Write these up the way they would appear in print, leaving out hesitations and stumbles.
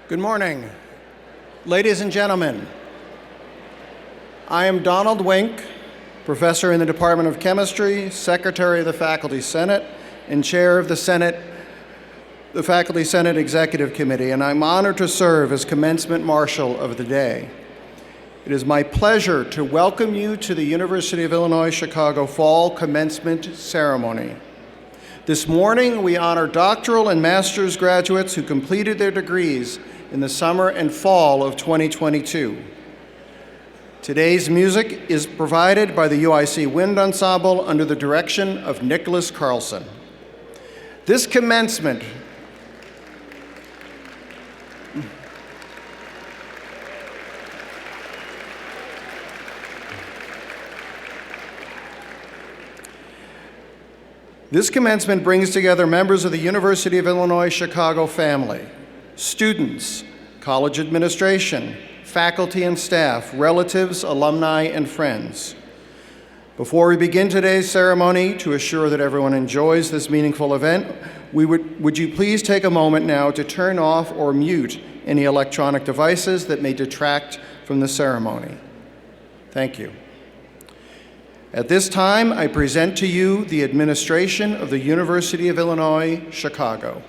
Good morning. Ladies and gentlemen, I am Donald Wink, professor in the Department of Chemistry, secretary of the Faculty Senate, and chair of the Faculty Senate Executive Committee, and I'm honored to serve as commencement marshal of the day. It is my pleasure to welcome you to the University of Illinois Chicago Fall Commencement Ceremony. This morning, we honor doctoral and master's graduates who completed their degrees in the summer and fall of 2022. Today's music is provided by the UIC Wind Ensemble under the direction of Nicholas Carlson. This commencement brings together members of the University of Illinois Chicago family, students, college administration, faculty and staff, relatives, alumni, and friends. Before we begin today's ceremony, to assure that everyone enjoys this meaningful event, would you please take a moment now to turn off or mute any electronic devices that may detract from the ceremony. Thank you. At this time, I present to you the administration of the University of Illinois, Chicago.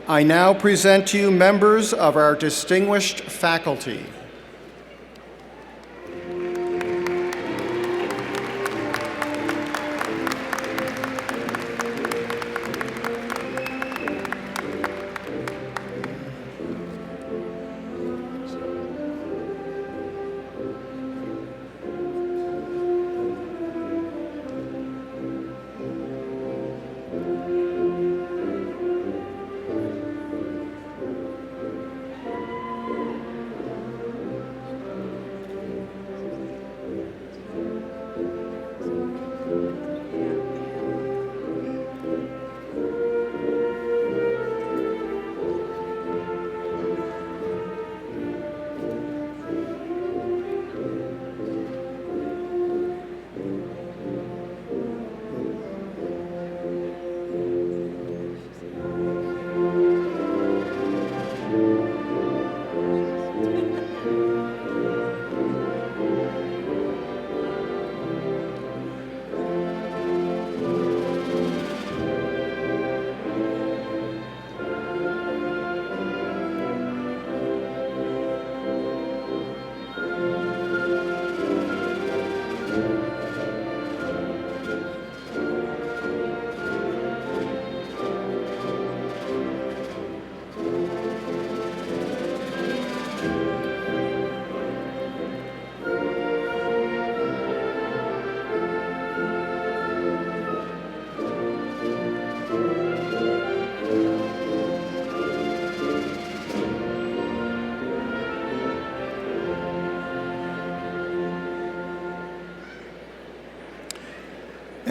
I now present to you members of our distinguished faculty.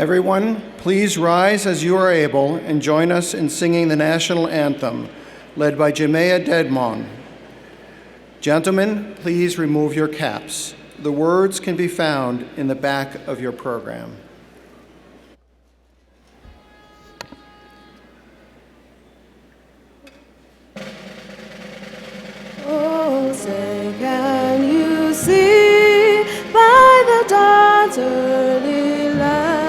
Everyone, please rise as you are able and join us in singing the national anthem, led by Jamea Dedmon. Gentlemen, please remove your caps. The words can be found in the back of your program. Oh, say, can you see by the dawn's early light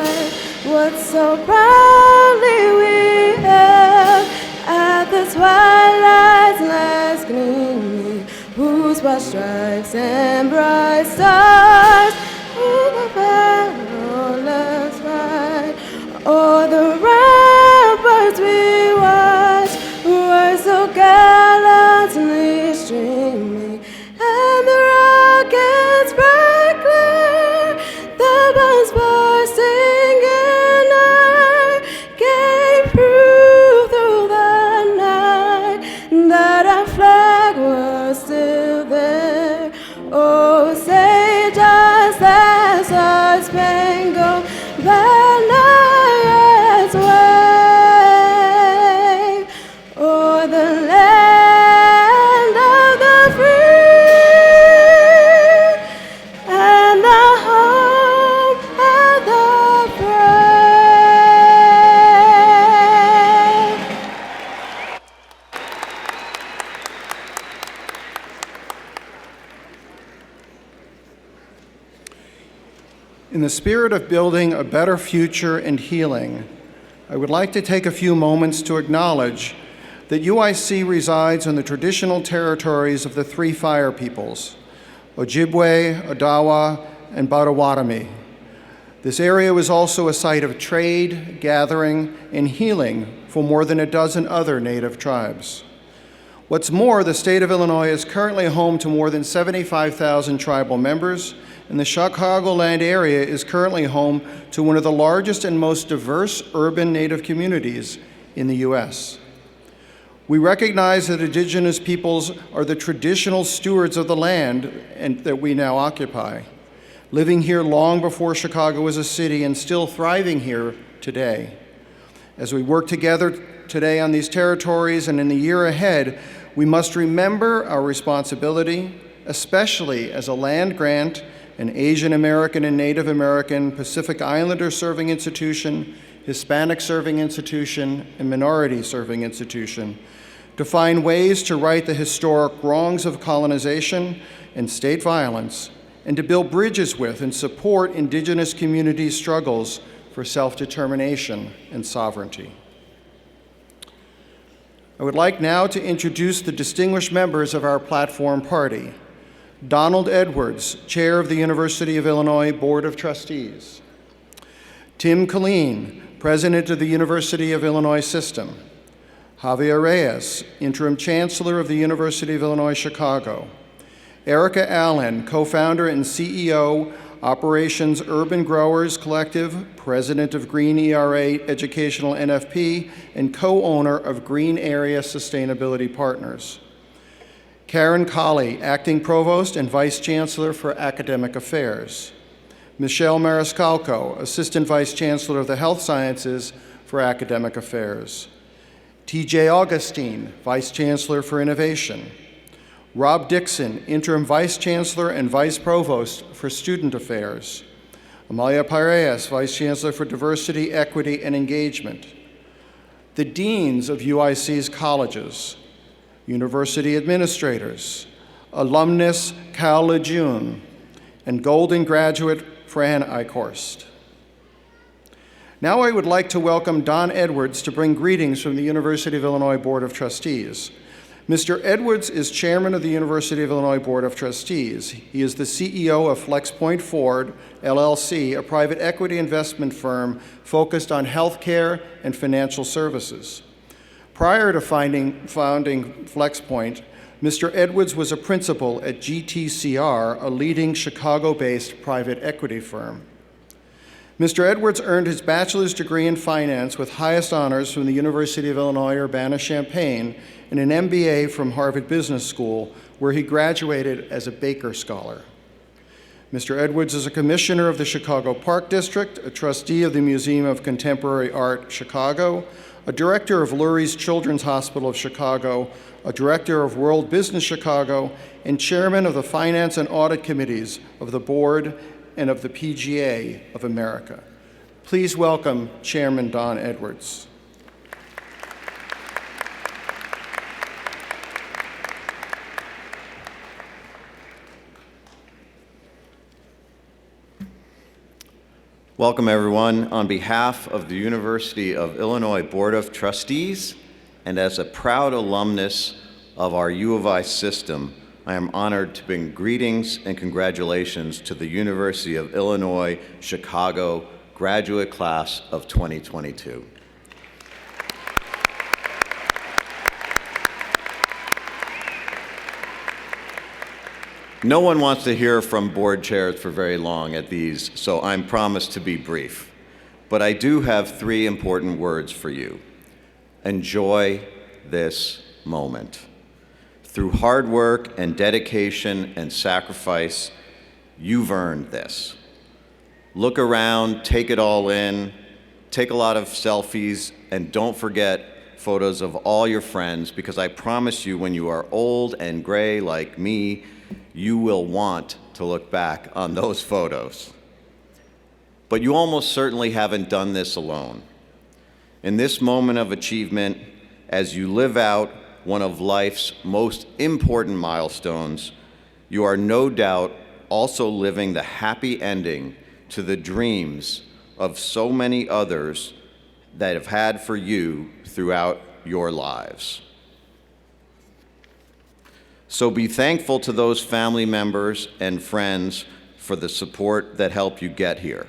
what so proudly we hailed at the twilight's last gleaming, whose broad stripes and bright stars through the perilous fight o'er the ramparts we watched were so gallantly streaming, and the rockets bright glare, the bombs bursting in air, gave proof through the night that our flag was still there. Oh, say just as our spangled banner is waved o'er the land of the free and the home of the brave. In the spirit of building a better future and healing, I would like to take a few moments to acknowledge that UIC resides on the traditional territories of the three fire peoples, Ojibwe, Odawa, and Potawatomi. This area was also a site of trade, gathering, and healing for more than a dozen other Native tribes. What's more, the state of Illinois is currently home to more than 75,000 tribal members, and the Chicagoland area is currently home to one of the largest and most diverse urban Native communities in the U.S. We recognize that Indigenous peoples are the traditional stewards of the land that we now occupy, living here long before Chicago was a city and still thriving here today. As we work together today on these territories and in the year ahead, we must remember our responsibility, especially as a land grant, an Asian American and Native American, Pacific Islander serving institution, Hispanic serving institution, and minority serving institution, to find ways to right the historic wrongs of colonization and state violence, and to build bridges with and support Indigenous communities' struggles for self-determination and sovereignty. I would like now to introduce the distinguished members of our platform party. Donald Edwards, Chair of the University of Illinois Board of Trustees. Tim Killeen, President of the University of Illinois System. Javier Reyes, Interim Chancellor of the University of Illinois Chicago. Erica Allen, Co-founder and CEO, Operations Urban Growers Collective, President of Green ERA Educational NFP, and co-owner of Green Area Sustainability Partners. Karen Colley, Acting Provost and Vice Chancellor for Academic Affairs. Michelle Mariscalco, Assistant Vice Chancellor of the Health Sciences for Academic Affairs. TJ Augustine, Vice Chancellor for Innovation. Rob Dixon, Interim Vice Chancellor and Vice Provost for Student Affairs. Amalia Piraeus, Vice Chancellor for Diversity, Equity, and Engagement. The Deans of UIC's colleges, University Administrators, Alumnus Cal Lejeune, and Golden Graduate Fran Eichhorst. Now I would like to welcome Don Edwards to bring greetings from the University of Illinois Board of Trustees. Mr. Edwards is chairman of the University of Illinois Board of Trustees. He is the CEO of FlexPoint Ford, LLC, a private equity investment firm focused on healthcare and financial services. Prior to founding FlexPoint, Mr. Edwards was a principal at GTCR, a leading Chicago-based private equity firm. Mr. Edwards earned his bachelor's degree in finance with highest honors from the University of Illinois Urbana-Champaign and an MBA from Harvard Business School, where he graduated as a Baker Scholar. Mr. Edwards is a commissioner of the Chicago Park District, a trustee of the Museum of Contemporary Art, Chicago, a director of Lurie's Children's Hospital of Chicago, a director of World Business Chicago, and chairman of the Finance and Audit Committees of the Board and of the PGA of America. Please welcome Chairman Don Edwards. Welcome, everyone. On behalf of the University of Illinois Board of Trustees and as a proud alumnus of our U of I system, I am honored to bring greetings and congratulations to the University of Illinois Chicago graduate class of 2022. No one wants to hear from board chairs for very long at these, so I'm promised to be brief. But I do have 3 important words for you. Enjoy this moment. Through hard work and dedication and sacrifice, you've earned this. Look around, take it all in, take a lot of selfies, and don't forget photos of all your friends, because I promise you, when you are old and gray like me, you will want to look back on those photos. But you almost certainly haven't done this alone. In this moment of achievement, as you live out one of life's most important milestones, you are no doubt also living the happy ending to the dreams of so many others that have had for you throughout your lives. So be thankful to those family members and friends for the support that helped you get here.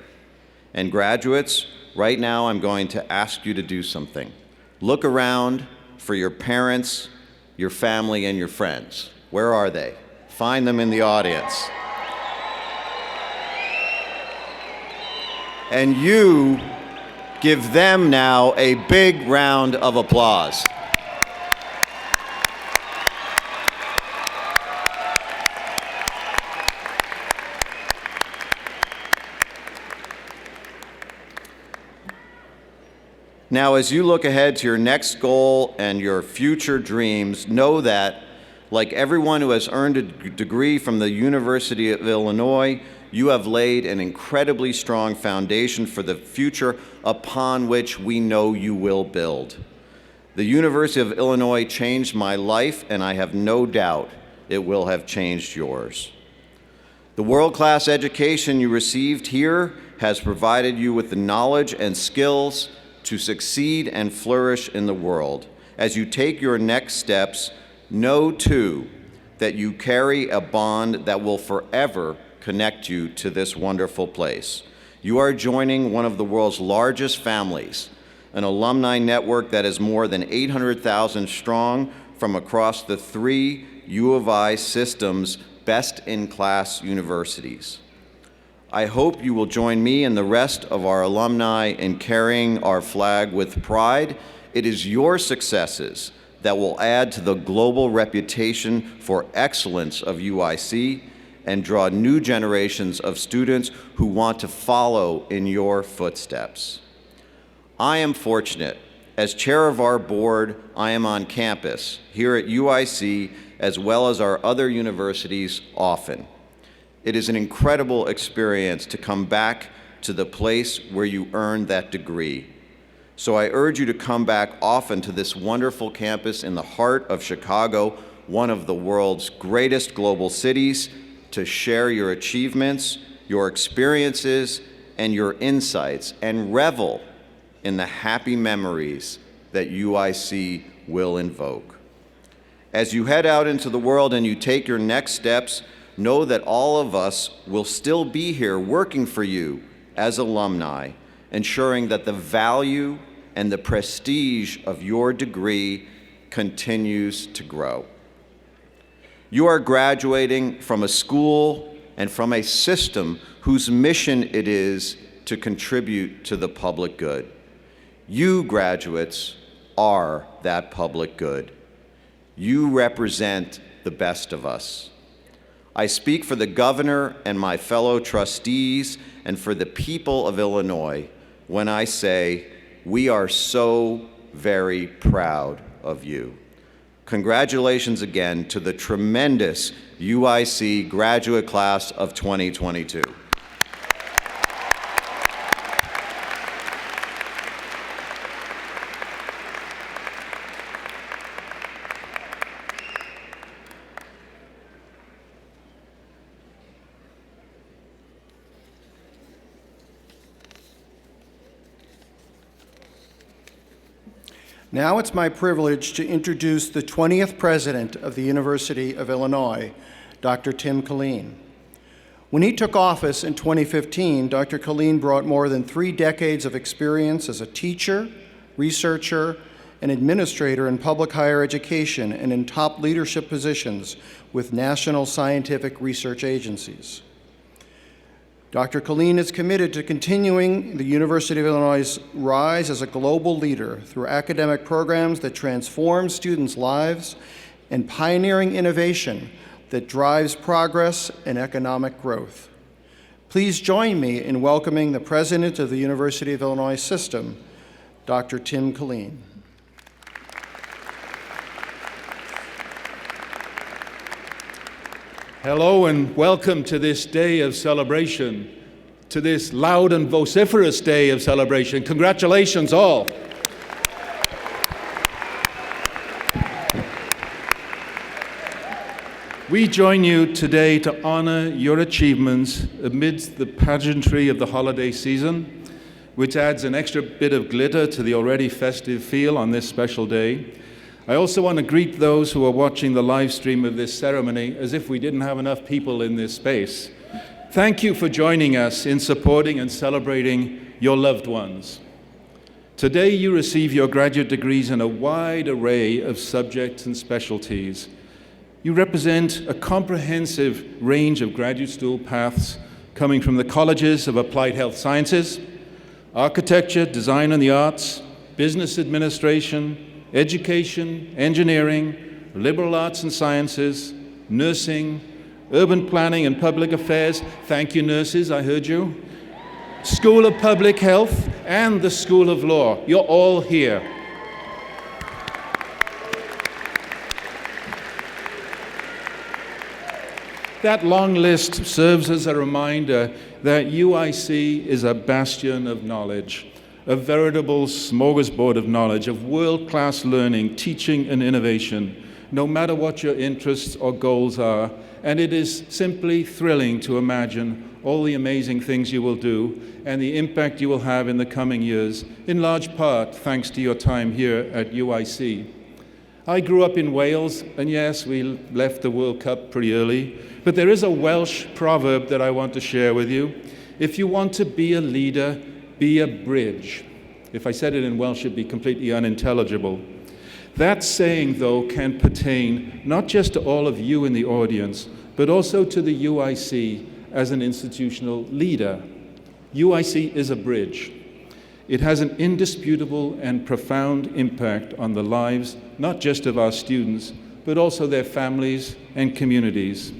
And graduates, right now I'm going to ask you to do something. Look around for your parents, your family, and your friends. Where are they? Find them in the audience. And you give them now a big round of applause. Now, as you look ahead to your next goal and your future dreams, know that, like everyone who has earned a degree from the University of Illinois, you have laid an incredibly strong foundation for the future upon which we know you will build. The University of Illinois changed my life, and I have no doubt it will have changed yours. The world-class education you received here has provided you with the knowledge and skills to succeed and flourish in the world. As you take your next steps, know too that you carry a bond that will forever connect you to this wonderful place. You are joining one of the world's largest families, an alumni network that is more than 800,000 strong from across the 3 U of I system's best-in-class universities. I hope you will join me and the rest of our alumni in carrying our flag with pride. It is your successes that will add to the global reputation for excellence of UIC and draw new generations of students who want to follow in your footsteps. I am fortunate. As chair of our board, I am on campus here at UIC as well as our other universities often. It is an incredible experience to come back to the place where you earned that degree. So I urge you to come back often to this wonderful campus in the heart of Chicago, one of the world's greatest global cities, to share your achievements, your experiences, and your insights, and revel in the happy memories that UIC will invoke. As you head out into the world and you take your next steps, know that all of us will still be here working for you as alumni, ensuring that the value and the prestige of your degree continues to grow. You are graduating from a school and from a system whose mission it is to contribute to the public good. You graduates are that public good. You represent the best of us. I speak for the governor and my fellow trustees and for the people of Illinois when I say we are so very proud of you. Congratulations again to the tremendous UIC graduate class of 2022. Now it's my privilege to introduce the 20th president of the University of Illinois, Dr. Tim Killeen. When he took office in 2015, Dr. Killeen brought more than 3 decades of experience as a teacher, researcher, and administrator in public higher education and in top leadership positions with national scientific research agencies. Dr. Killeen is committed to continuing the University of Illinois' rise as a global leader through academic programs that transform students' lives and pioneering innovation that drives progress and economic growth. Please join me in welcoming the President of the University of Illinois System, Dr. Tim Killeen. Hello and welcome to this day of celebration, to this loud and vociferous day of celebration. Congratulations all. We join you today to honor your achievements amidst the pageantry of the holiday season, which adds an extra bit of glitter to the already festive feel on this special day. I also want to greet those who are watching the live stream of this ceremony as if we didn't have enough people in this space. Thank you for joining us in supporting and celebrating your loved ones. Today you receive your graduate degrees in a wide array of subjects and specialties. You represent a comprehensive range of graduate school paths coming from the colleges of applied health sciences, architecture, design and the arts, business administration, education, engineering, liberal arts and sciences, nursing, urban planning and public affairs. Thank you, nurses, I heard you. School of Public Health and the School of Law. You're all here. That long list serves as a reminder that UIC is a bastion of knowledge, a veritable smorgasbord of knowledge, of world-class learning, teaching, and innovation, no matter what your interests or goals are. And it is simply thrilling to imagine all the amazing things you will do and the impact you will have in the coming years, in large part thanks to your time here at UIC. I grew up in Wales, and yes, we left the World Cup pretty early, but there is a Welsh proverb that I want to share with you. If you want to be a leader, be a bridge. If I said it in Welsh, it'd be completely unintelligible. That saying, though, can pertain not just to all of you in the audience, but also to the UIC as an institutional leader. UIC is a bridge. It has an indisputable and profound impact on the lives, not just of our students, but also their families and communities.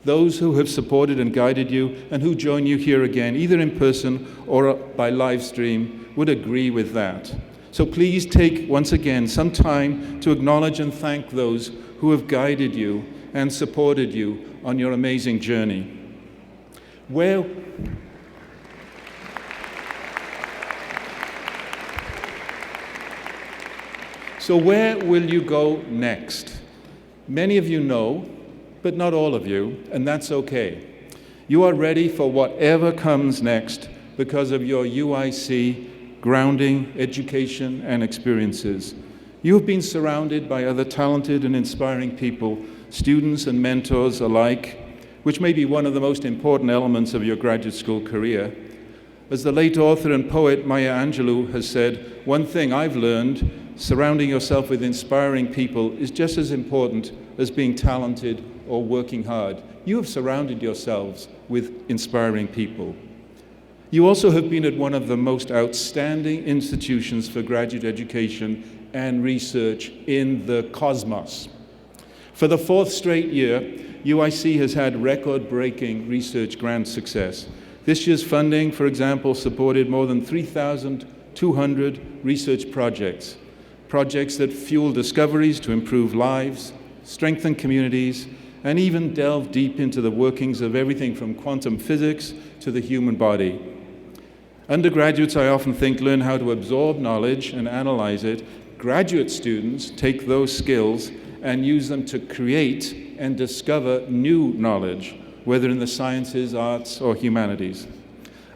Those who have supported and guided you and who join you here again, either in person or by live stream, would agree with that. So please take, once again, some time to acknowledge and thank those who have guided you and supported you on your amazing journey. So where will you go next? Many of you know, but not all of you, and that's okay. You are ready for whatever comes next because of your UIC grounding, education, and experiences. You have been surrounded by other talented and inspiring people, students and mentors alike, which may be one of the most important elements of your graduate school career. As the late author and poet Maya Angelou has said, one thing I've learned, surrounding yourself with inspiring people is just as important as being talented or working hard. You have surrounded yourselves with inspiring people. You also have been at one of the most outstanding institutions for graduate education and research in the cosmos. For the fourth straight year, UIC has had record-breaking research grant success. This year's funding, for example, supported more than 3,200 research projects that fuel discoveries to improve lives, strengthen communities, and even delve deep into the workings of everything from quantum physics to the human body. Undergraduates, I often think, learn how to absorb knowledge and analyze it. Graduate students take those skills and use them to create and discover new knowledge, whether in the sciences, arts, or humanities.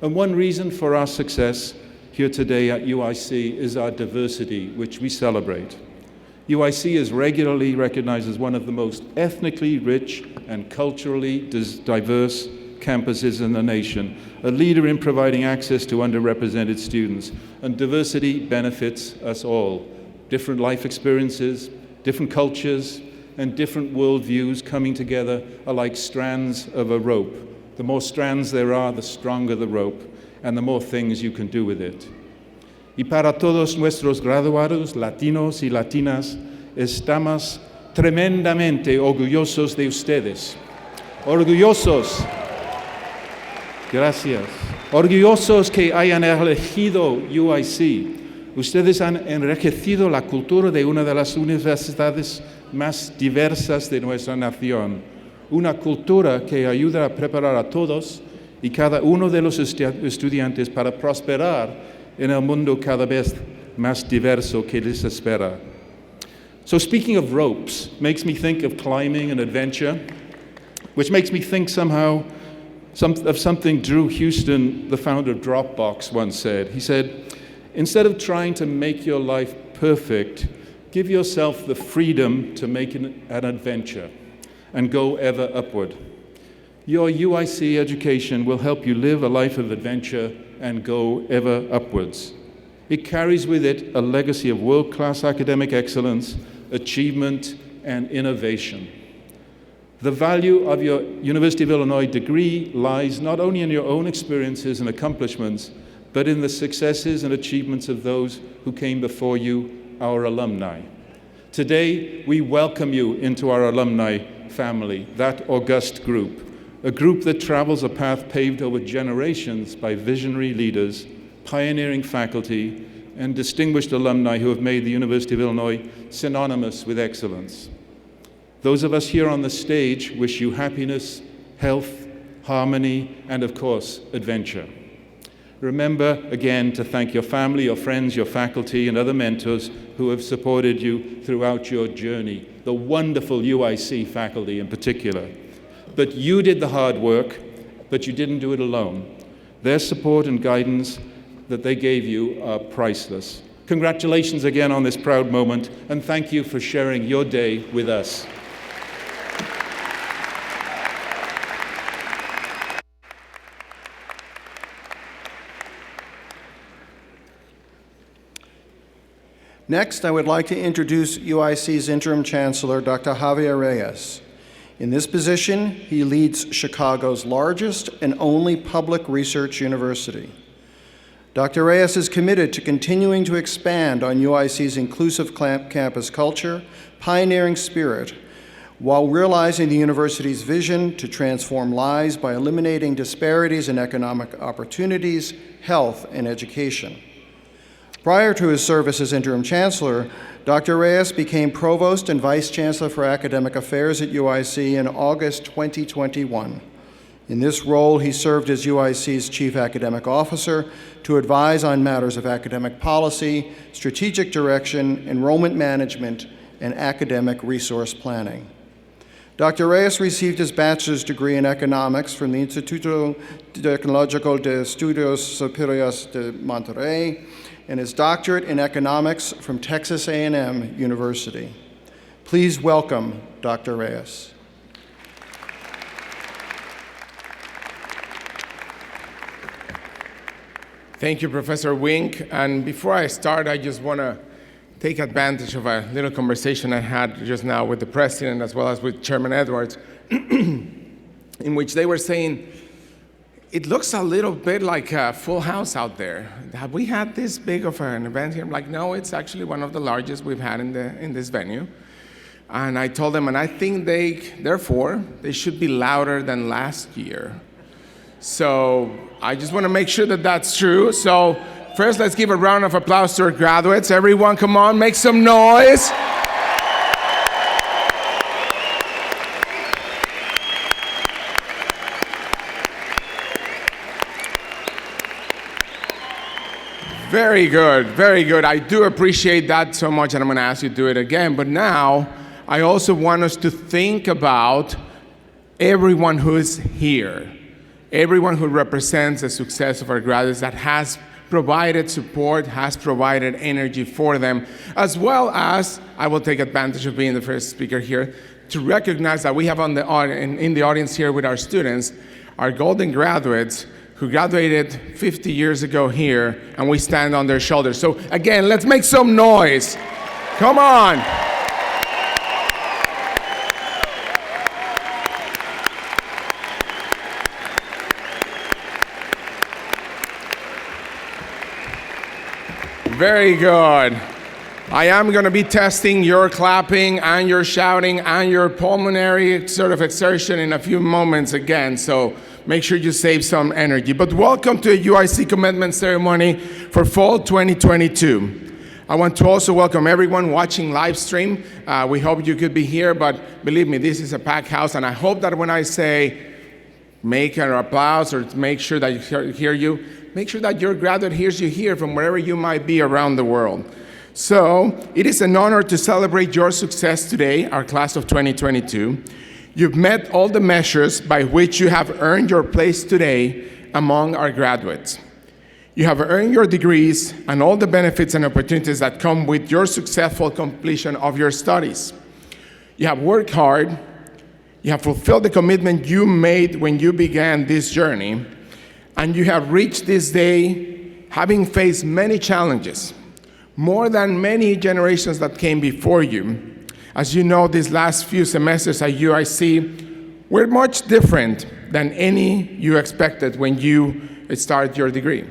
And one reason for our success here today at UIC is our diversity, which we celebrate. UIC is regularly recognized as one of the most ethnically rich and culturally diverse campuses in the nation, a leader in providing access to underrepresented students. And diversity benefits us all. Different life experiences, different cultures, and different worldviews coming together are like strands of a rope. The more strands there are, the stronger the rope, and the more things you can do with it. Y para todos nuestros graduados latinos y latinas, estamos tremendamente orgullosos de ustedes. Orgullosos. Gracias. Orgullosos que hayan elegido UIC. Ustedes han enriquecido la cultura de una de las universidades más diversas de nuestra nación. Una cultura que ayuda a preparar a todos y cada uno de los estudiantes para prosperar en el mundo cada vez más diverso que les espera. So speaking of ropes, makes me think of climbing and adventure, which makes me think somehow of something Drew Houston, the founder of Dropbox, once said. He said, instead of trying to make your life perfect, give yourself the freedom to make an adventure and go ever upward. Your UIC education will help you live a life of adventure and go ever upwards. It carries with it a legacy of world-class academic excellence, achievement, and innovation. The value of your University of Illinois degree lies not only in your own experiences and accomplishments, but in the successes and achievements of those who came before you, our alumni. Today, we welcome you into our alumni family, that august group, a group that travels a path paved over generations by visionary leaders, pioneering faculty, and distinguished alumni who have made the University of Illinois synonymous with excellence. Those of us here on the stage wish you happiness, health, harmony, and of course, adventure. Remember again to thank your family, your friends, your faculty, and other mentors who have supported you throughout your journey, the wonderful UIC faculty in particular. But you did the hard work, but you didn't do it alone. Their support and guidance that they gave you are priceless. Congratulations again on this proud moment, and thank you for sharing your day with us. Next, I would like to introduce UIC's Interim Chancellor, Dr. Javier Reyes. In this position, he leads Chicago's largest and only public research university. Dr. Reyes is committed to continuing to expand on UIC's inclusive campus culture, pioneering spirit, while realizing the university's vision to transform lives by eliminating disparities in economic opportunities, health, and education. Prior to his service as Interim Chancellor, Dr. Reyes became Provost and Vice Chancellor for Academic Affairs at UIC in August 2021. In this role, he served as UIC's Chief Academic Officer to advise on matters of academic policy, strategic direction, enrollment management, and academic resource planning. Dr. Reyes received his bachelor's degree in economics from the Instituto Tecnológico de Estudios Superiores de Monterrey and his doctorate in economics from Texas A&M University. Please welcome Dr. Reyes. Thank you, Professor Wink. And before I start, I just want to take advantage of a little conversation I had just now with the President as well as with Chairman Edwards, in which they were saying, it looks a little bit like a full house out there. Have we had this big of an event here? I'm like, no, it's actually one of the largest we've had in this venue. And I told them, and I think therefore, they should be louder than last year. So I just want to make sure that that's true. So first, let's give a round of applause to our graduates. Everyone, come on, make some noise. Very good, very good. I do appreciate that so much, and I'm going to ask you to do it again. But now, I also want us to think about everyone who is here, everyone who represents the success of our graduates, that has provided support, has provided energy for them, as well as, I will take advantage of being the first speaker here, to recognize that we have in the audience here with our students, our golden graduates, who graduated 50 years ago here, and we stand on their shoulders. So again, let's make some noise. Come on. Very good. I am going to be testing your clapping and your shouting and your pulmonary sort of exertion in a few moments again, so make sure you save some energy. But welcome to a UIC Commencement Ceremony for Fall 2022. I want to also welcome everyone watching live stream. We hope you could be here, but believe me, this is a packed house, and I hope that when I say make an applause or make sure that you hear you, make sure that your graduate hears you here from wherever you might be around the world. So it is an honor to celebrate your success today, our class of 2022. You've met all the measures by which you have earned your place today among our graduates. You have earned your degrees and all the benefits and opportunities that come with your successful completion of your studies. You have worked hard. You have fulfilled the commitment you made when you began this journey, and you have reached this day having faced many challenges, more than many generations that came before you. As you know, these last few semesters at UIC were much different than any you expected when you started your degree.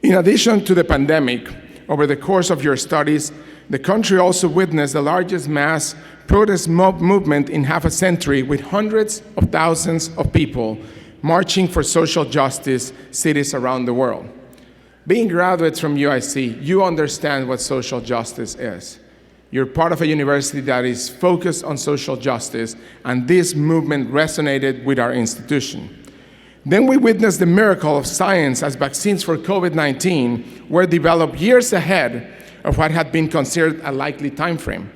In addition to the pandemic, over the course of your studies, the country also witnessed the largest mass protest movement in half a century, with hundreds of thousands of people marching for social justice cities around the world. Being graduates from UIC, you understand what social justice is. You're part of a university that is focused on social justice, and this movement resonated with our institution. Then we witnessed the miracle of science as vaccines for COVID-19 were developed years ahead of what had been considered a likely time frame.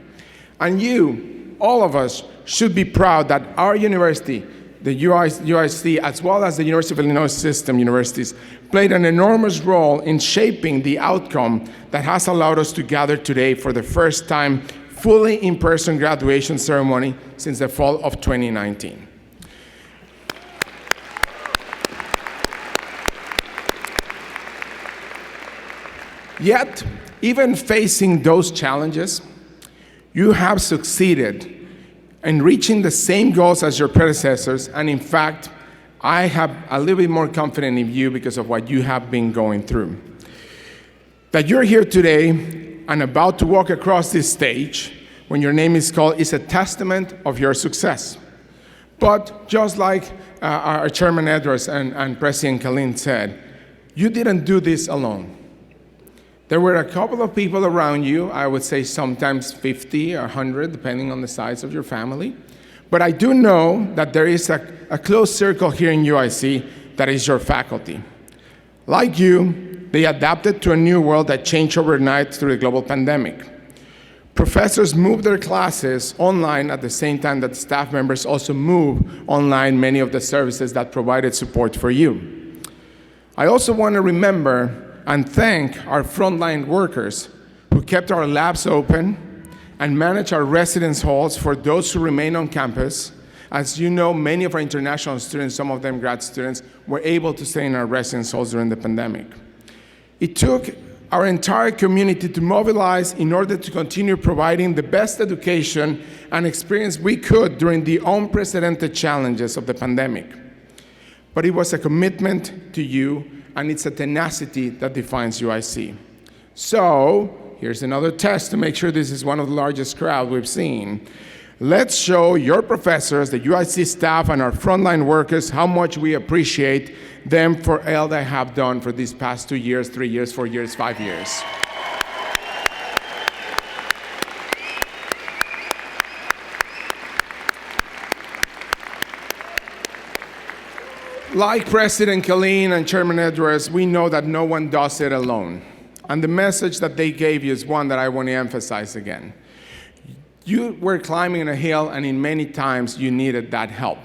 And you, all of us, should be proud that our university, the UIC, as well as the University of Illinois system universities, played an enormous role in shaping the outcome that has allowed us to gather today for the first time fully in-person graduation ceremony since the fall of 2019. Yet, even facing those challenges, you have succeeded in reaching the same goals as your predecessors, and in fact, I have a little bit more confidence in you because of what you have been going through. That you're here today and about to walk across this stage when your name is called is a testament of your success. But just like our Chairman Edwards and President Kalin said, you didn't do this alone. There were a couple of people around you, I would say sometimes 50 or 100, depending on the size of your family. But I do know that there is a close circle here in UIC that is your faculty. Like you, they adapted to a new world that changed overnight through the global pandemic. Professors moved their classes online at the same time that staff members also moved online many of the services that provided support for you. I also want to remember and thank our frontline workers who kept our labs open and managed our residence halls for those who remain on campus. As you know, many of our international students, some of them grad students, were able to stay in our residence halls during the pandemic. It took our entire community to mobilize in order to continue providing the best education and experience we could during the unprecedented challenges of the pandemic. But it was a commitment to you, and it's a tenacity that defines UIC. So, here's another test to make sure this is one of the largest crowd we've seen. Let's show your professors, the UIC staff, and our frontline workers how much we appreciate them for all they have done for these past 2 years, 3 years, 4 years, 5 years. Like President Killeen and Chairman Edwards, we know that no one does it alone. And the message that they gave you is one that I want to emphasize again. You were climbing a hill, and in many times you needed that help.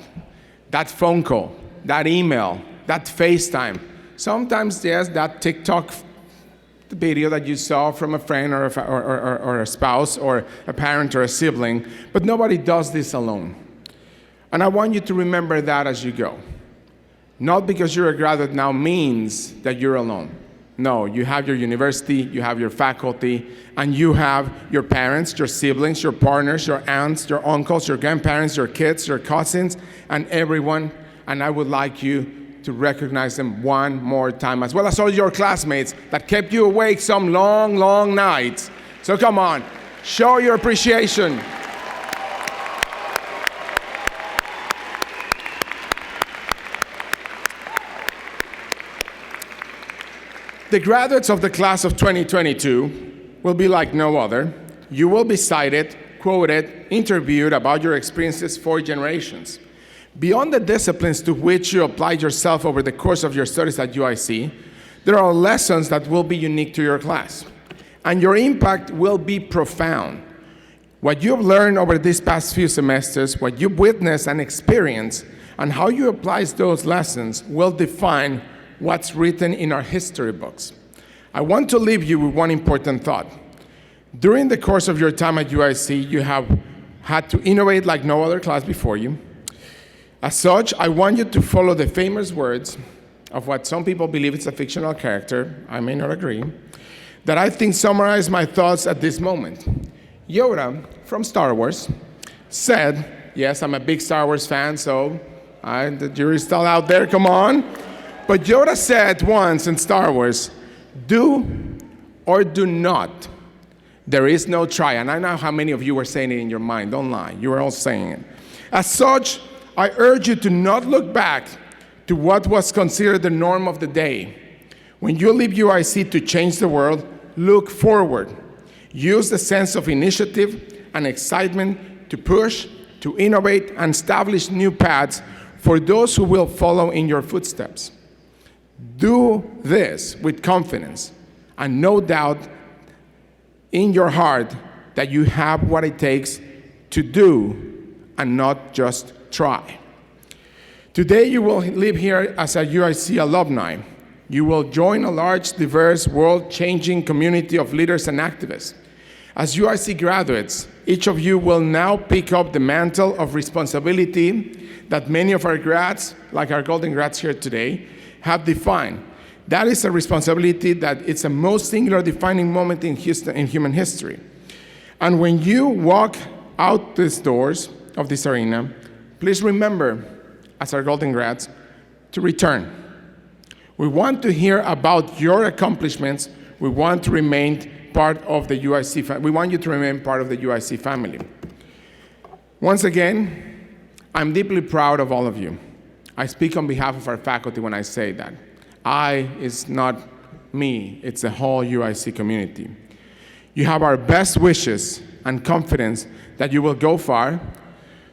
That phone call, that email, that FaceTime. Sometimes, yes, that TikTok video that you saw from a friend or a spouse or a parent or a sibling, but nobody does this alone. And I want you to remember that as you go. Not because you're a graduate now means that you're alone. No, you have your university, you have your faculty, and you have your parents, your siblings, your partners, your aunts, your uncles, your grandparents, your kids, your cousins, and everyone. And I would like you to recognize them one more time, as well as all your classmates that kept you awake some long, long nights. So come on, show your appreciation. The graduates of the class of 2022 will be like no other. You will be cited, quoted, interviewed about your experiences for generations. Beyond the disciplines to which you applied yourself over the course of your studies at UIC, there are lessons that will be unique to your class, and your impact will be profound. What you've learned over these past few semesters, what you've witnessed and experienced, and how you apply those lessons will define what's written in our history books. I want to leave you with one important thought. During the course of your time at UIC, you have had to innovate like no other class before you. As such, I want you to follow the famous words of what some people believe is a fictional character, I may not agree, that I think summarize my thoughts at this moment. Yoda, from Star Wars, said, yes, I'm a big Star Wars fan, so the jury's still out there, come on. But Yoda said once in Star Wars, do or do not. There is no try. And I know how many of you were saying it in your mind. Don't lie. You were all saying it. As such, I urge you to not look back to what was considered the norm of the day. When you leave UIC to change the world, look forward. Use the sense of initiative and excitement to push, to innovate, and establish new paths for those who will follow in your footsteps. Do this with confidence and no doubt in your heart that you have what it takes to do and not just try. Today you will live here as a UIC alumni. You will join a large, diverse, world-changing community of leaders and activists. As UIC graduates, each of you will now pick up the mantle of responsibility that many of our grads, like our golden grads here today, have defined. That is a responsibility that it's a most singular defining moment in human history. And when you walk out these doors of this arena, please remember, as our golden grads, to return. We want to hear about your accomplishments. We want to remain part of the UIC family. We want you to remain part of the UIC family. Once again, I'm deeply proud of all of you. I speak on behalf of our faculty when I say that. I is not me, it's the whole UIC community. You have our best wishes and confidence that you will go far.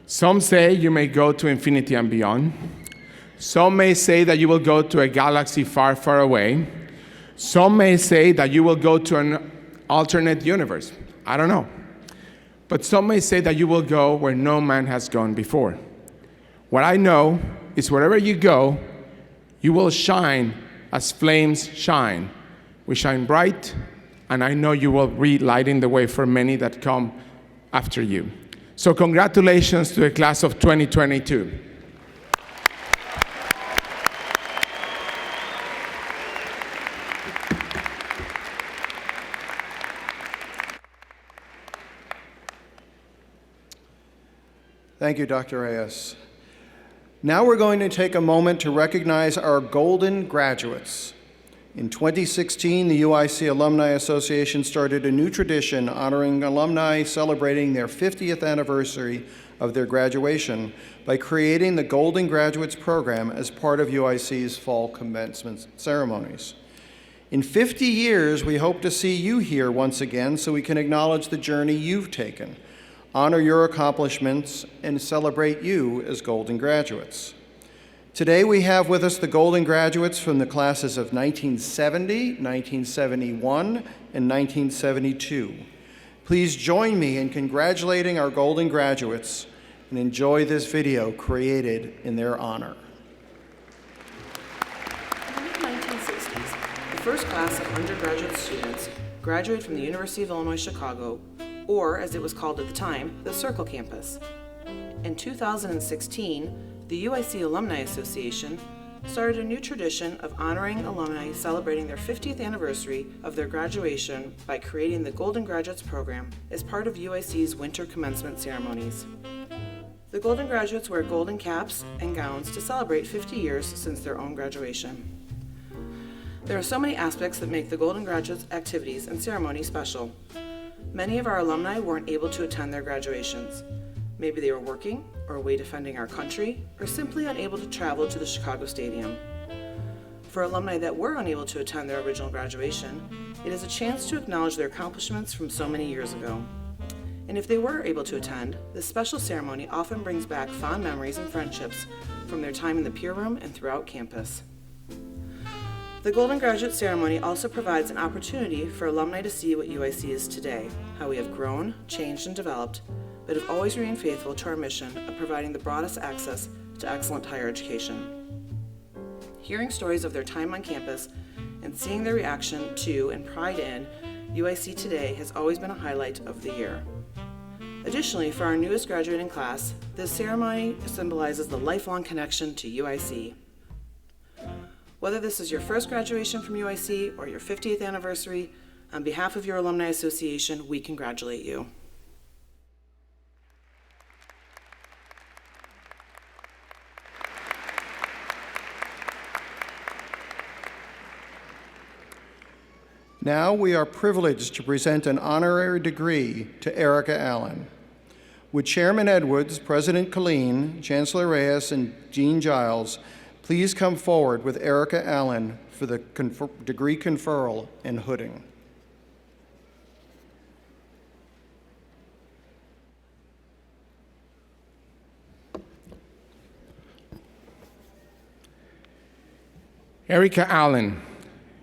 Some say you may go to infinity and beyond. Some may say that you will go to a galaxy far, far away. Some may say that you will go to an alternate universe. I don't know. But some may say that you will go where no man has gone before. What I know is wherever you go, you will shine as flames shine. We shine bright, and I know you will be lighting the way for many that come after you. So congratulations to the class of 2022. Thank you, Dr. Reyes. Now we're going to take a moment to recognize our golden graduates. In 2016, the UIC Alumni Association started a new tradition honoring alumni celebrating their 50th anniversary of their graduation by creating the Golden Graduates Program as part of UIC's fall commencement ceremonies. In 50 years, we hope to see you here once again so we can acknowledge the journey you've taken, honor your accomplishments, and celebrate you as Golden Graduates. Today we have with us the Golden Graduates from the classes of 1970, 1971, and 1972. Please join me in congratulating our Golden Graduates and enjoy this video created in their honor. In the 1960s, the first class of undergraduate students graduated from the University of Illinois Chicago, or as it was called at the time, the Circle Campus. In 2016, the UIC Alumni Association started a new tradition of honoring alumni celebrating their 50th anniversary of their graduation by creating the Golden Graduates Program as part of UIC's winter commencement ceremonies. The Golden Graduates wear golden caps and gowns to celebrate 50 years since their own graduation. There are so many aspects that make the Golden Graduates activities and ceremony special. Many of our alumni weren't able to attend their graduations. Maybe they were working, or away defending our country, or simply unable to travel to the Chicago Stadium. For alumni that were unable to attend their original graduation, it is a chance to acknowledge their accomplishments from so many years ago. And if they were able to attend, this special ceremony often brings back fond memories and friendships from their time in the peer room and throughout campus. The Golden Graduate Ceremony also provides an opportunity for alumni to see what UIC is today, how we have grown, changed, and developed, but have always remained faithful to our mission of providing the broadest access to excellent higher education. Hearing stories of their time on campus and seeing their reaction to and pride in UIC today has always been a highlight of the year. Additionally, for our newest graduating class, this ceremony symbolizes the lifelong connection to UIC. Whether this is your first graduation from UIC or your 50th anniversary, on behalf of your Alumni Association, we congratulate you. Now we are privileged to present an honorary degree to Erica Allen. Would Chairman Edwards, President Colleen, Chancellor Reyes, and Dean Giles please come forward with Erica Allen for the degree conferral and hooding. Erica Allen,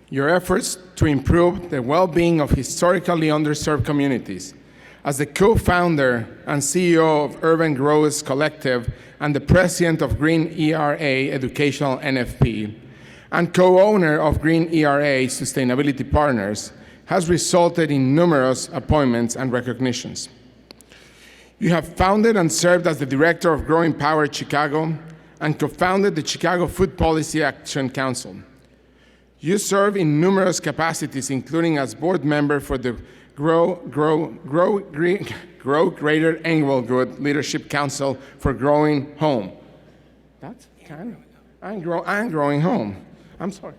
your efforts to improve the well-being of historically underserved communities as the co-founder and CEO of Urban Growth Collective and the president of Green ERA Educational NFP, and co-owner of Green ERA Sustainability Partners, has resulted in numerous appointments and recognitions. You have founded and served as the director of Growing Power Chicago and co-founded the Chicago Food Policy Action Council. You serve in numerous capacities, including as board member for the Grow Greater Englewood Leadership Council for Growing Home. That's kind of, I'm growing home. I'm sorry.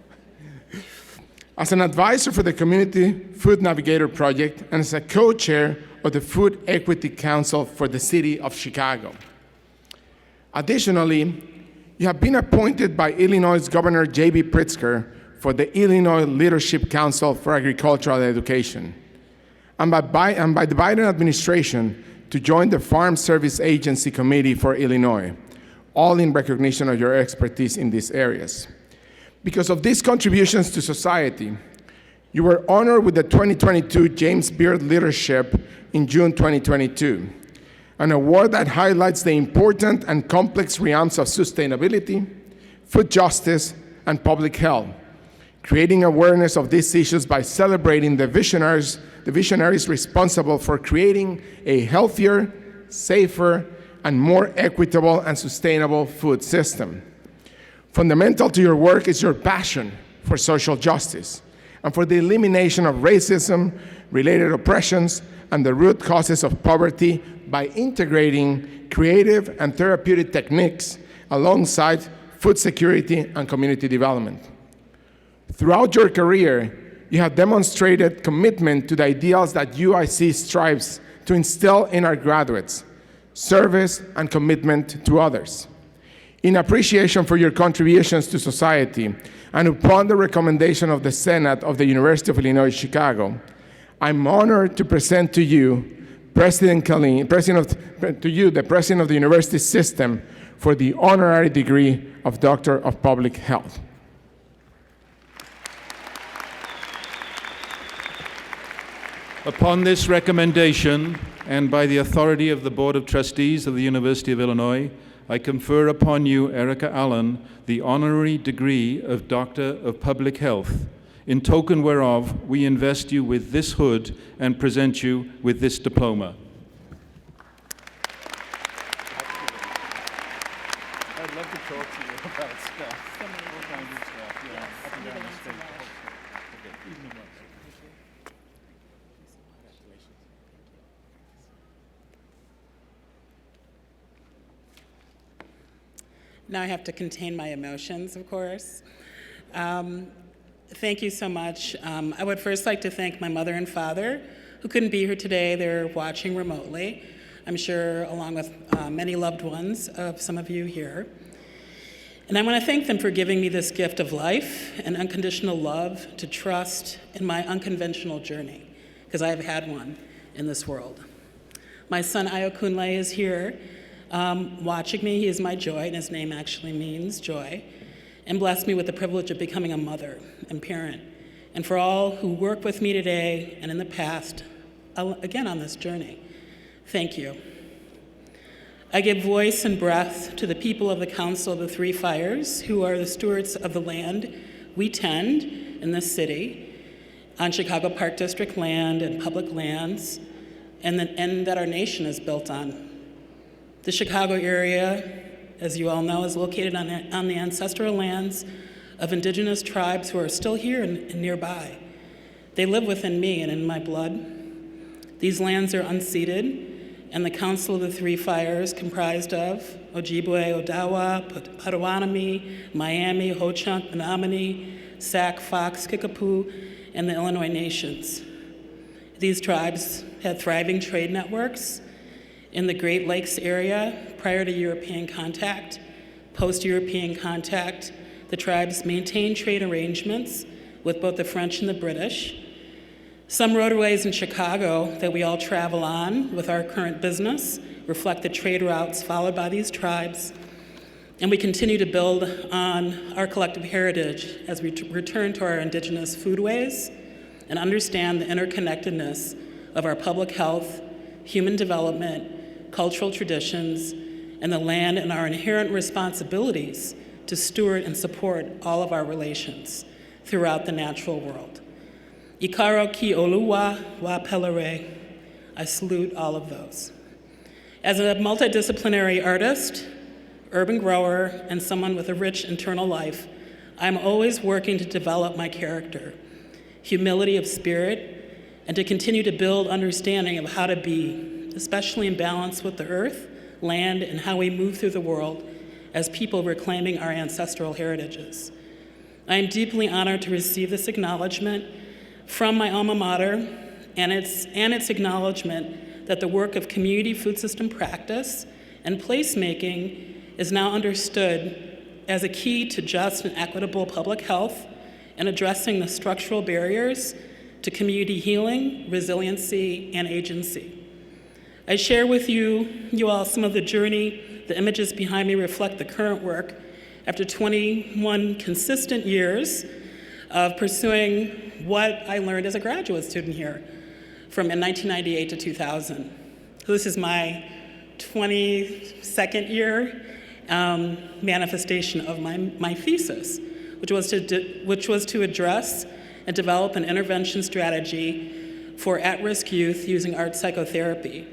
As an advisor for the Community Food Navigator Project and as a co-chair of the Food Equity Council for the City of Chicago. Additionally, you have been appointed by Illinois Governor J.B. Pritzker for the Illinois Leadership Council for Agricultural Education, and by the Biden administration to join the Farm Service Agency Committee for Illinois, all in recognition of your expertise in these areas. Because of these contributions to society, you were honored with the 2022 James Beard Leadership in June 2022, an award that highlights the important and complex realms of sustainability, food justice, and public health, creating awareness of these issues by celebrating the visionaries responsible for creating a healthier, safer, and more equitable and sustainable food system. Fundamental to your work is your passion for social justice and for the elimination of racism, related oppressions, and the root causes of poverty by integrating creative and therapeutic techniques alongside food security and community development. Throughout your career, you have demonstrated commitment to the ideals that UIC strives to instill in our graduates: service and commitment to others. In appreciation for your contributions to society, and upon the recommendation of the Senate of the University of Illinois Chicago, I'm honored to present to you the President of the University System for the honorary degree of Doctor of Public Health. Upon this recommendation, and by the authority of the Board of Trustees of the University of Illinois, I confer upon you, Erica Allen, the honorary degree of Doctor of Public Health, in token whereof we invest you with this hood and present you with this diploma. I'd love to talk to you about stuff. All kinds of stuff, yeah. Up and down the state. Okay, evening one. Now I have to contain my emotions, of course. Thank you so much. I would first like to thank my mother and father, who couldn't be here today. They're watching remotely, I'm sure, along with many loved ones of some of you here. And I want to thank them for giving me this gift of life and unconditional love to trust in my unconventional journey, because I have had one in this world. My son Ayokunle is here, watching me. He is my joy, and his name actually means joy, and blessed me with the privilege of becoming a mother and parent. And for all who work with me today and in the past, again on this journey, thank you. I give voice and breath to the people of the Council of the Three Fires, who are the stewards of the land we tend in this city, on Chicago Park District land and public lands, and that our nation is built on. The Chicago area, as you all know, is located on the ancestral lands of indigenous tribes who are still here and nearby. They live within me and in my blood. These lands are unceded, and the Council of the Three Fires, comprised of Ojibwe, Odawa, Potawatomi, Miami, Ho-Chunk, Menominee, Sac, Fox, Kickapoo, and the Illinois nations. These tribes had thriving trade networks in the Great Lakes area prior to European contact. Post-European contact, the tribes maintained trade arrangements with both the French and the British. Some roadways in Chicago that we all travel on with our current business reflect the trade routes followed by these tribes, and we continue to build on our collective heritage as we return to our indigenous foodways and understand the interconnectedness of our public health, human development, cultural traditions, and the land, and our inherent responsibilities to steward and support all of our relations throughout the natural world. Ikaro ki oluwa wa pelere. I salute all of those. As a multidisciplinary artist, urban grower, and someone with a rich internal life, I'm always working to develop my character, humility of spirit, and to continue to build understanding of how to be, especially in balance with the earth, land, and how we move through the world as people reclaiming our ancestral heritages. I am deeply honored to receive this acknowledgement from my alma mater and its acknowledgement that the work of community food system practice and placemaking is now understood as a key to just and equitable public health and addressing the structural barriers to community healing, resiliency, and agency. I share with you all some of the journey. The images behind me reflect the current work after 21 consistent years of pursuing what I learned as a graduate student here from 1998 to 2000. So this is my 22nd year manifestation of my thesis, which was to address and develop an intervention strategy for at-risk youth using art psychotherapy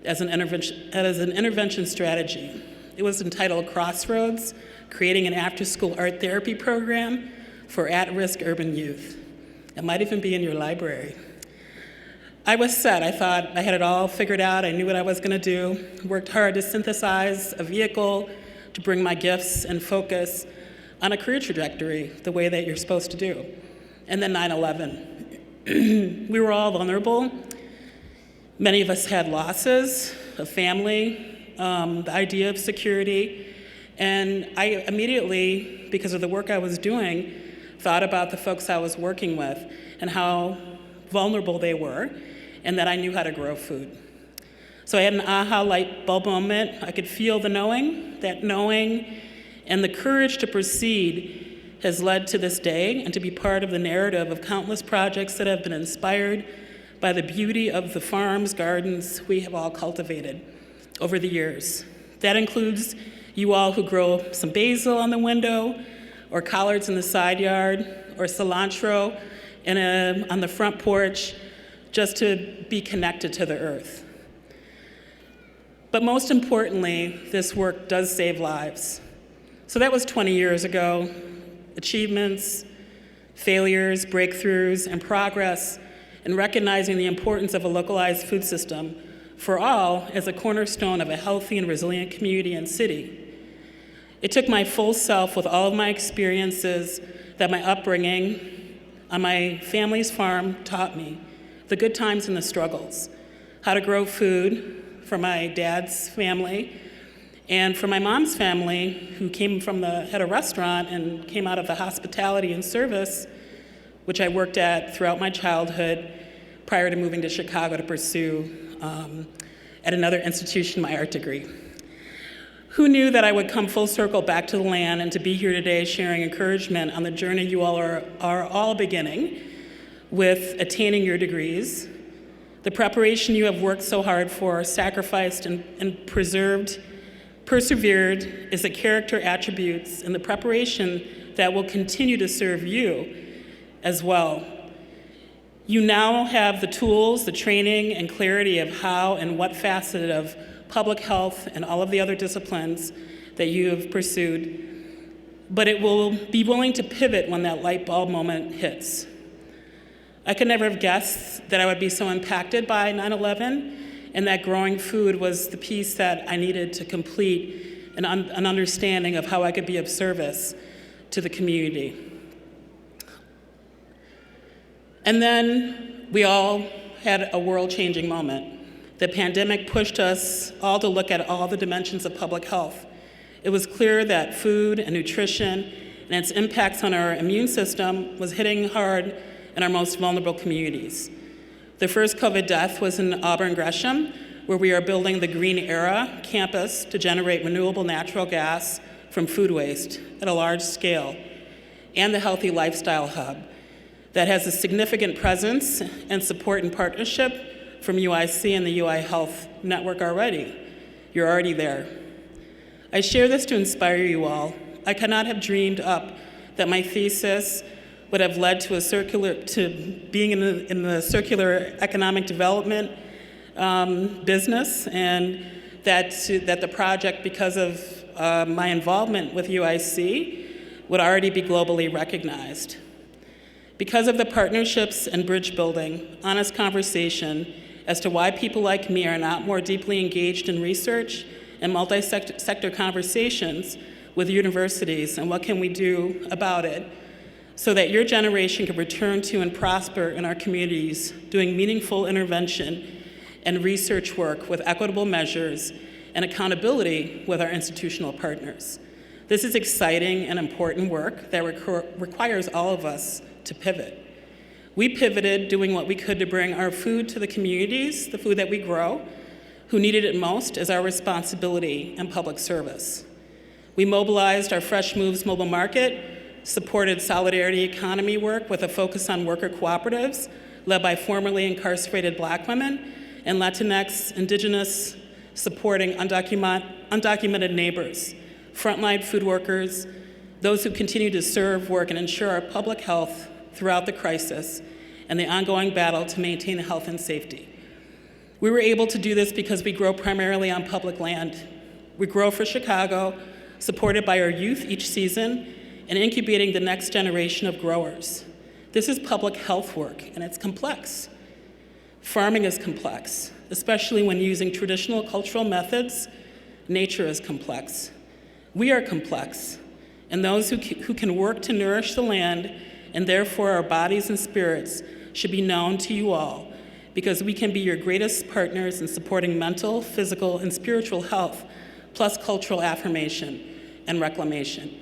as an intervention strategy. It was entitled Crossroads, Creating an After-School Art Therapy Program for At-Risk Urban Youth. It might even be in your library. I was set. I thought I had it all figured out. I knew what I was going to do. Worked hard to synthesize a vehicle to bring my gifts and focus on a career trajectory the way that you're supposed to do. And then 9/11. We were all vulnerable. Many of us had losses of family, the idea of security, and I immediately, because of the work I was doing, thought about the folks I was working with and how vulnerable they were, and that I knew how to grow food. So I had an aha light bulb moment. I could feel the knowing, that knowing, and the courage to proceed has led to this day and to be part of the narrative of countless projects that have been inspired by the beauty of the farms, gardens we have all cultivated over the years. That includes you all who grow some basil on the window, or collards in the side yard, or cilantro on the front porch, just to be connected to the earth. But most importantly, this work does save lives. So that was 20 years ago. Achievements, failures, breakthroughs, and progress in recognizing the importance of a localized food system for all as a cornerstone of a healthy and resilient community and city. It took my full self with all of my experiences that my upbringing on my family's farm taught me, the good times and the struggles, how to grow food for my dad's family, and for my mom's family, who had a restaurant and came out of the hospitality and service, which I worked at throughout my childhood prior to moving to Chicago to pursue at another institution my art degree. Who knew that I would come full circle back to the land and to be here today sharing encouragement on the journey you all are all beginning with attaining your degrees, the preparation you have worked so hard for, sacrificed and persevered is the character attributes and the preparation that will continue to serve you as well. You now have the tools, the training, and clarity of how and what facet of public health and all of the other disciplines that you have pursued, but it will be willing to pivot when that light bulb moment hits. I could never have guessed that I would be so impacted by 9/11, and that growing food was the piece that I needed to complete an understanding of how I could be of service to the community. And then we all had a world-changing moment. The pandemic pushed us all to look at all the dimensions of public health. It was clear that food and nutrition and its impacts on our immune system was hitting hard in our most vulnerable communities. The first COVID death was in Auburn Gresham, where we are building the Green Era campus to generate renewable natural gas from food waste at a large scale, and the Healthy Lifestyle Hub that has a significant presence and support and partnership from UIC and the UI Health Network already. You're already there. I share this to inspire you all. I could not have dreamed up that my thesis would have led to being in the circular economic development business, and that the project, because of my involvement with UIC, would already be globally recognized. Because of the partnerships and bridge building, honest conversation as to why people like me are not more deeply engaged in research and multi-sector conversations with universities, and what can we do about it, so that your generation can return to and prosper in our communities, doing meaningful intervention and research work with equitable measures and accountability with our institutional partners. This is exciting and important work that requires all of us to pivot. We pivoted doing what we could to bring our food to the communities, the food that we grow, who needed it most, as our responsibility and public service. We mobilized our Fresh Moves mobile market, supported solidarity economy work with a focus on worker cooperatives led by formerly incarcerated Black women and Latinx, Indigenous, supporting undocumented neighbors, frontline food workers, those who continue to serve, work, and ensure our public health throughout the crisis and the ongoing battle to maintain health and safety. We were able to do this because we grow primarily on public land. We grow for Chicago, supported by our youth each season, and incubating the next generation of growers. This is public health work, and it's complex. Farming is complex, especially when using traditional cultural methods. Nature is complex. We are complex, And those who can work to nourish the land, and therefore our bodies and spirits, should be known to you all, because we can be your greatest partners in supporting mental, physical, and spiritual health, plus cultural affirmation and reclamation.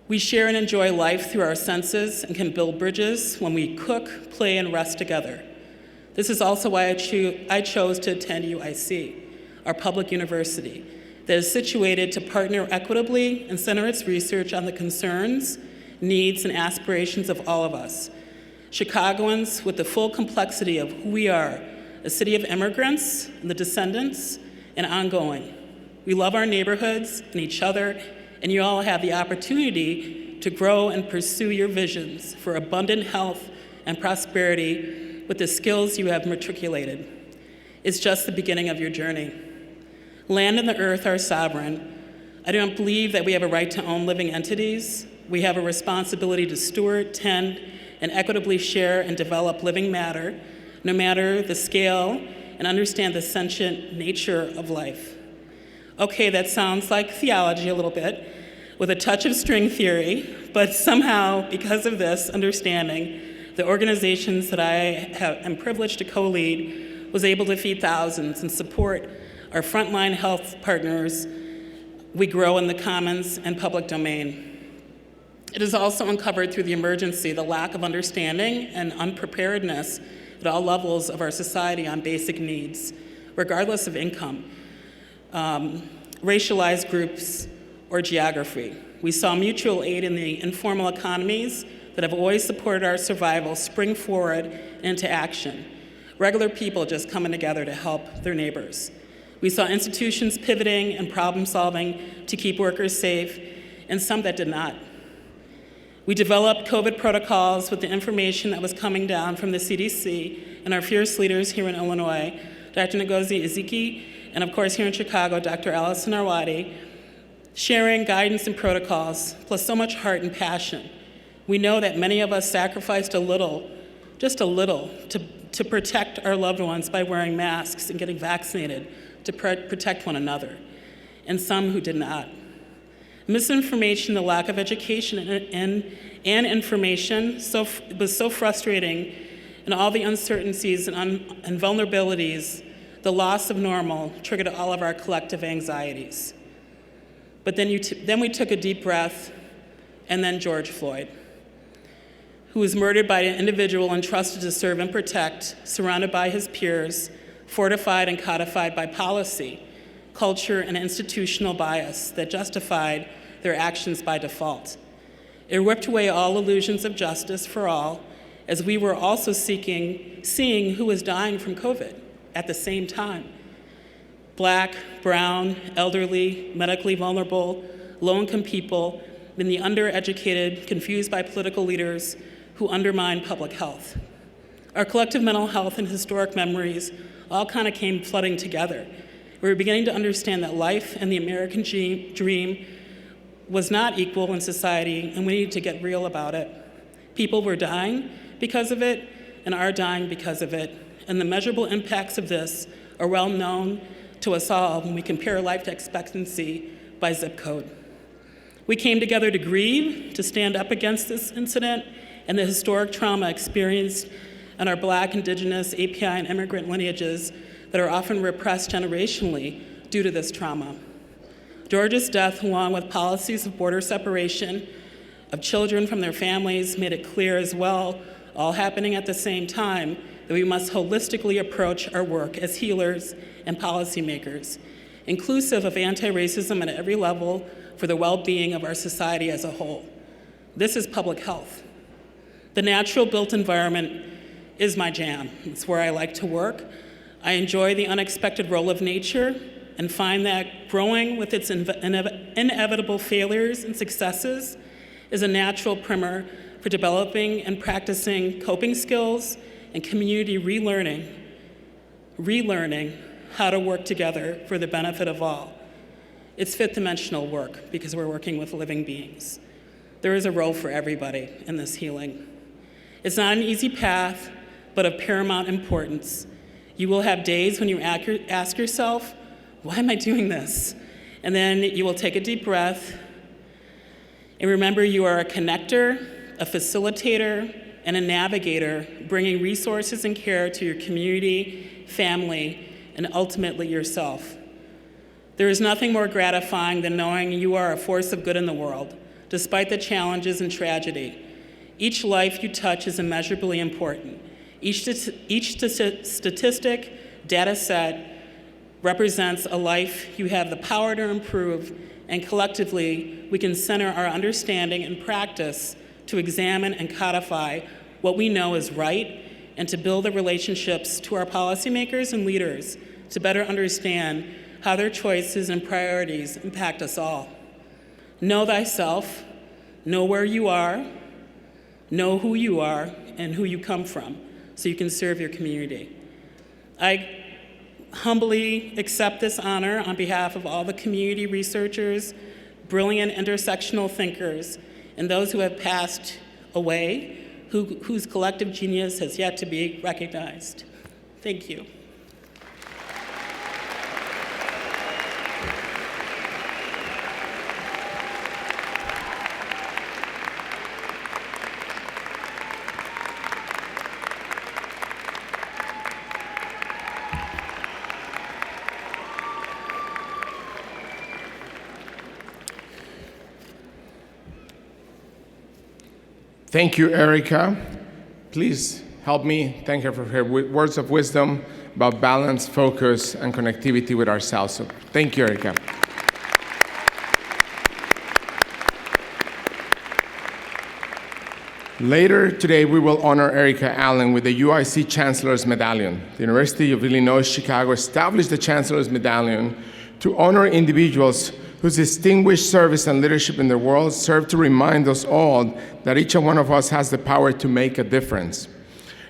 We share and enjoy life through our senses and can build bridges when we cook, play, and rest together. This is also why I chose to attend UIC, our public university, that is situated to partner equitably and center its research on the concerns, needs, and aspirations of all of us, Chicagoans with the full complexity of who we are, a city of immigrants and the descendants, and ongoing. We love our neighborhoods and each other, and you all have the opportunity to grow and pursue your visions for abundant health and prosperity with the skills you have matriculated. It's just the beginning of your journey. Land and the earth are sovereign. I don't believe that we have a right to own living entities. We have a responsibility to steward, tend, and equitably share and develop living matter, no matter the scale, and understand the sentient nature of life. Okay, that sounds like theology a little bit, with a touch of string theory, but somehow, because of this understanding, the organizations that I am privileged to co-lead was able to feed thousands and support our frontline health partners. We grow in the commons and public domain. It is also uncovered through the emergency, the lack of understanding and unpreparedness at all levels of our society on basic needs, regardless of income, racialized groups, or geography. We saw mutual aid in the informal economies that have always supported our survival spring forward into action. Regular people just coming together to help their neighbors. We saw institutions pivoting and problem solving to keep workers safe, and some that did not. We developed COVID protocols with the information that was coming down from the CDC and our fierce leaders here in Illinois, Dr. Ngozi Ezike, and of course here in Chicago, Dr. Allison Arwadi, sharing guidance and protocols, plus so much heart and passion. We know that many of us sacrificed a little, just a little, to protect our loved ones by wearing masks and getting vaccinated to protect one another, and some who did not. Misinformation, the lack of education and information was so frustrating, and all the uncertainties and vulnerabilities, the loss of normal triggered all of our collective anxieties. But then we took a deep breath, and then George Floyd, who was murdered by an individual entrusted to serve and protect, surrounded by his peers, fortified and codified by policy, culture, and institutional bias that justified their actions by default. It ripped away all illusions of justice for all, as we were also seeing who was dying from COVID at the same time. Black, brown, elderly, medically vulnerable, low-income people, and the undereducated, confused by political leaders who undermine public health. Our collective mental health and historic memories all kind of came flooding together. We were beginning to understand that life and the American dream was not equal in society, and we needed to get real about it. People were dying because of it, and are dying because of it, and the measurable impacts of this are well known to us all when we compare life expectancy by zip code. We came together to grieve, to stand up against this incident and the historic trauma experienced in our Black, Indigenous, API, and immigrant lineages that are often repressed generationally due to this trauma. George's death, along with policies of border separation of children from their families, made it clear as well, all happening at the same time, that we must holistically approach our work as healers and policymakers, inclusive of anti-racism at every level for the well-being of our society as a whole. This is public health. The natural built environment is my jam. It's where I like to work. I enjoy the unexpected role of nature and find that growing with its inevitable failures and successes is a natural primer for developing and practicing coping skills and community relearning how to work together for the benefit of all. It's fifth dimensional work because we're working with living beings. There is a role for everybody in this healing. It's not an easy path, but of paramount importance. You will have days when you ask yourself, why am I doing this? And then you will take a deep breath. And remember, you are a connector, a facilitator, and a navigator, bringing resources and care to your community, family, and ultimately yourself. There is nothing more gratifying than knowing you are a force of good in the world, despite the challenges and tragedy. Each life you touch is immeasurably important. Each statistic, data set represents a life you have the power to improve, and collectively, we can center our understanding and practice to examine and codify what we know is right, and to build the relationships to our policymakers and leaders to better understand how their choices and priorities impact us all. Know thyself, know where you are, know who you are and who you come from, so you can serve your community. I humbly accept this honor on behalf of all the community researchers, brilliant intersectional thinkers, and those who have passed away, whose collective genius has yet to be recognized. Thank you. Thank you, Erica. Please help me thank her for her words of wisdom about balance, focus, and connectivity with ourselves. So thank you, Erica. Later today, we will honor Erica Allen with the UIC Chancellor's Medallion. The University of Illinois Chicago established the Chancellor's Medallion to honor individuals whose distinguished service and leadership in the world serve to remind us all that each one of us has the power to make a difference.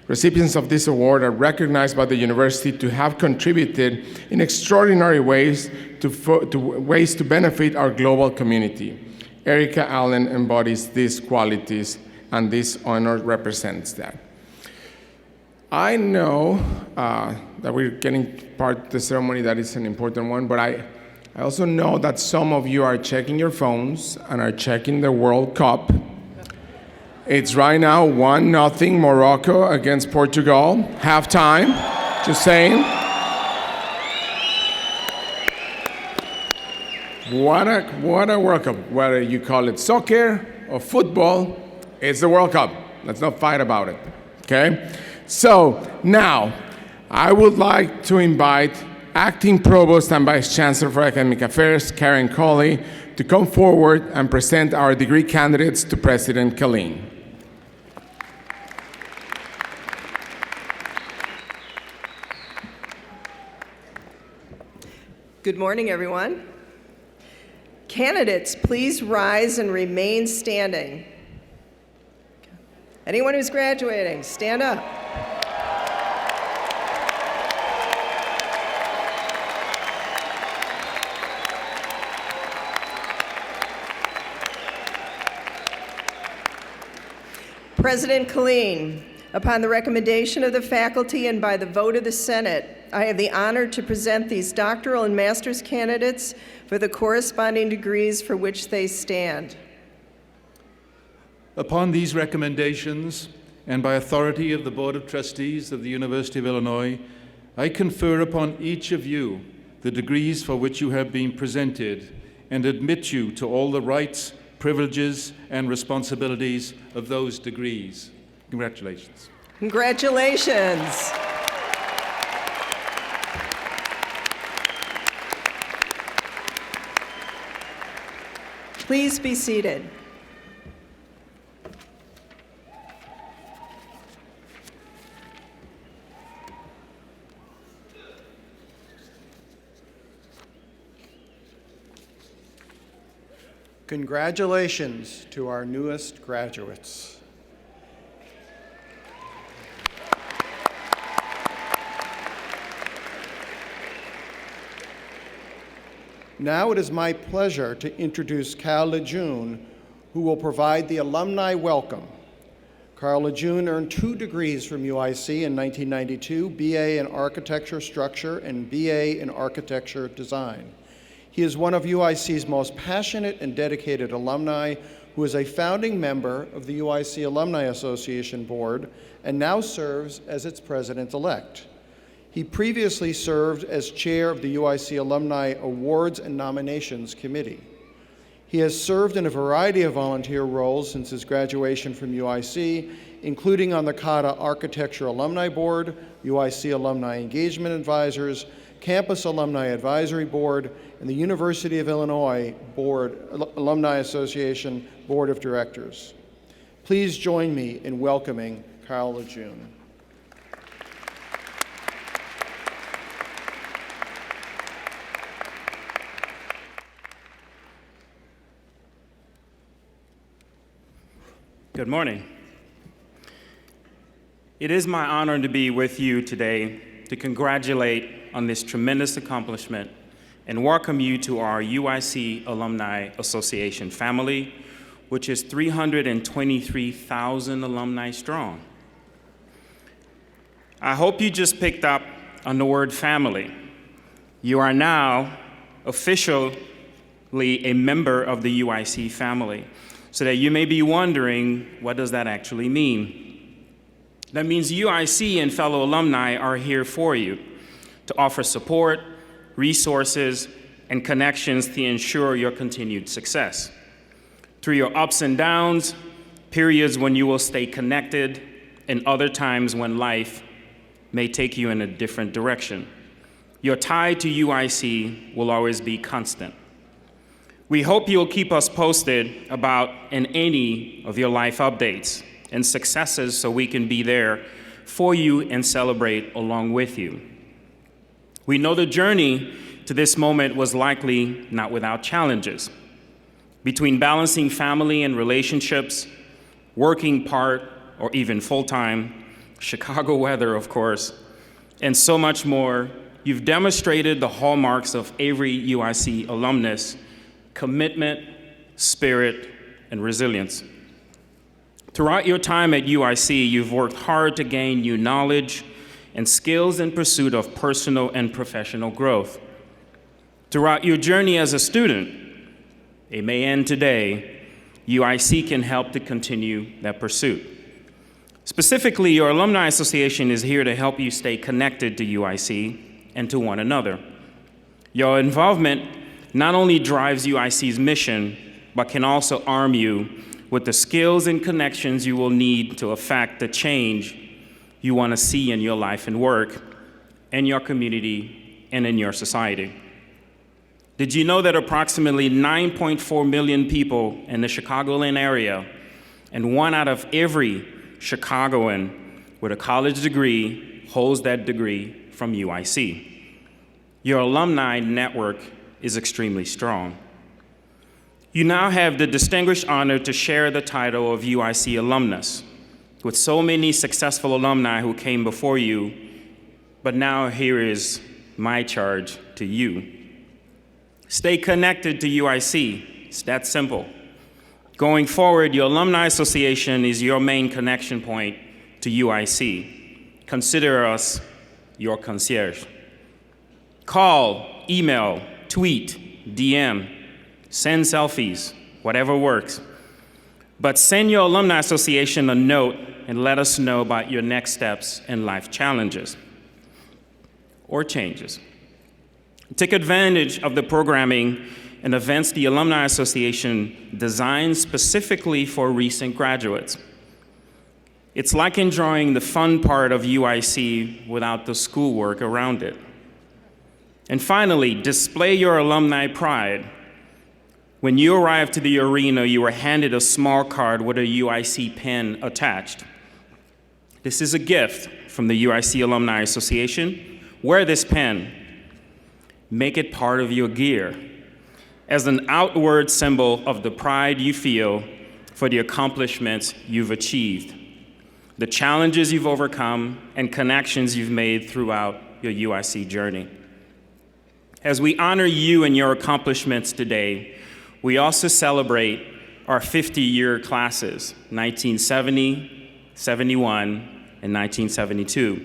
Recipients of this award are recognized by the university to have contributed in extraordinary ways to benefit our global community. Erica Allen embodies these qualities, and this honor represents that. I know that we're getting part of the ceremony that is an important one, but I also know that some of you are checking your phones and are checking the World Cup. It's right now 1-0 Morocco against Portugal, halftime, just saying. What a World Cup. Whether you call it soccer or football, it's the World Cup. Let's not fight about it, okay? So now, I would like to invite Acting Provost and Vice Chancellor for Academic Affairs, Karen Colley, to come forward and present our degree candidates to President Killeen. Good morning, everyone. Candidates, please rise and remain standing. Anyone who's graduating, stand up. President Killeen, upon the recommendation of the faculty and by the vote of the Senate, I have the honor to present these doctoral and master's candidates for the corresponding degrees for which they stand. Upon these recommendations, and by authority of the Board of Trustees of the University of Illinois, I confer upon each of you the degrees for which you have been presented and admit you to all the rights, privileges, and responsibilities of those degrees. Congratulations. Congratulations. Please be seated. Congratulations to our newest graduates. Now it is my pleasure to introduce Cal Lejeune, who will provide the alumni welcome. Carl Lejeune earned 2 degrees from UIC in 1992, BA in Architecture Structure and BA in Architecture Design. He is one of UIC's most passionate and dedicated alumni who is a founding member of the UIC Alumni Association Board and now serves as its president-elect. He previously served as chair of the UIC Alumni Awards and Nominations Committee. He has served in a variety of volunteer roles since his graduation from UIC, including on the CATA Architecture Alumni Board, UIC Alumni Engagement Advisors, Campus Alumni Advisory Board, and the University of Illinois Alumni Association Board of Directors. Please join me in welcoming Carl Lejeune. Good morning. It is my honor to be with you today to congratulate on this tremendous accomplishment and welcome you to our UIC Alumni Association family, which is 323,000 alumni strong. I hope you just picked up on the word family. You are now officially a member of the UIC family, so that you may be wondering, what does that actually mean? That means UIC and fellow alumni are here for you to offer support, resources, and connections to ensure your continued success. Through your ups and downs, periods when you will stay connected, and other times when life may take you in a different direction. Your tie to UIC will always be constant. We hope you'll keep us posted about any of your life updates and successes so we can be there for you and celebrate along with you. We know the journey to this moment was likely not without challenges. Between balancing family and relationships, working part or even full-time, Chicago weather, of course, and so much more, you've demonstrated the hallmarks of every UIC alumnus: commitment, spirit, and resilience. Throughout your time at UIC, you've worked hard to gain new knowledge and skills in pursuit of personal and professional growth. Throughout your journey as a student, it may end today, UIC can help to continue that pursuit. Specifically, your Alumni Association is here to help you stay connected to UIC and to one another. Your involvement not only drives UIC's mission, but can also arm you with the skills and connections you will need to affect the change you want to see in your life and work, in your community, and in your society. Did you know that approximately 9.4 million people in the Chicagoland area, and 1 out of every Chicagoan with a college degree holds that degree from UIC? Your alumni network is extremely strong. You now have the distinguished honor to share the title of UIC alumnus with so many successful alumni who came before you, but now here is my charge to you. Stay connected to UIC. It's that simple. Going forward, your Alumni Association is your main connection point to UIC. Consider us your concierge. Call, email, tweet, DM, send selfies, whatever works. But send your Alumni Association a note and let us know about your next steps and life challenges or changes. Take advantage of the programming and events the Alumni Association designed specifically for recent graduates. It's like enjoying the fun part of UIC without the schoolwork around it. And finally, display your alumni pride. When you arrived to the arena, you were handed a small card with a UIC pin attached. This is a gift from the UIC Alumni Association. Wear this pin. Make it part of your gear as an outward symbol of the pride you feel for the accomplishments you've achieved, the challenges you've overcome, and connections you've made throughout your UIC journey. As we honor you and your accomplishments today, we also celebrate our 50-year classes, 1970, 71, and 1972,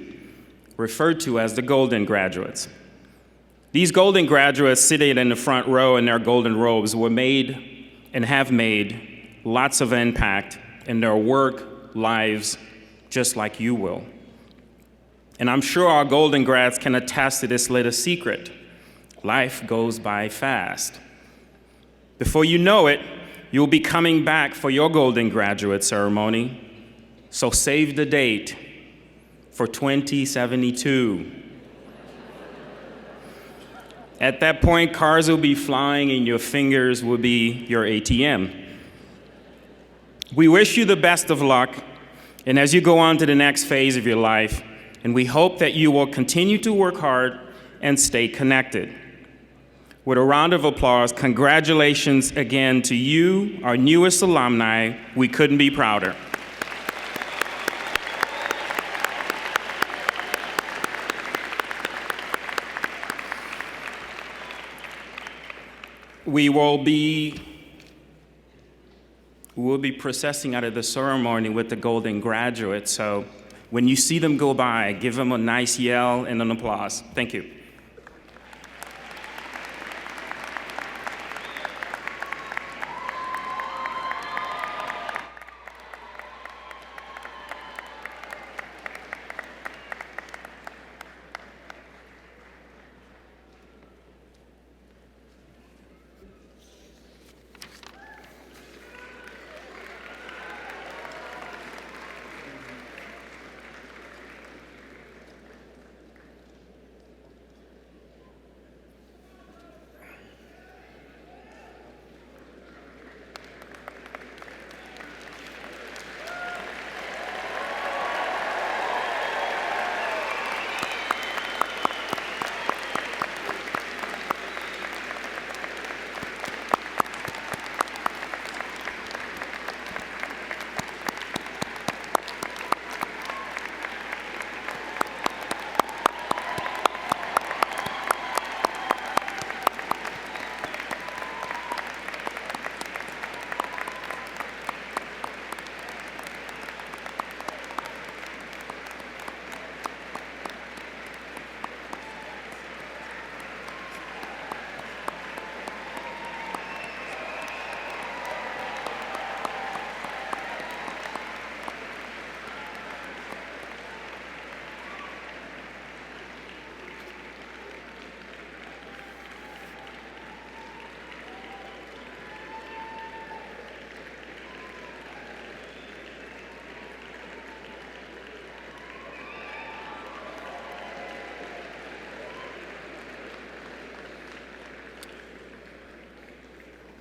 referred to as the Golden Graduates. These Golden Graduates, seated in the front row in their golden robes, were made and have made lots of impact in their work, lives, just like you will. And I'm sure our Golden Grads can attest to this little secret. Life goes by fast. Before you know it, you'll be coming back for your Golden Graduate ceremony. So save the date for 2072. At that point, cars will be flying and your fingers will be your ATM. We wish you the best of luck, and as you go on to the next phase of your life, and we hope that you will continue to work hard and stay connected. With a round of applause, congratulations again to you, our newest alumni. We couldn't be prouder. We'll be processing out of the ceremony with the Golden Graduates, so when you see them go by, give them a nice yell and an applause. Thank you.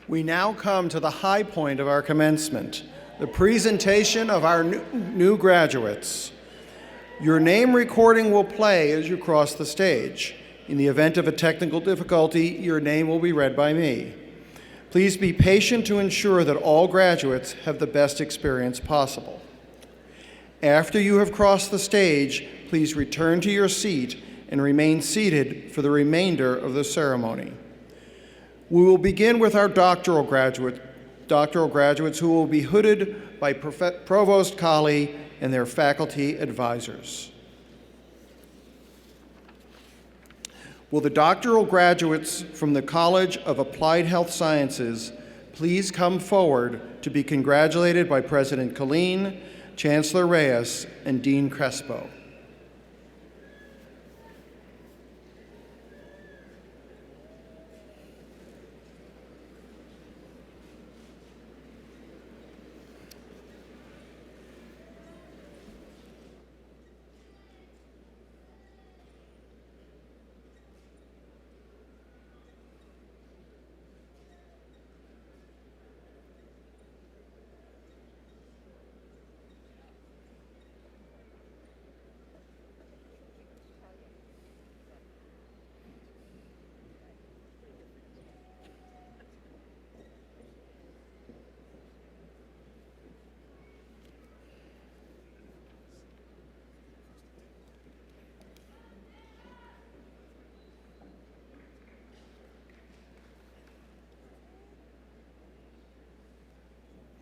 We now come to the high point of our commencement, the presentation of our new graduates. Your name recording will play as you cross the stage. In the event of a technical difficulty, your name will be read by me. Please be patient to ensure that all graduates have the best experience possible. After you have crossed the stage, please return to your seat and remain seated for the remainder of the ceremony. We will begin with our doctoral graduates who will be hooded by Provost Colley and their faculty advisors. Will the doctoral graduates from the College of Applied Health Sciences please come forward to be congratulated by President Killeen, Chancellor Reyes, and Dean Crespo.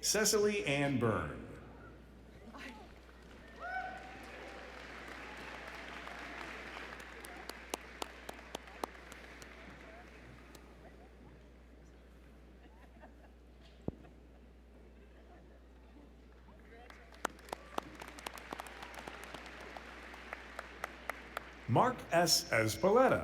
Cecily Ann Byrne. Mark S. Espoleta.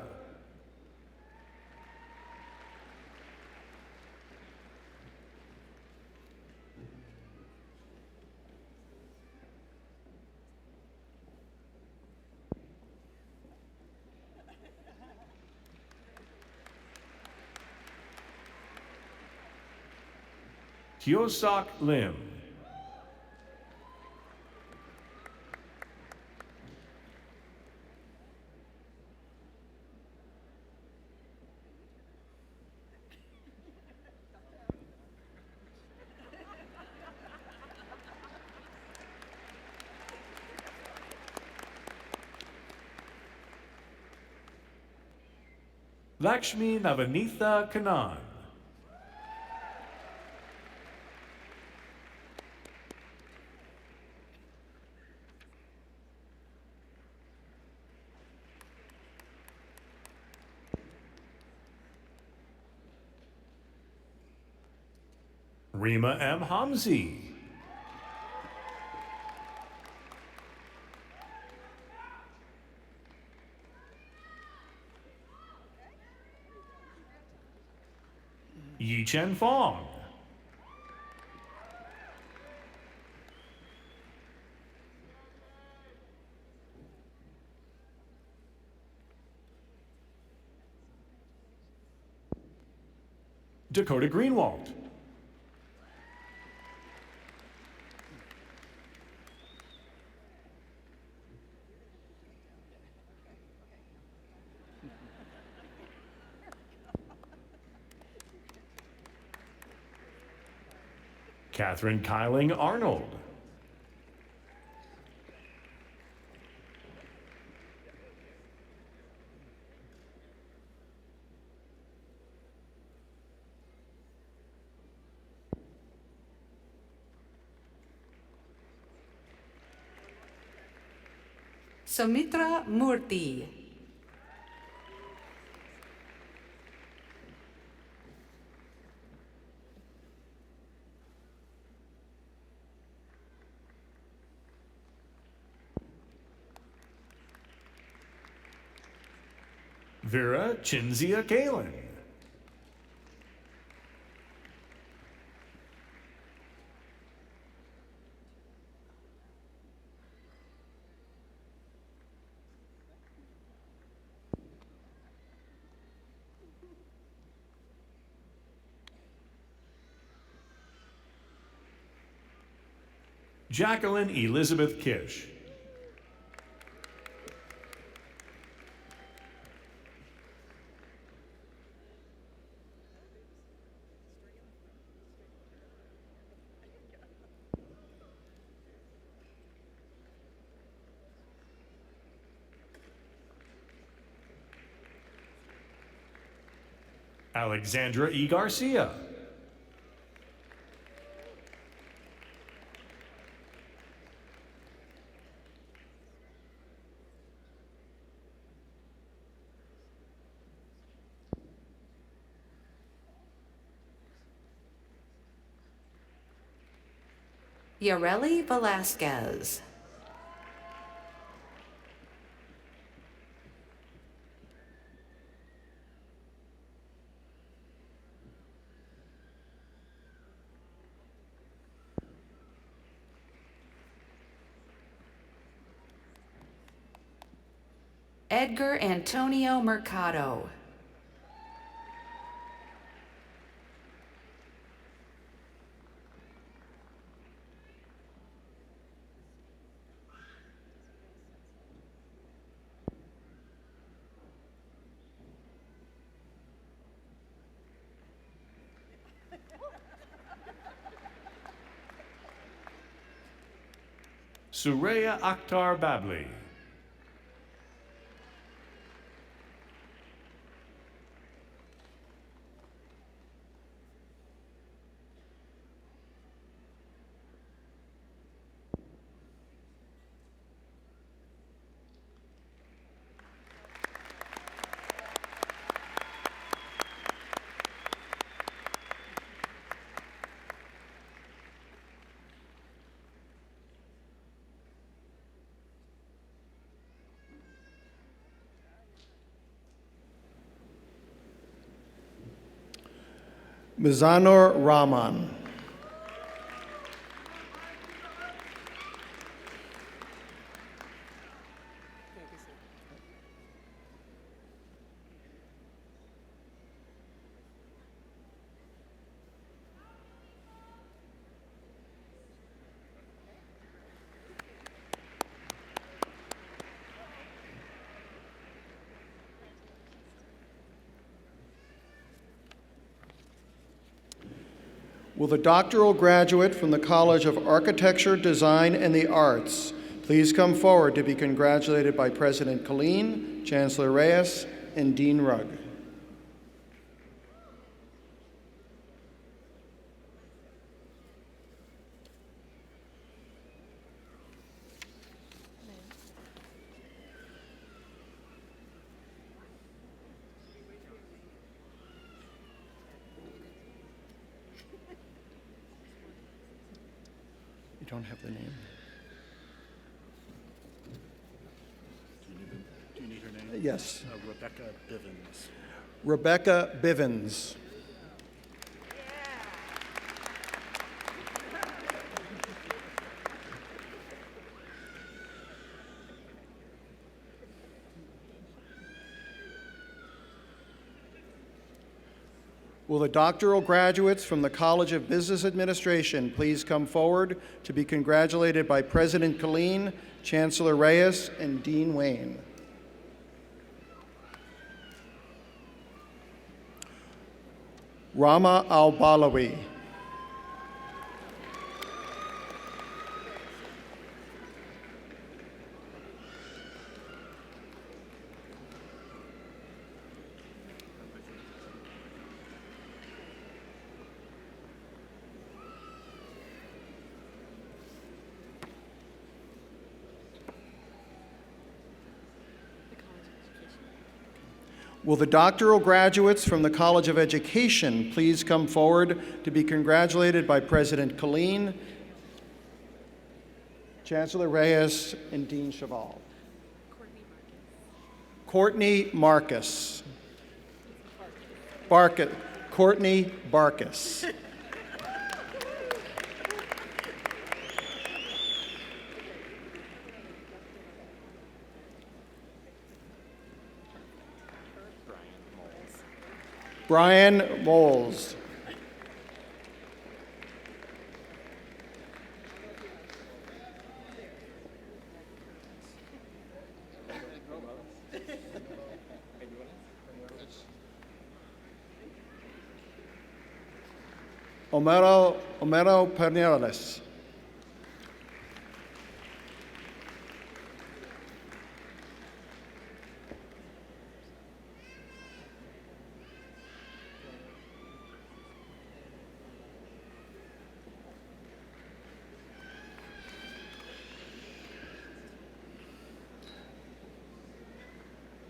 Hyosok Lim. Lakshmi Navanitha Kanan. Rima M. Hamzi. Yi Chen Fong. Dakota Greenwald. Catherine Kyling Arnold. Sumitra Murthy. Vera Chinzia Kalen. Jacqueline Elizabeth Kish. Alexandra E. Garcia. Yareli Velasquez. Edgar Antonio Mercado. Suraya Akhtar Babli. Mizanur Rahman. Will the doctoral graduate from the College of Architecture, Design, and the Arts please come forward to be congratulated by President Killeen, Chancellor Reyes, and Dean Rugg. You don't have the name. Do you need her name? Yes. Rebecca Bivens. Rebecca Bivens. Will the doctoral graduates from the College of Business Administration please come forward to be congratulated by President Killeen, Chancellor Reyes, and Dean Wayne. Rama Al-Balawi. Will the doctoral graduates from the College of Education please come forward to be congratulated by President Killeen, Chancellor Reyes, and Dean Cheval. Courtney Marcus. Courtney Barkus. Brian Moles. Homero Pernales.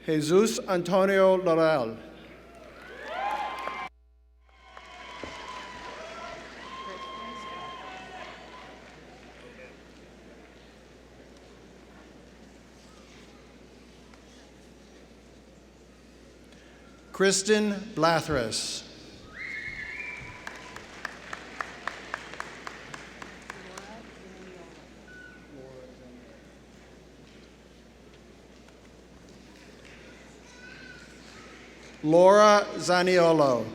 Jesus Antonio Laurel. Kristen Blathras. Laura Zaniolo.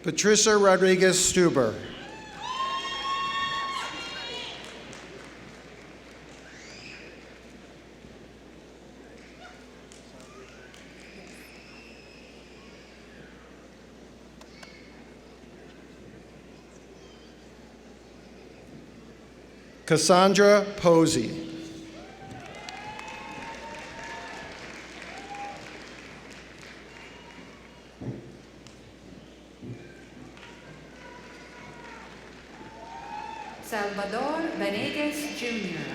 Patricia Rodriguez Stuber. Cassandra Posey. Salvador Venegas Jr.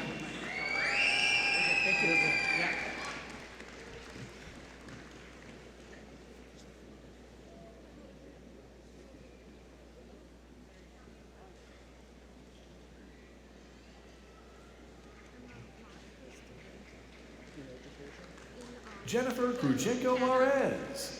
Jennifer Kruchenko Larez.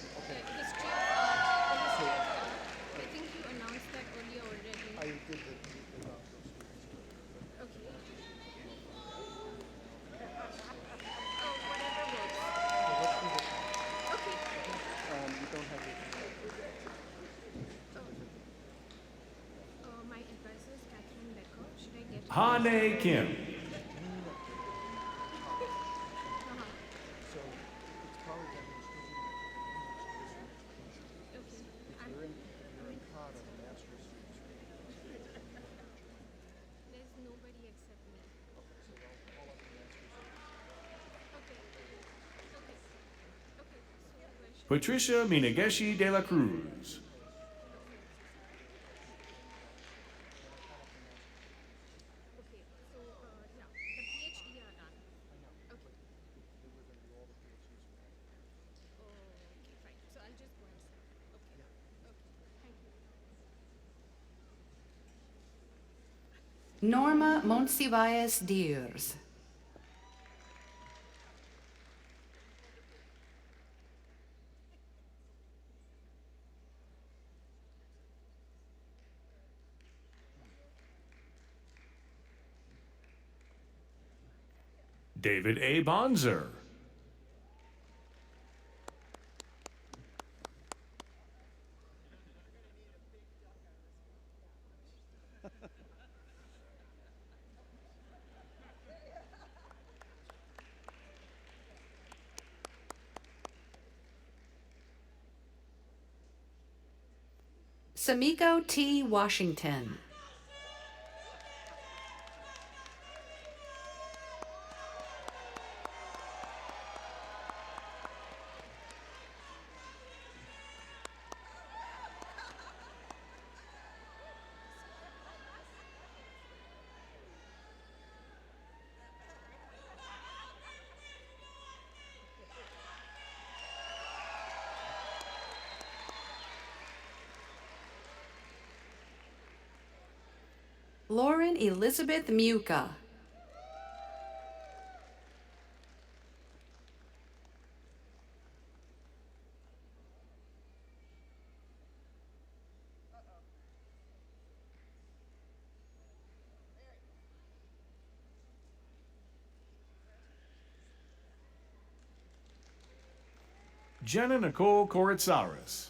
Hane Kim. Patricia Minageshi de la Cruz. Norma Monsiváis Diers. David A. Bonzer. Samiko T. Washington. Lauren Elizabeth Muka. Jenna Nicole Koritsaris.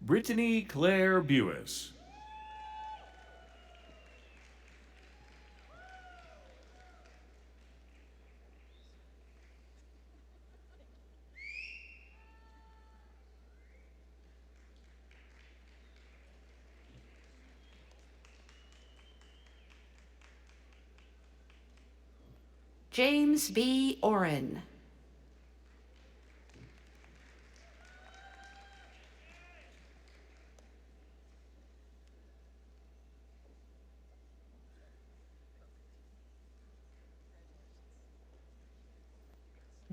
Brittany Claire Buis. James B. Oren.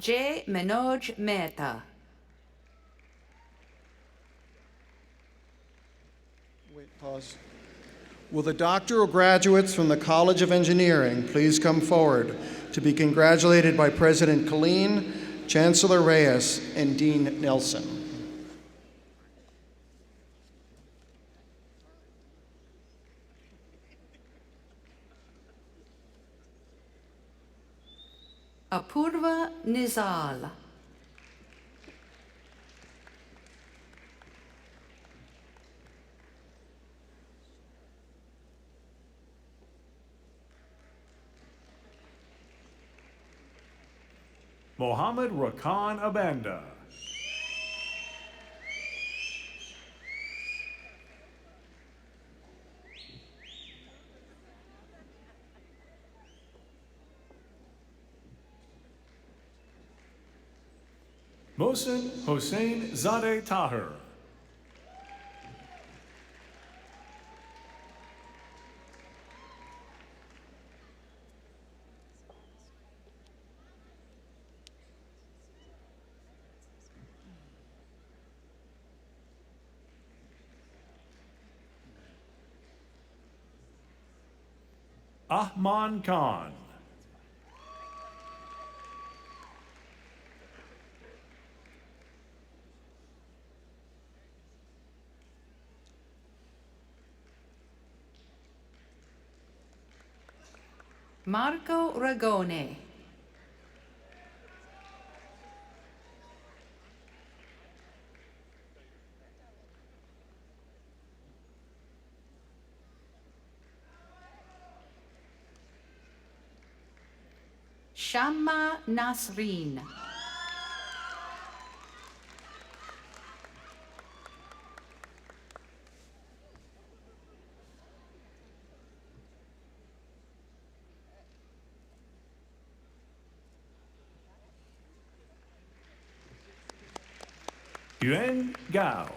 J. Manoj Mehta. Wait, pause. Will the doctoral graduates from the College of Engineering please come forward to be congratulated by President Killeen, Chancellor Reyes, and Dean Nelson? Apurva Nizal. Mohammed Rakan Abanda. Mohsen Hossein Zadeh Taher. Ahman Khan. Marco Ragone. Shamma Nasreen. Yuan Gao.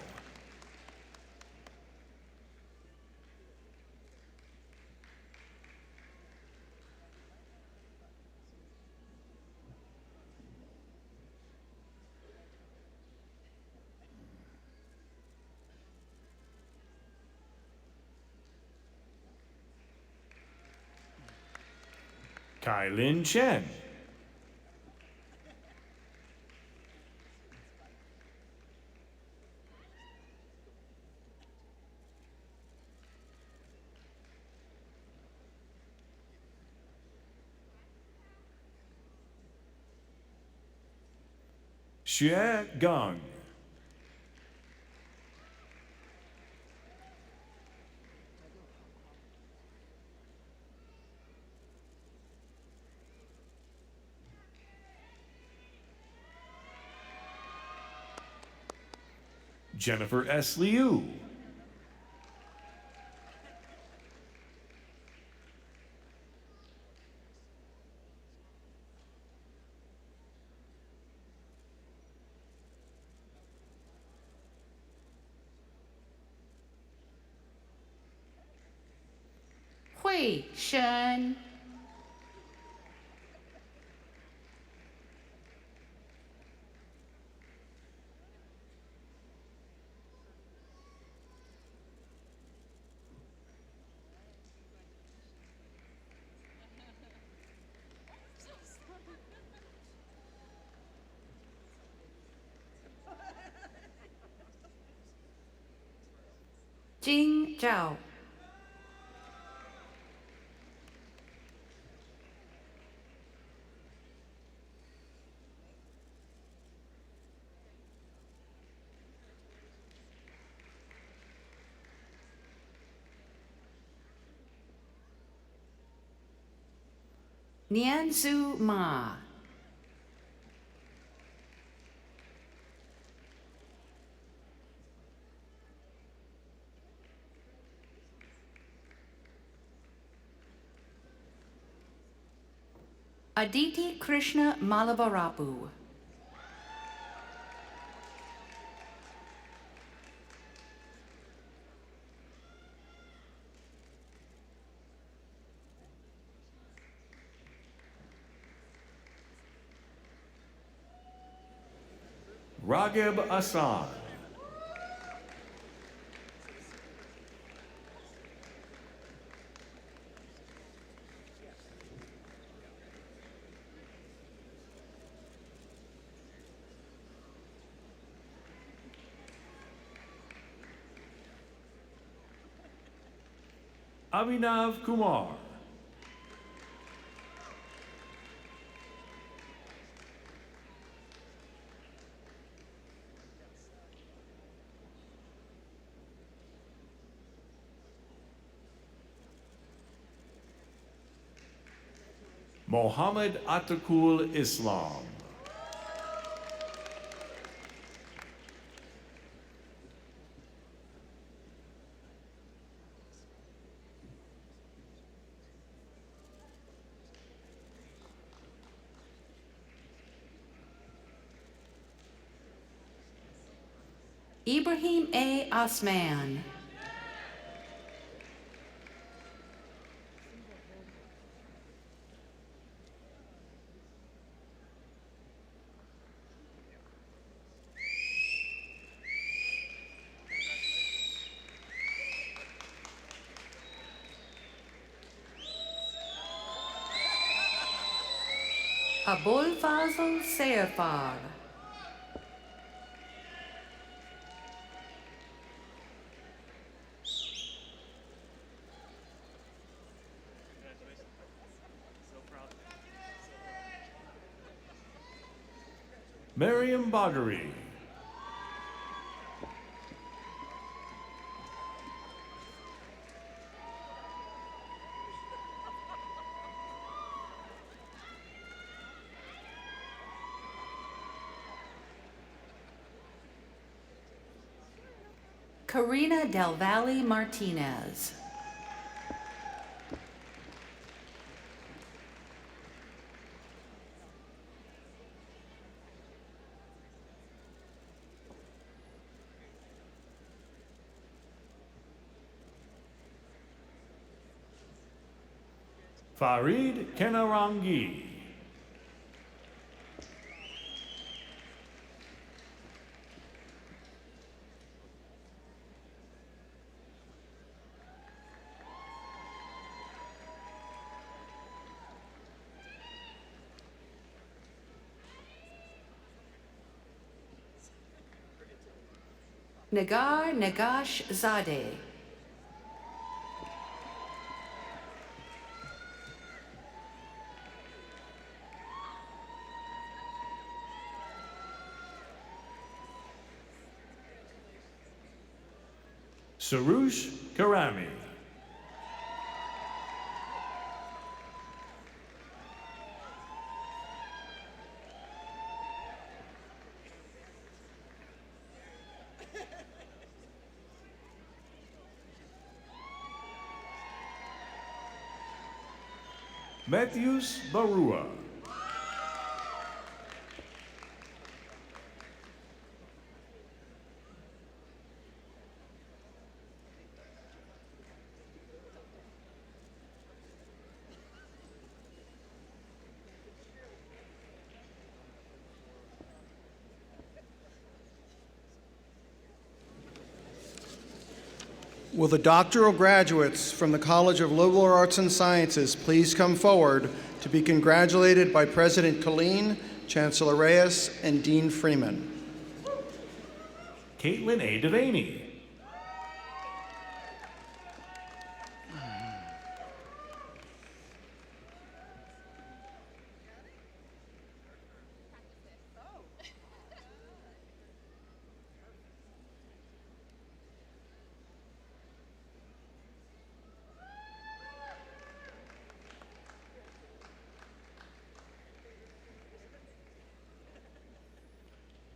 Kailin Chen. Xue Geng. Jennifer S. Liu. Hui Shen. Jing Zhao. Nianzu Ma. Aditi Krishna Malavarapu. Raghib Hassan. Abhinav Kumar. Mohammed Atakul Islam. Ibrahim A. Osman. Abulfazl Seerfar. Miriam Boggery. Karina Del Valle Martinez. Farid Kenarangi. Nagar Nagash Zadeh. Sarush Karami. Matthews Barua. Will the doctoral graduates from the College of Liberal Arts and Sciences please come forward to be congratulated by President Killeen, Chancellor Reyes, and Dean Freeman. Caitlin A. Devaney.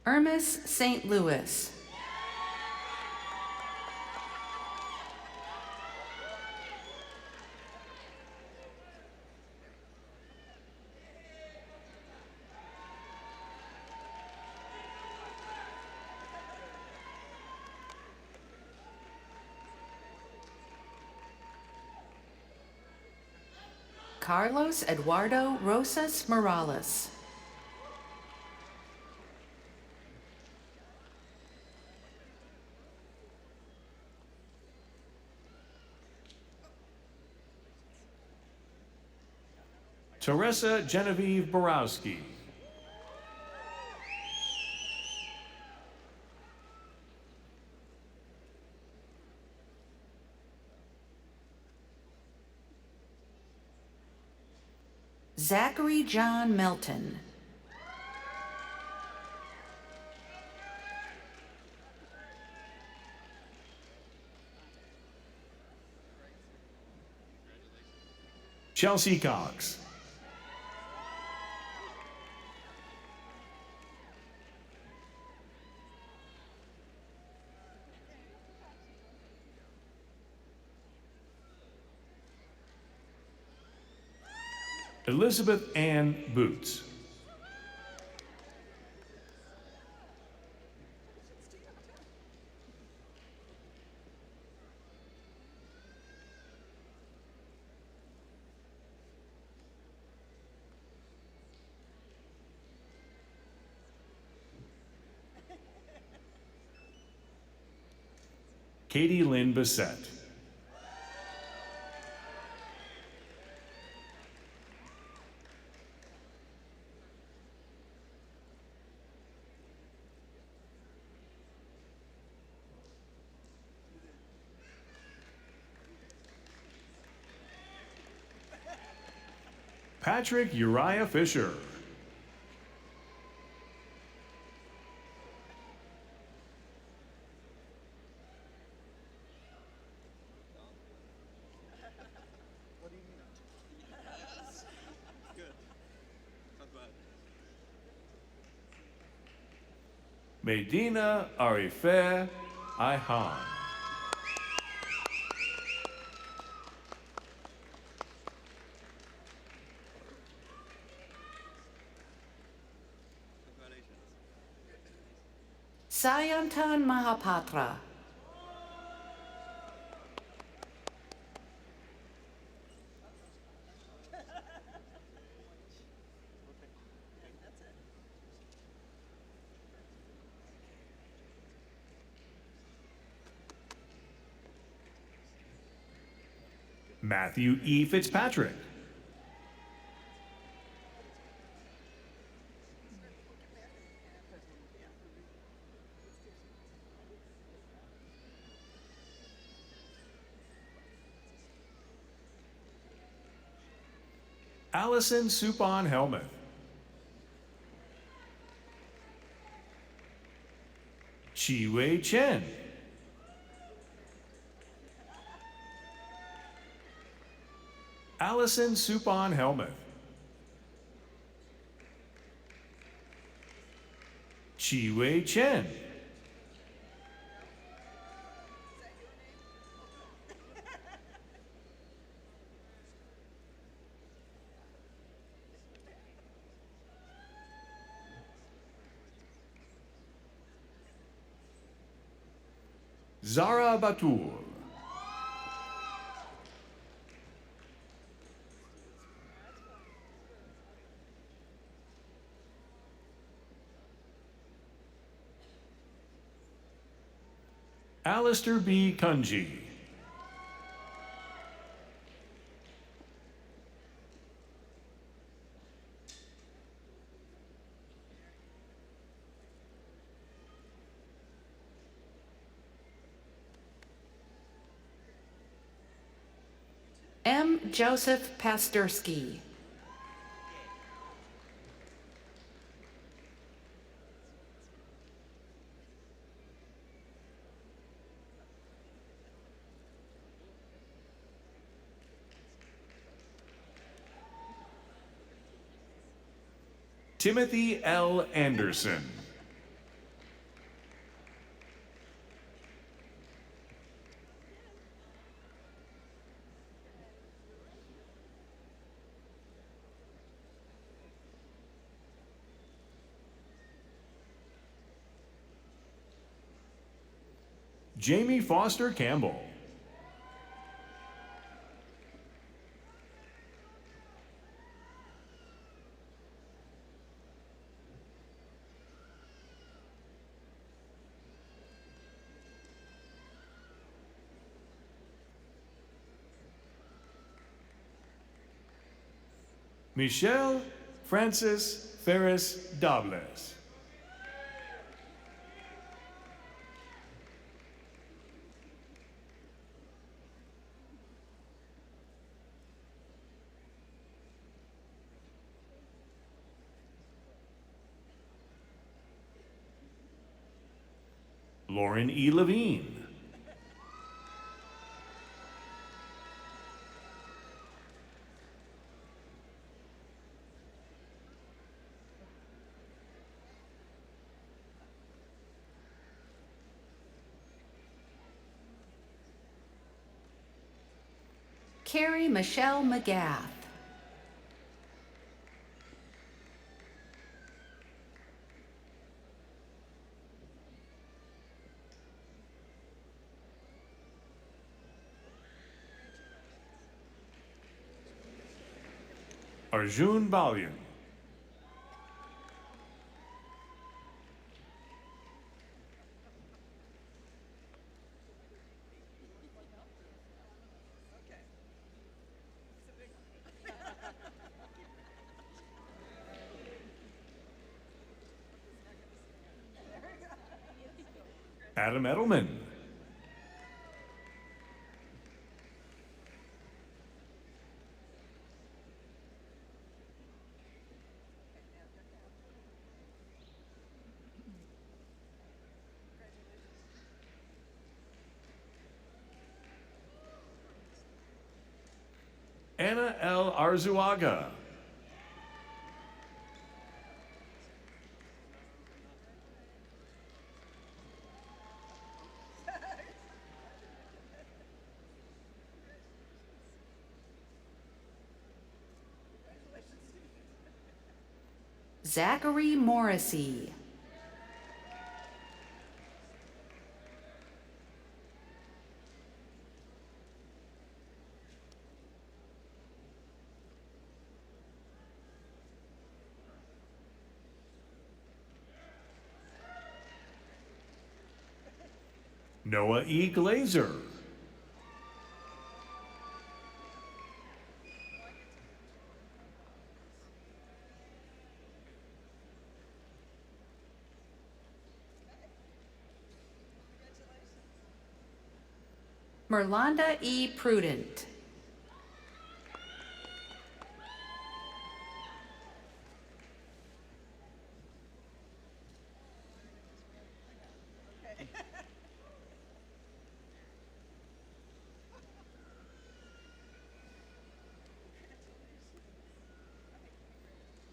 Ermis St. Louis. Carlos Eduardo Rosas Morales. Teresa Genevieve Borowski. Zachary John Melton. Chelsea Cox. Elizabeth Ann Boots. Katie Lynn Bissett. Patrick Uriah Fisher. Medina Arife Ihan. Sayantan Mahapatra. Matthew E. Fitzpatrick. Allison Supon Helmuth. Chi Wei Chen. Allison Supon Helmuth. Chi Wei Chen. Zara Batul. Alistair B. Kunji. M. Joseph Pasterski. Timothy L. Anderson. Jamie Foster Campbell. Michelle Francis Ferris Dobles. Lauren E. Levine. Carrie Michelle McGath. Arjun Balyan. Adam Edelman. Anna L. Arzuaga. Zachary Morrissey. Noah E. Glazer. Merlanda E. Prudent.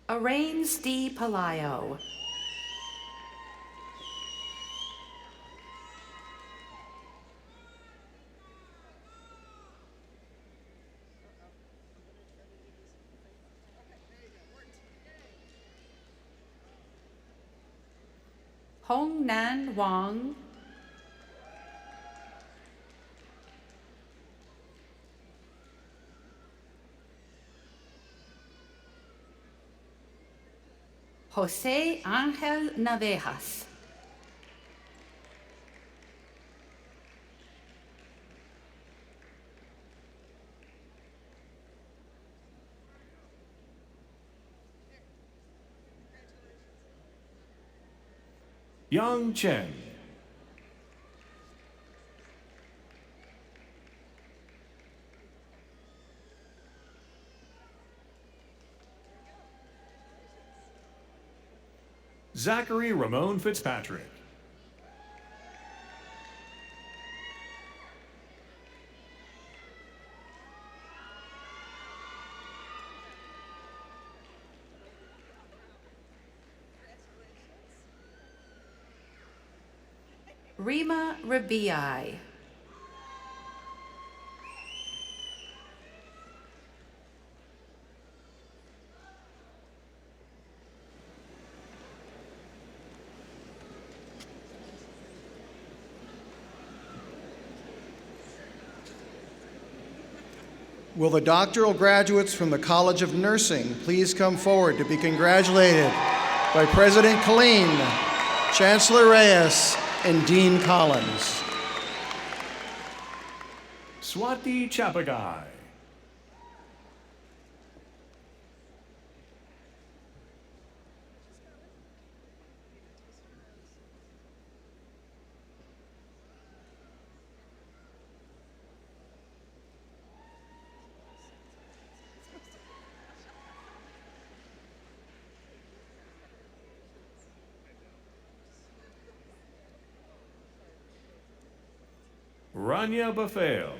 Arains D. Palayo. Hong Nan Wang. Jose Angel Navejas. Yang Chen. Zachary Ramon Fitzpatrick. Rima Rabii. Will the doctoral graduates from the College of Nursing please come forward to be congratulated by President Killeen, Chancellor Reyes, and Dean Collins. Swati Chapagai. Rania Bafale.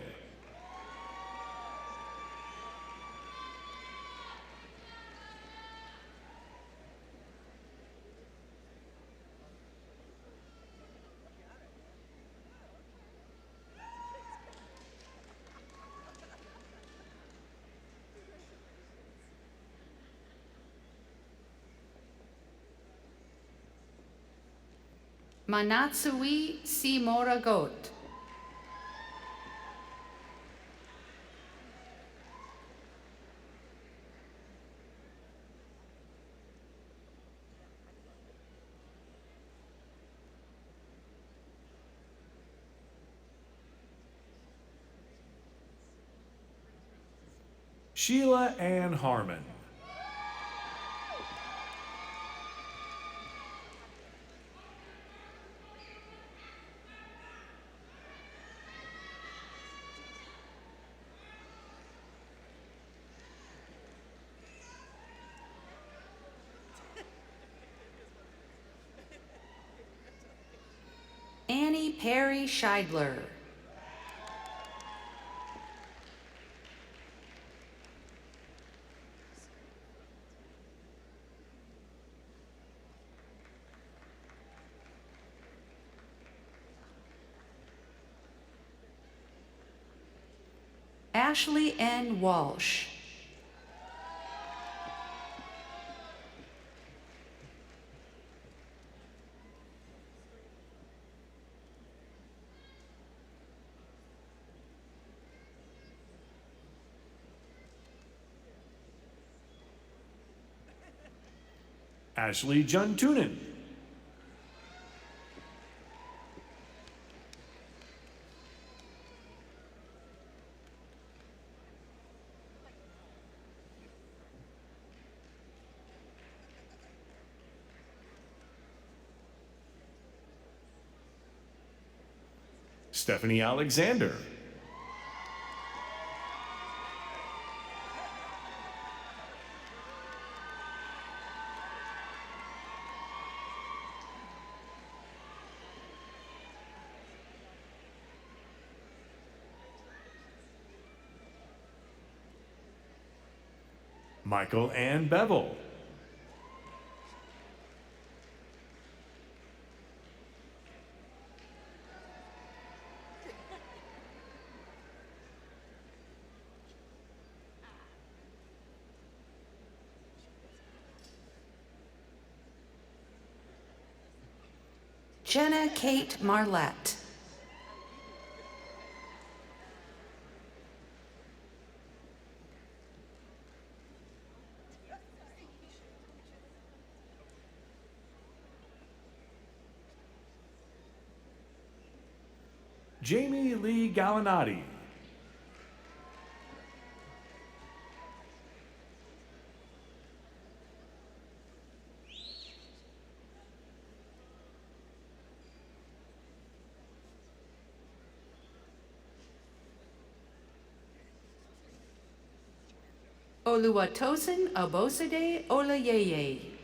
Manatsui Simora Goat. Sheila Ann Harmon. Annie Perry Scheidler. Ashley N. Walsh. Ashley Juntunen. Stephanie Alexander. Michael Ann Bevel. Jenna Kate Marlette. Jamie Lee Gallinati. Oluwatosin Abosede Olayeye.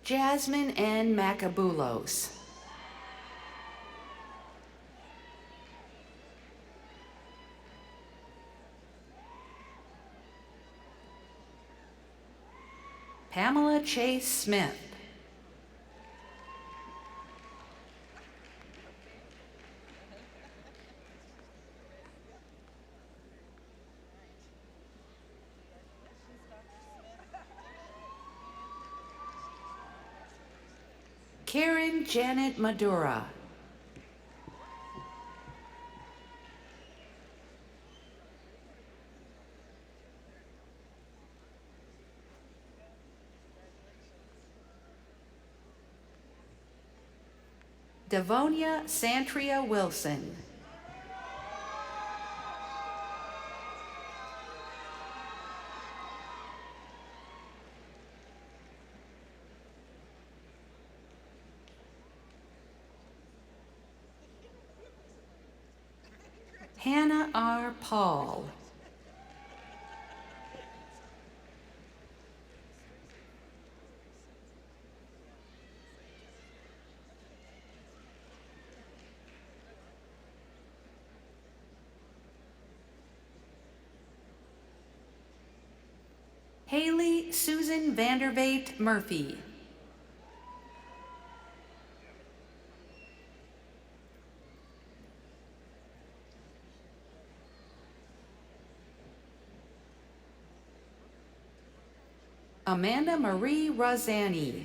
Jasmine N. Macabulos. Pamela Chase Smith. Karen Janet Madura. Devonia Santria Wilson. Hannah R. Paul. Haley Susan Vandervate Murphy. Amanda Marie Rosani.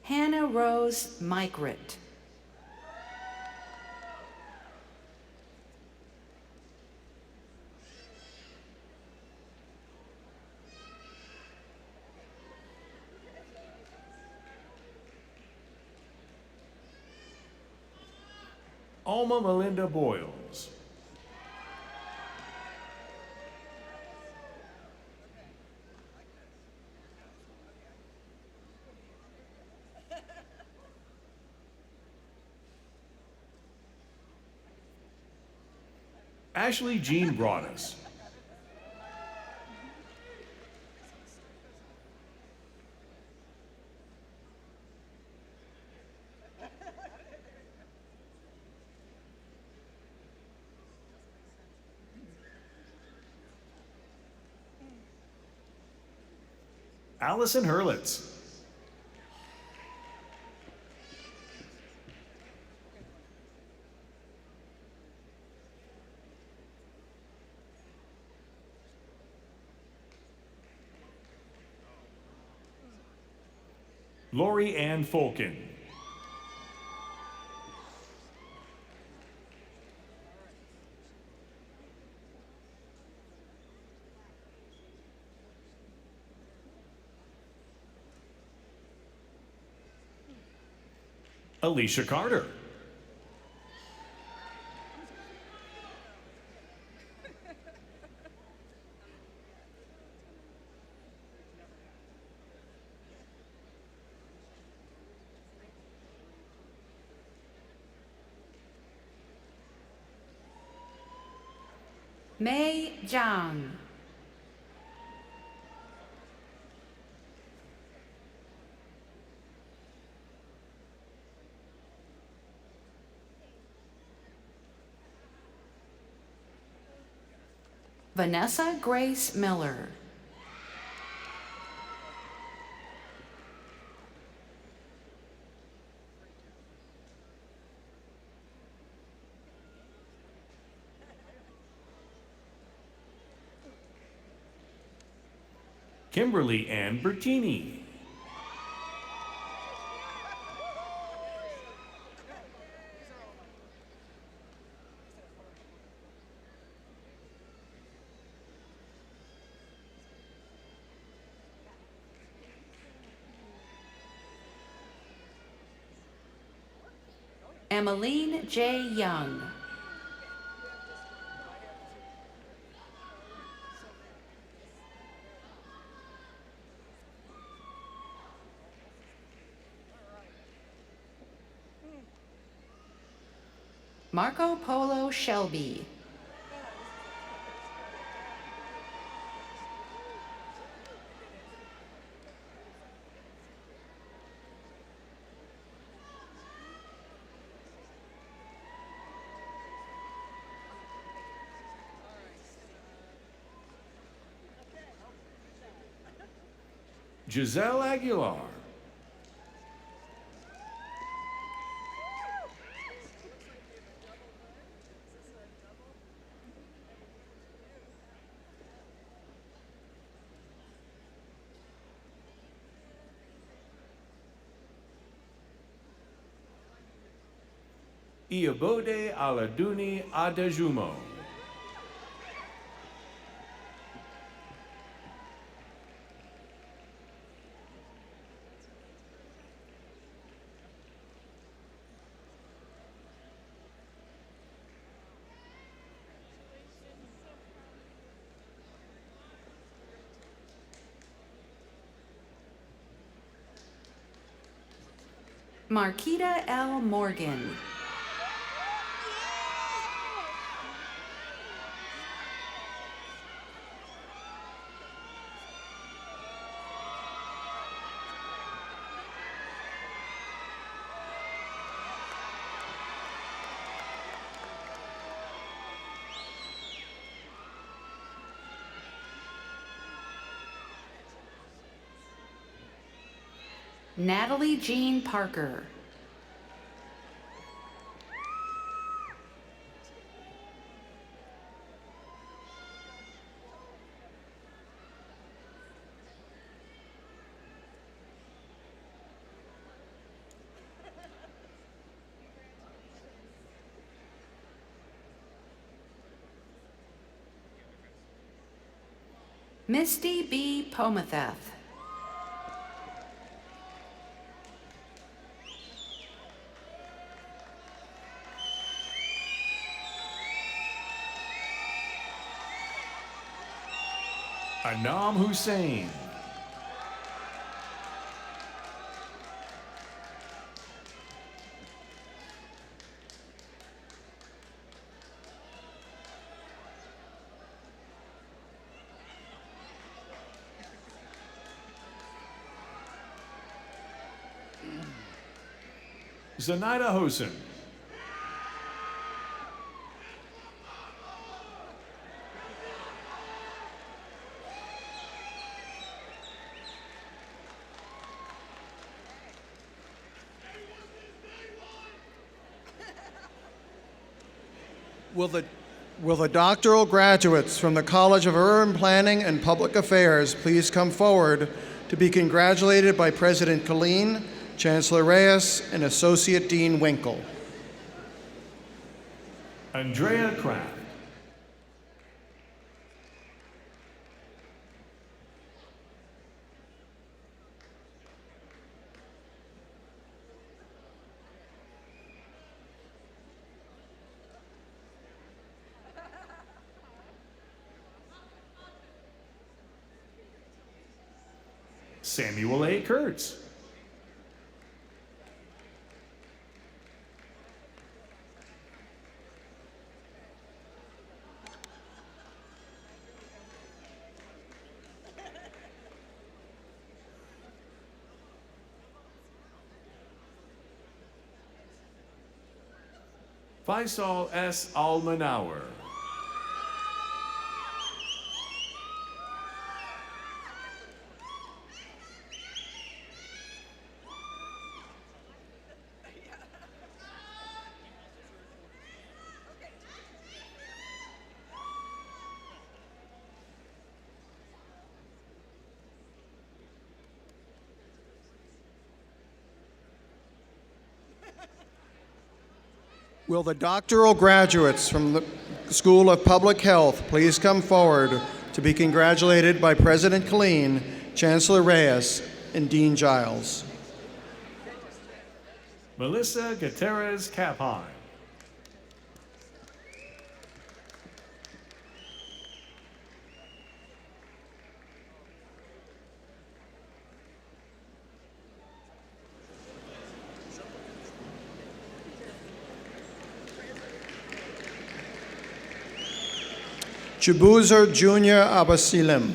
Hannah Rose Mykrit. Alma Melinda Boyles. Ashley Jean Broadus. Allison Hurlitz. Lori Ann Folkin. Alicia Carter. Mei Zhang. Vanessa Grace Miller. Kimberly Ann Bertini. Emmeline J. Young. Marco Polo Shelby. Giselle Aguilar. Iabode Aladuni Adejumo. Marquita L. Morgan. Natalie Jean Parker. Misty B. Pomatheth. Anam Hussein. Zenaida Hosen. Will the doctoral graduates from the College of Urban Planning and Public Affairs please come forward to be congratulated by President Killeen, Chancellor Reyes, and Associate Dean Winkle. Andrea Kraft. Samuel A. Kurtz. Faisal S. Almanauer. Will the doctoral graduates from the School of Public Health please come forward to be congratulated by President Killeen, Chancellor Reyes, and Dean Giles. Melissa Gutierrez Capine. Chibuzer Jr. Abasilim.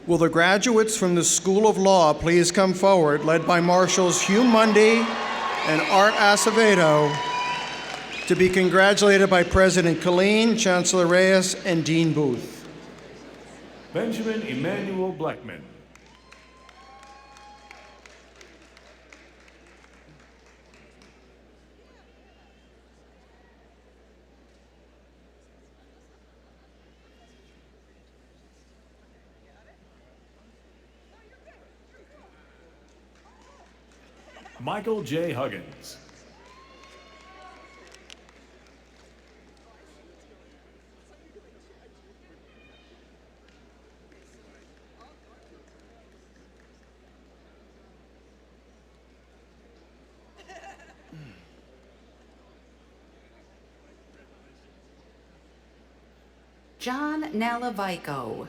Will the graduates from the School of Law please come forward, led by Marshals Hugh Mundy and Art Acevedo, to be congratulated by President Killeen, Chancellor Reyes, and Dean Booth. Benjamin Emmanuel Blackman. Michael J. Huggins. John Nalavico.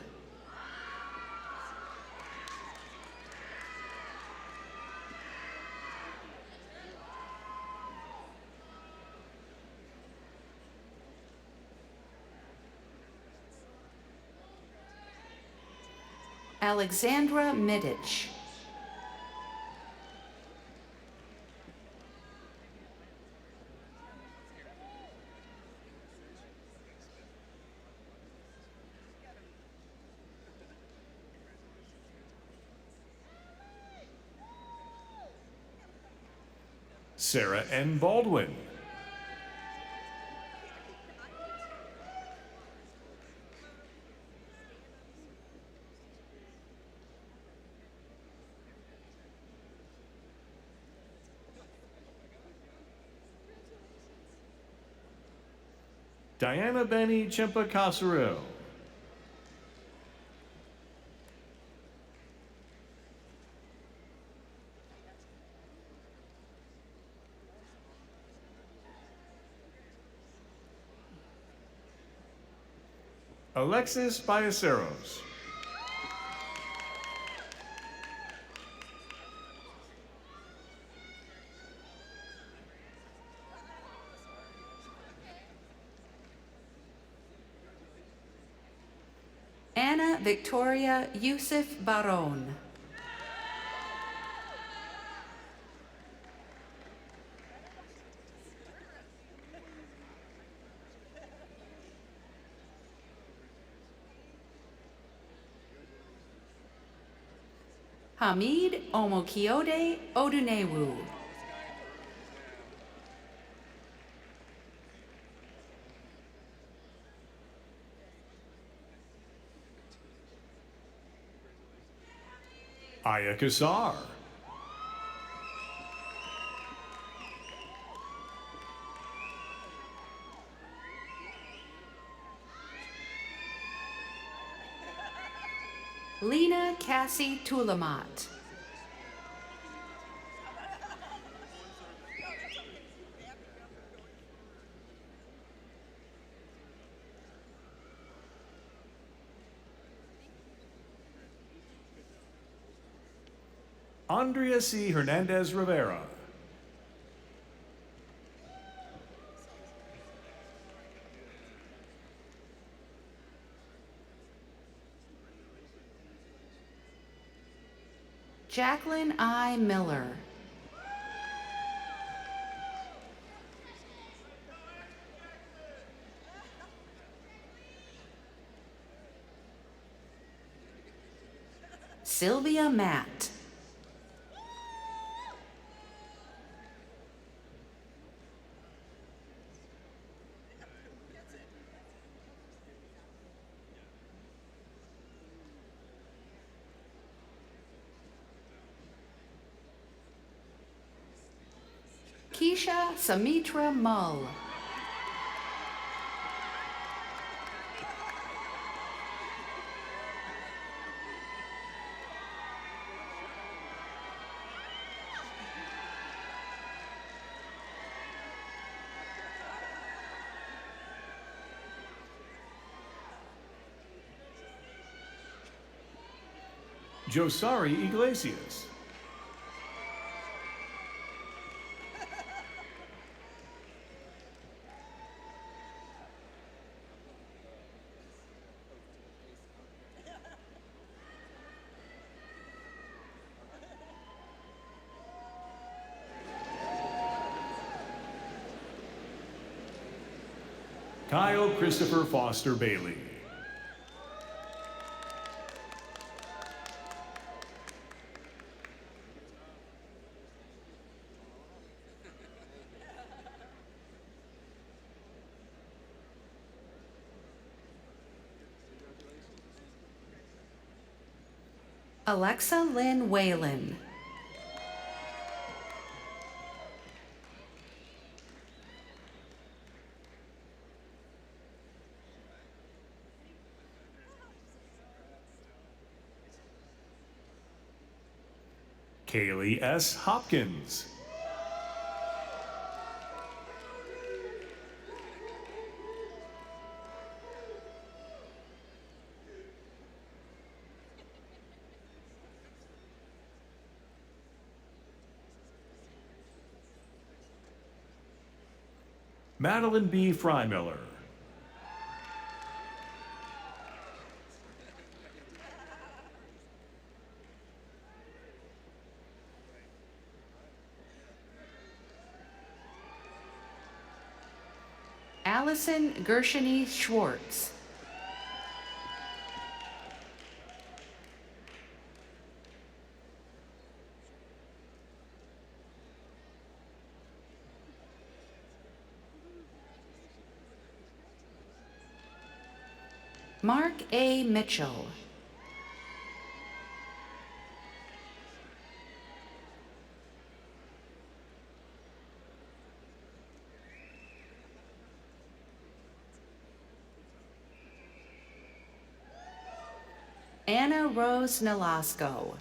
Alexandra Midich. Sarah N. Baldwin. Diana Benny Chimpa Casaril. Alexis Ballesteros. Victoria Yusuf Baron. Hamid Omokiode Odunewu. Aya Kassar. Lena Cassie Tulamat. Andrea C. Hernandez Rivera. Jacqueline I. Miller. Sylvia Matt. Keisha Samitra Mull. Josari Iglesias. Kyle Christopher Foster Bailey. Alexa Lynn Whalen. Kaylee S. Hopkins. Madeline B. Freimiller. Allison Gershony Schwartz. Mark A. Mitchell. Anna Rose Nolasco.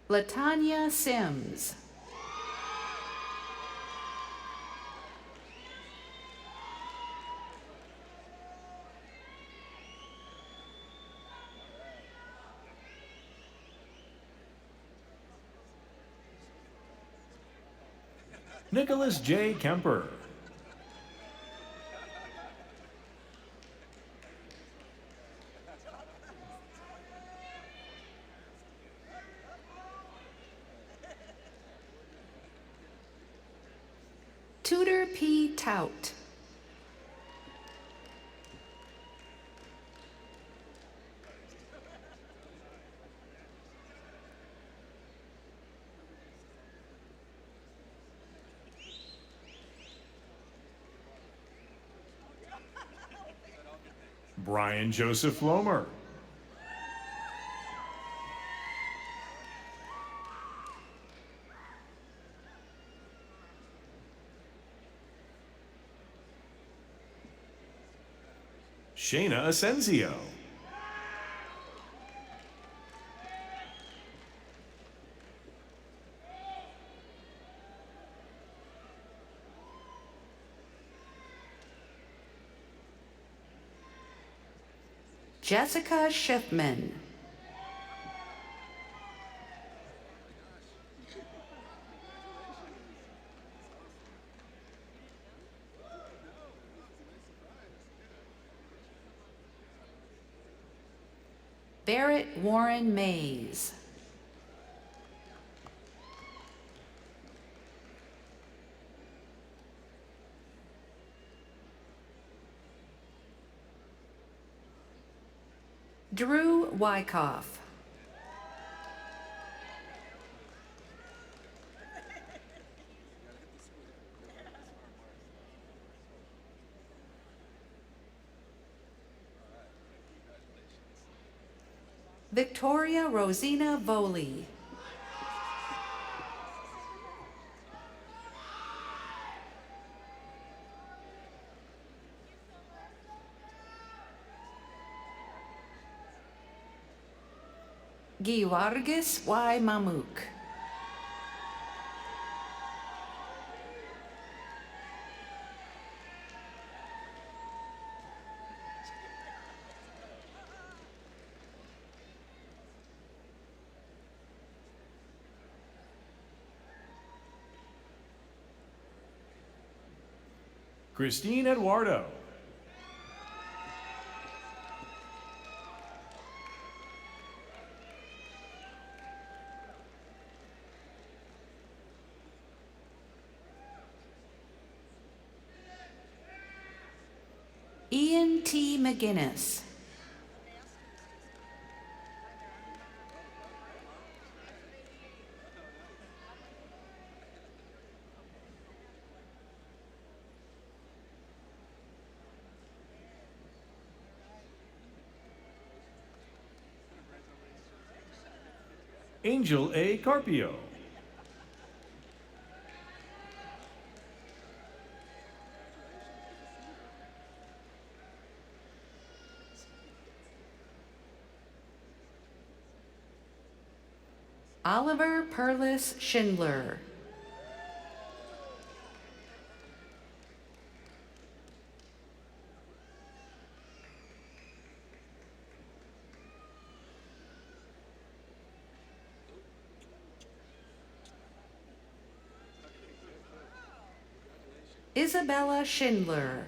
Latanya Sims. Nicholas J. Kemper. Tudor P. Tout. Brian Joseph Lomer. Shayna Asensio. Jessica Schiffman. Barrett Warren Mays. Drew Wyckoff. Victoria Rosina Voley. Giwargis Y. Mamuk. Christine Eduardo. Ian T. McGinnis. Angel A. Carpio. Oliver Perlis Schindler. Isabella Schindler.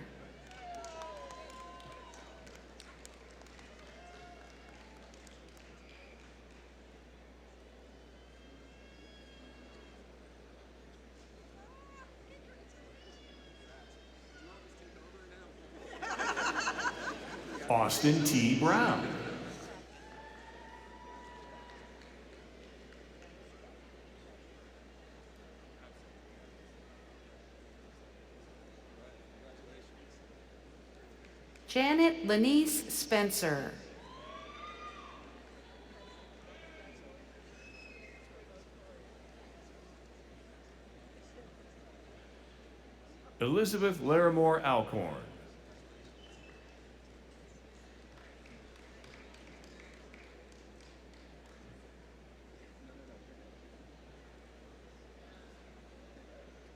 Austin T. Brown. Janet Lanice Spencer. Elizabeth Larimore Alcorn.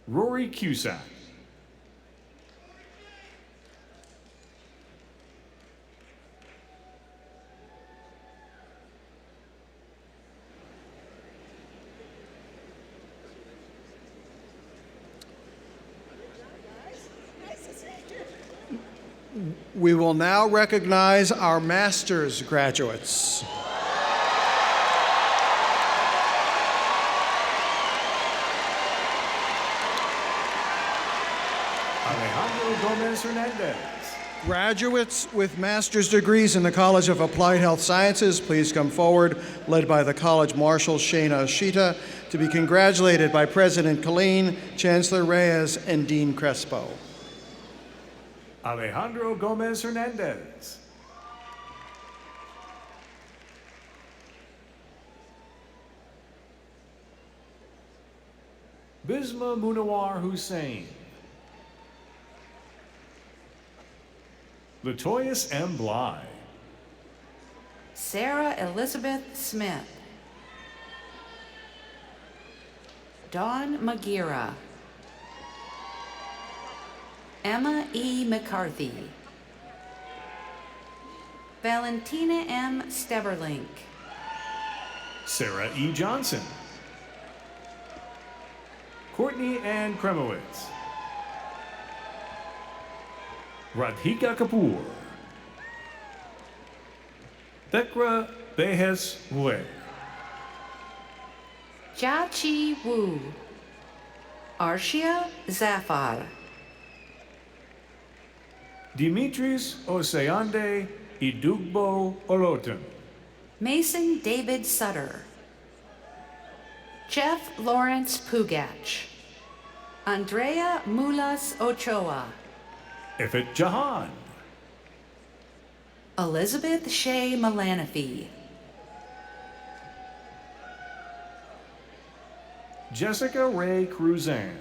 Rory Cusack. We will now recognize our master's graduates. Alejandro Gomez Hernandez. Graduates with master's degrees in the College of Applied Health Sciences, please come forward, led by the College Marshal Shana Ashita, to be congratulated by President Colleen, Chancellor Reyes, and Dean Crespo. Alejandro Gomez Hernandez. Bisma Munawar Hussein. Latoyus M. Bly. Sarah Elizabeth Smith. Dawn Magira. Emma E. McCarthy. Valentina M. Steverlink. Sarah E. Johnson. Courtney Ann Kremowitz. Radhika Kapoor. Thekra Behes Hue. Jia-Chi Wu. Arshia Zafar. Dimitris Oseande Idugbo Olotan. Mason David Sutter. Jeff Lawrence Pugach. Andrea Mulas Ochoa. Ifit Jahan. Elizabeth Shea Malanafi. Jessica Ray Cruzan.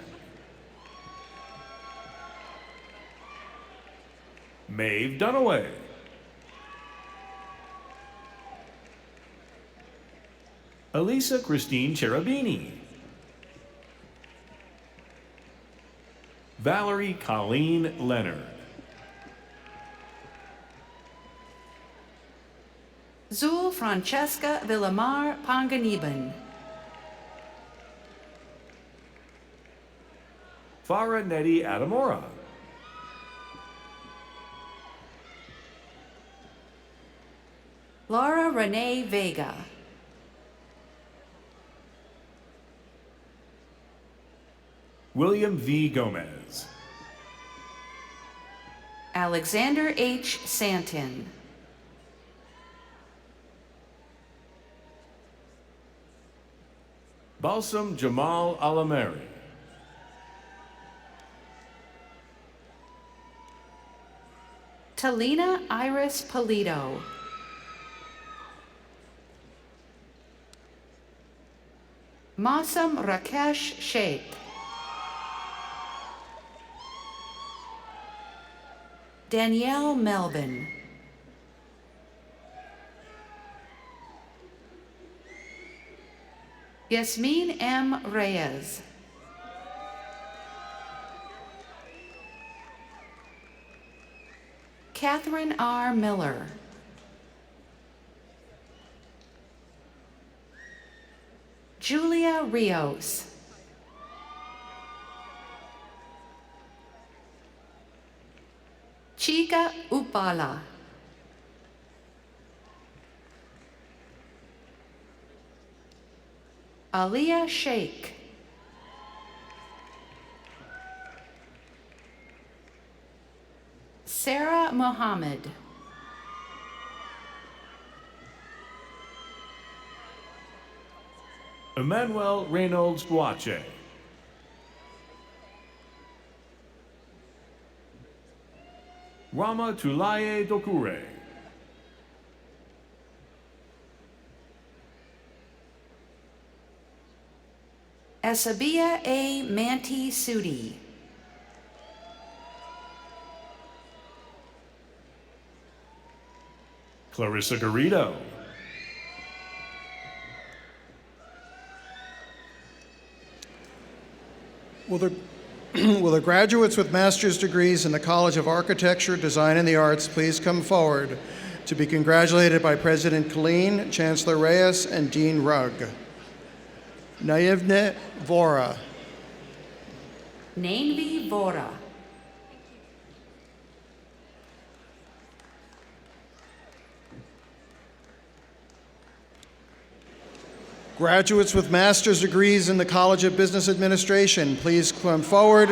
Maeve Dunaway. Elisa Christine Cherubini. Valerie Colleen Leonard. Zul Francesca Villamar Panganiban. Farah Nettie Adamora. Laura Renee Vega. William V. Gomez. Alexander H. Santin. Balsam Jamal Alameri. Talina Iris Polito. Masam Rakesh Sheikh. Danielle Melvin. Yasmin M. Reyes. Catherine R. Miller. Julia Rios. Chika Upala. Aliyah Sheikh. Sarah Mohammed. Emmanuel Reynolds Guache. Rama Tulaye Dokure. Asabia A. Manti Sudi. Clarissa Garrido. Will the graduates with master's degrees in the College of Architecture, Design, and the Arts please come forward to be congratulated by President Colleen, Chancellor Reyes, and Dean Rugg. Naivne Vora. Nainvi Vora. Graduates with master's degrees in the College of Business Administration, please come forward.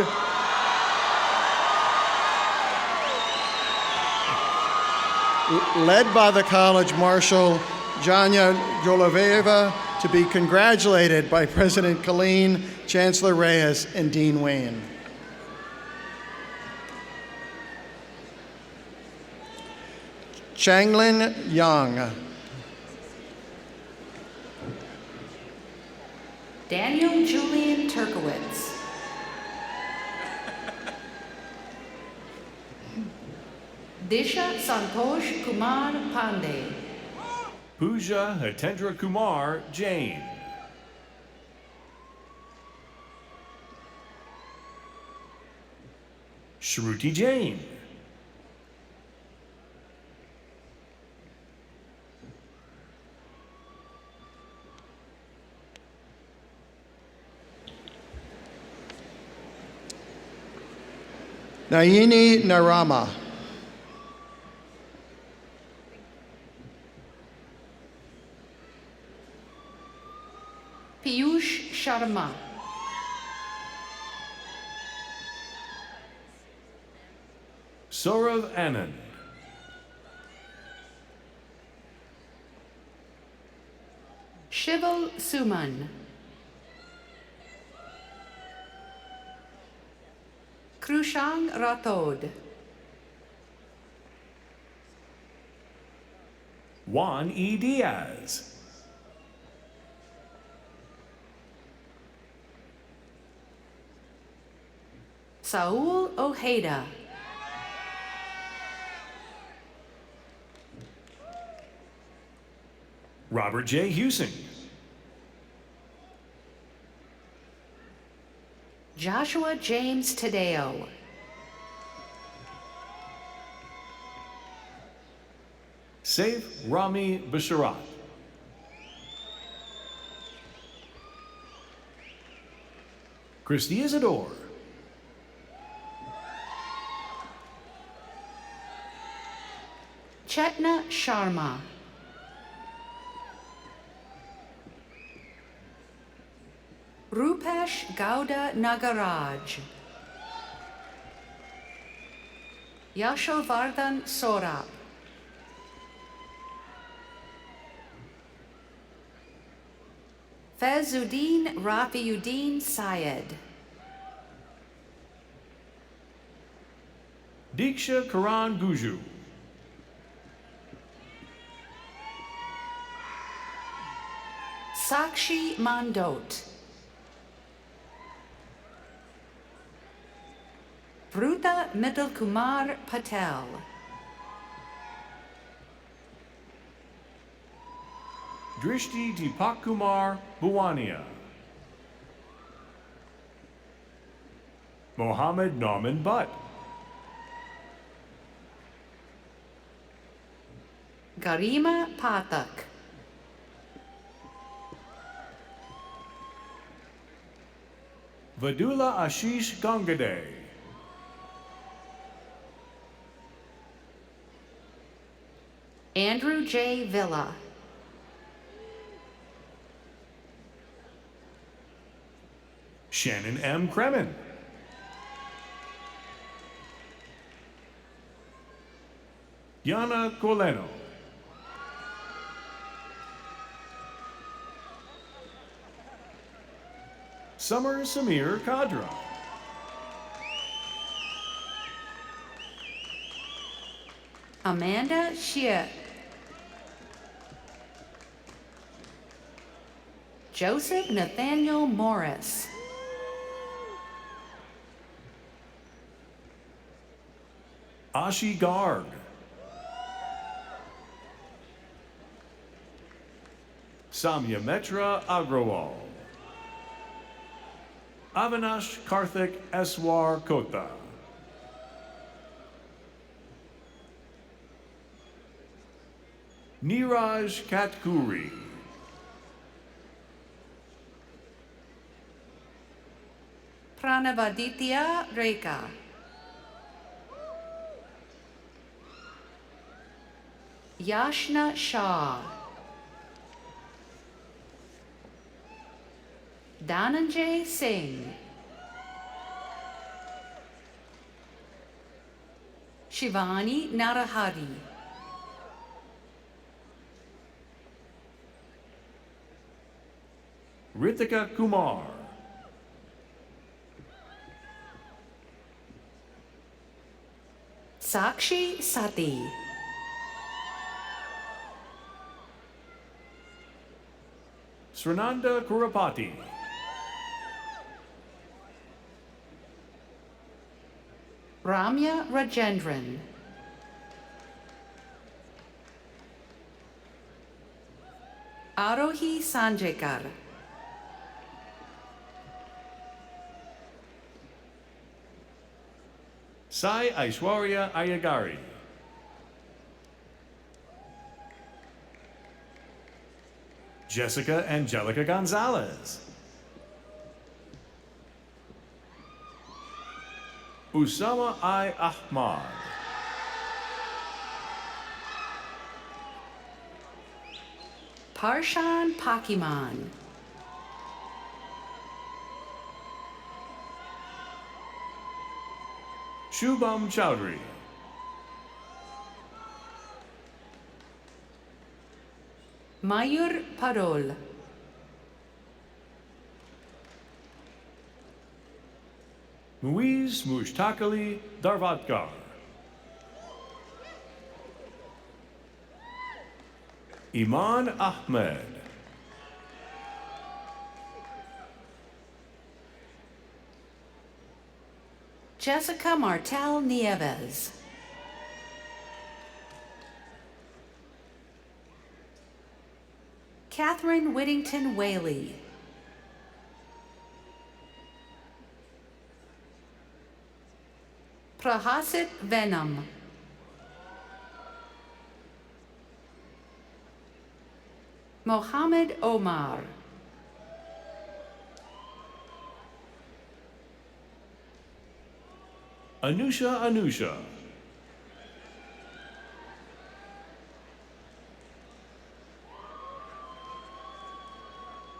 Led by the College Marshal, Janya Joloveva, to be congratulated by President Killeen, Chancellor Reyes, and Dean Wayne. Changlin Yang. Daniel Julian Turkowitz. Disha Santosh Kumar Pandey. Pooja Hitendra Kumar Jain. Shruti Jain. Nayini Narama. Piyush Sharma. Saurav Anand. Shival Suman. Krushang Rathod. Juan E. Diaz. Saul Ojeda. Robert J. Husing. Joshua James Tadeo. Saif Rami Basharat. Christy Isidore. Chetna Sharma. Rupesh Gowda Nagaraj. Yashovardhan Sorab. Fazuddin Rafiuddin Syed. Diksha Karan Guju. Sakshi Mandot. Vruta Mittal Kumar Patel. Drishti Deepak Kumar Bhuwania. Mohammed Norman Butt. Garima Pathak. Vadula Ashish Gangade. Andrew J. Villa. Shannon M. Kremen. Yana Coleno. Summer Samir Kadra. Amanda Shea. Joseph Nathaniel Morris. Ashi Garg. Samya Metra Agrawal. Avinash Karthik Eswar Kota. Niraj Katkuri. Pranavaditya Rekha. Yashna Shah. Dhananjay Singh, Shivani Narahari, Ritika Kumar. Sakshi Sati, Srinanda Kurapati. Ramya Rajendran, Arohi Sanjekar, Sai Aishwarya Ayagari. Jessica Angelica Gonzalez. Usama I. Ahmad. Parshan Pakiman, Shubham Chowdhury. Mayur Parol, Muiz Mushtakali Darvatkar. Iman Ahmed. Jessica Martel Nieves, Catherine Whittington Whaley, Prahasit Venom, Mohammed Omar, Anusha.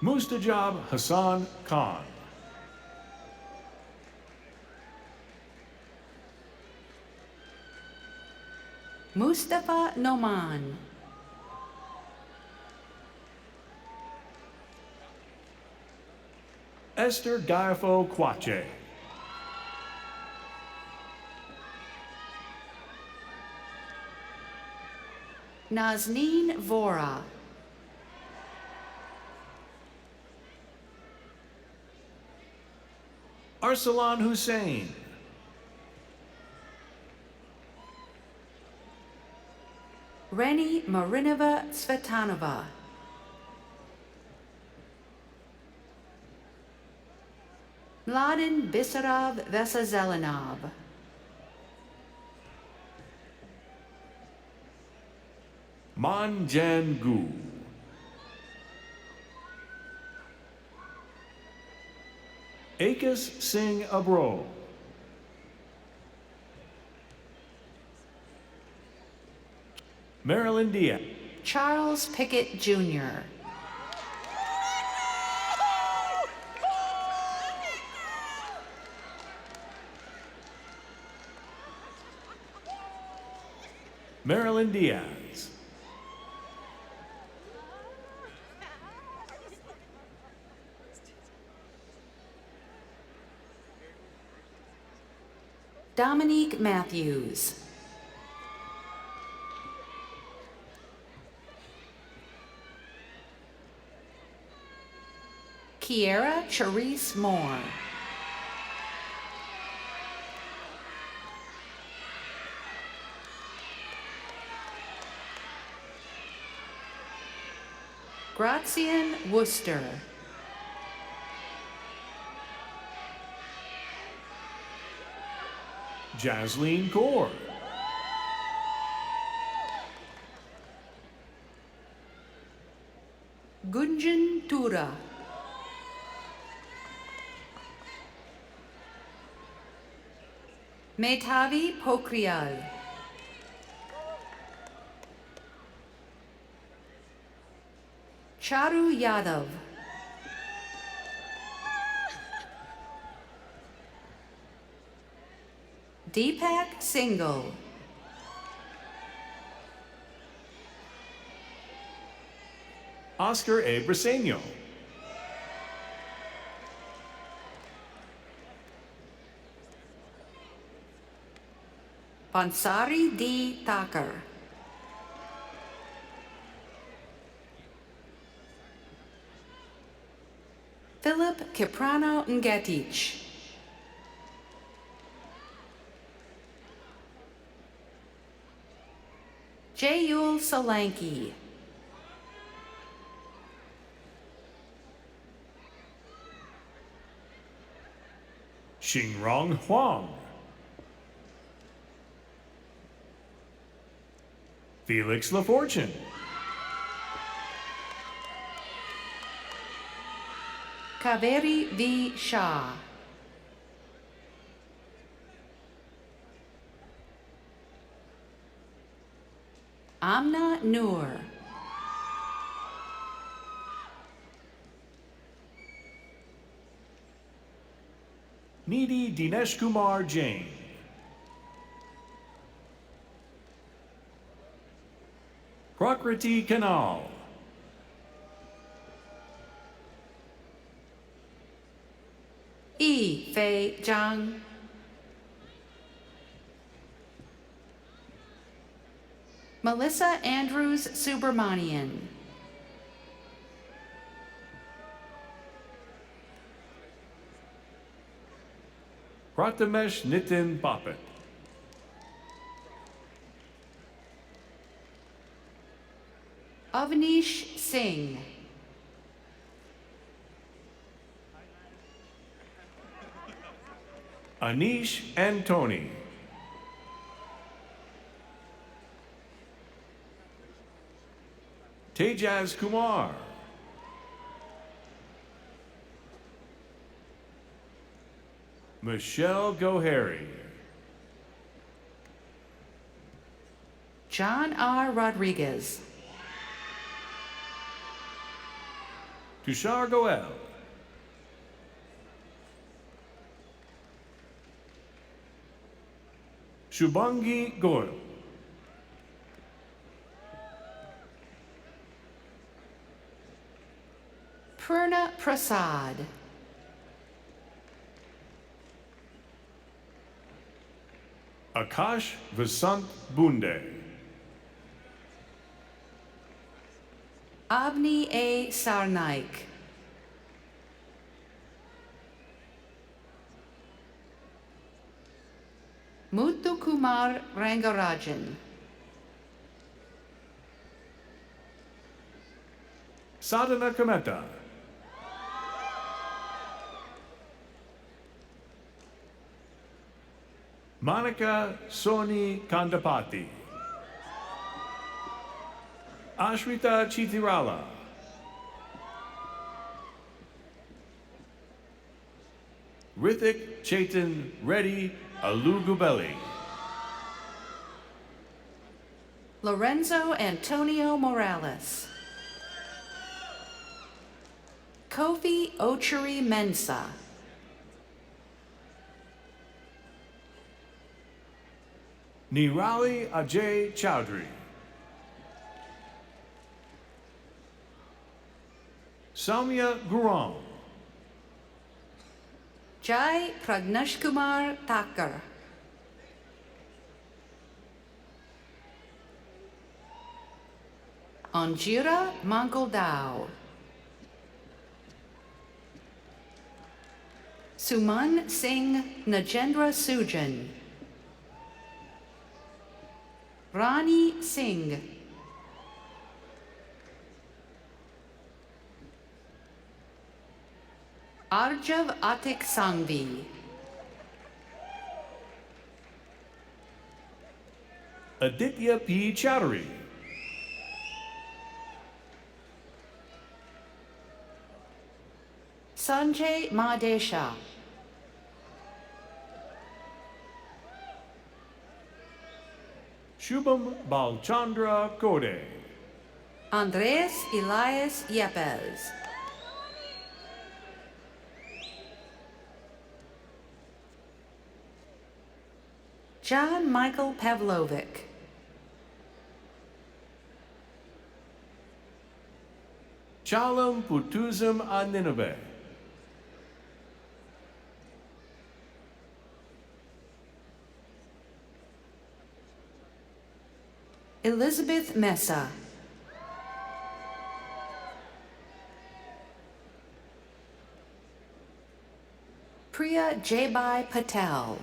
Mustajab Hassan Khan. Mustafa Noman, Esther Diafo Kwache. Nazneen Vora, Arsalan Hussein. Reni Marinova Svetanova, Mladen Bisarov Vesazelinov, Manjan Gu. Akis Singh Abro. Marilyn Diaz. Charles Pickett Jr., Marilyn Diaz. Dominique Matthews, Kiera Charisse Moore, Grazian Worcester, Jasleen Kaur. Gunjan Tura, Metavi Pokrial, Charu Yadav, Deepak Singhal. Oscar A. Briseño. Pansari D. Thakur. Philip Kiprano Ngetich. Jayul Solanki. Xingrong Huang. Felix LaFortune. Kaveri V. Shah. Amna Noor. Nidhi Dinesh Kumar Jain. Prakriti Kanal. Yi Fei Zhang. Melissa Andrews Subramanian. Pratamesh Nitin Papat. Avnish Singh. Anish Antoni. Tejaz Kumar. Michelle Gohary. John R. Rodriguez. Tushar Goel. Shubhangi Goyal. Purna Prasad. Akash Vasant Bunde. Avni A. Sarnaik. Muthu Kumar Rangarajan. Sadhana Kameta. Monica Soni Kandapati. Ashrita Chitirala. Rithik Chaitan Reddy Alugubeli. Lorenzo Antonio Morales. Kofi Ocheri Mensah. Nirali Ajay Chowdhury. Samya Gurung. Jai Pragnash Kumar Thakur. Anjira Mangoldao. Suman Singh Najendra Sujan. Rani Singh. Arjav Atik Sangvi. Aditya P. Chowdhury. Sanjay Madesha. Shubham Balchandra Kode. Andres Elias Yepes. John Michael Pavlovic. Chalum Putuzum Aninobe. Elizabeth Mesa. Priya Jabai Patel.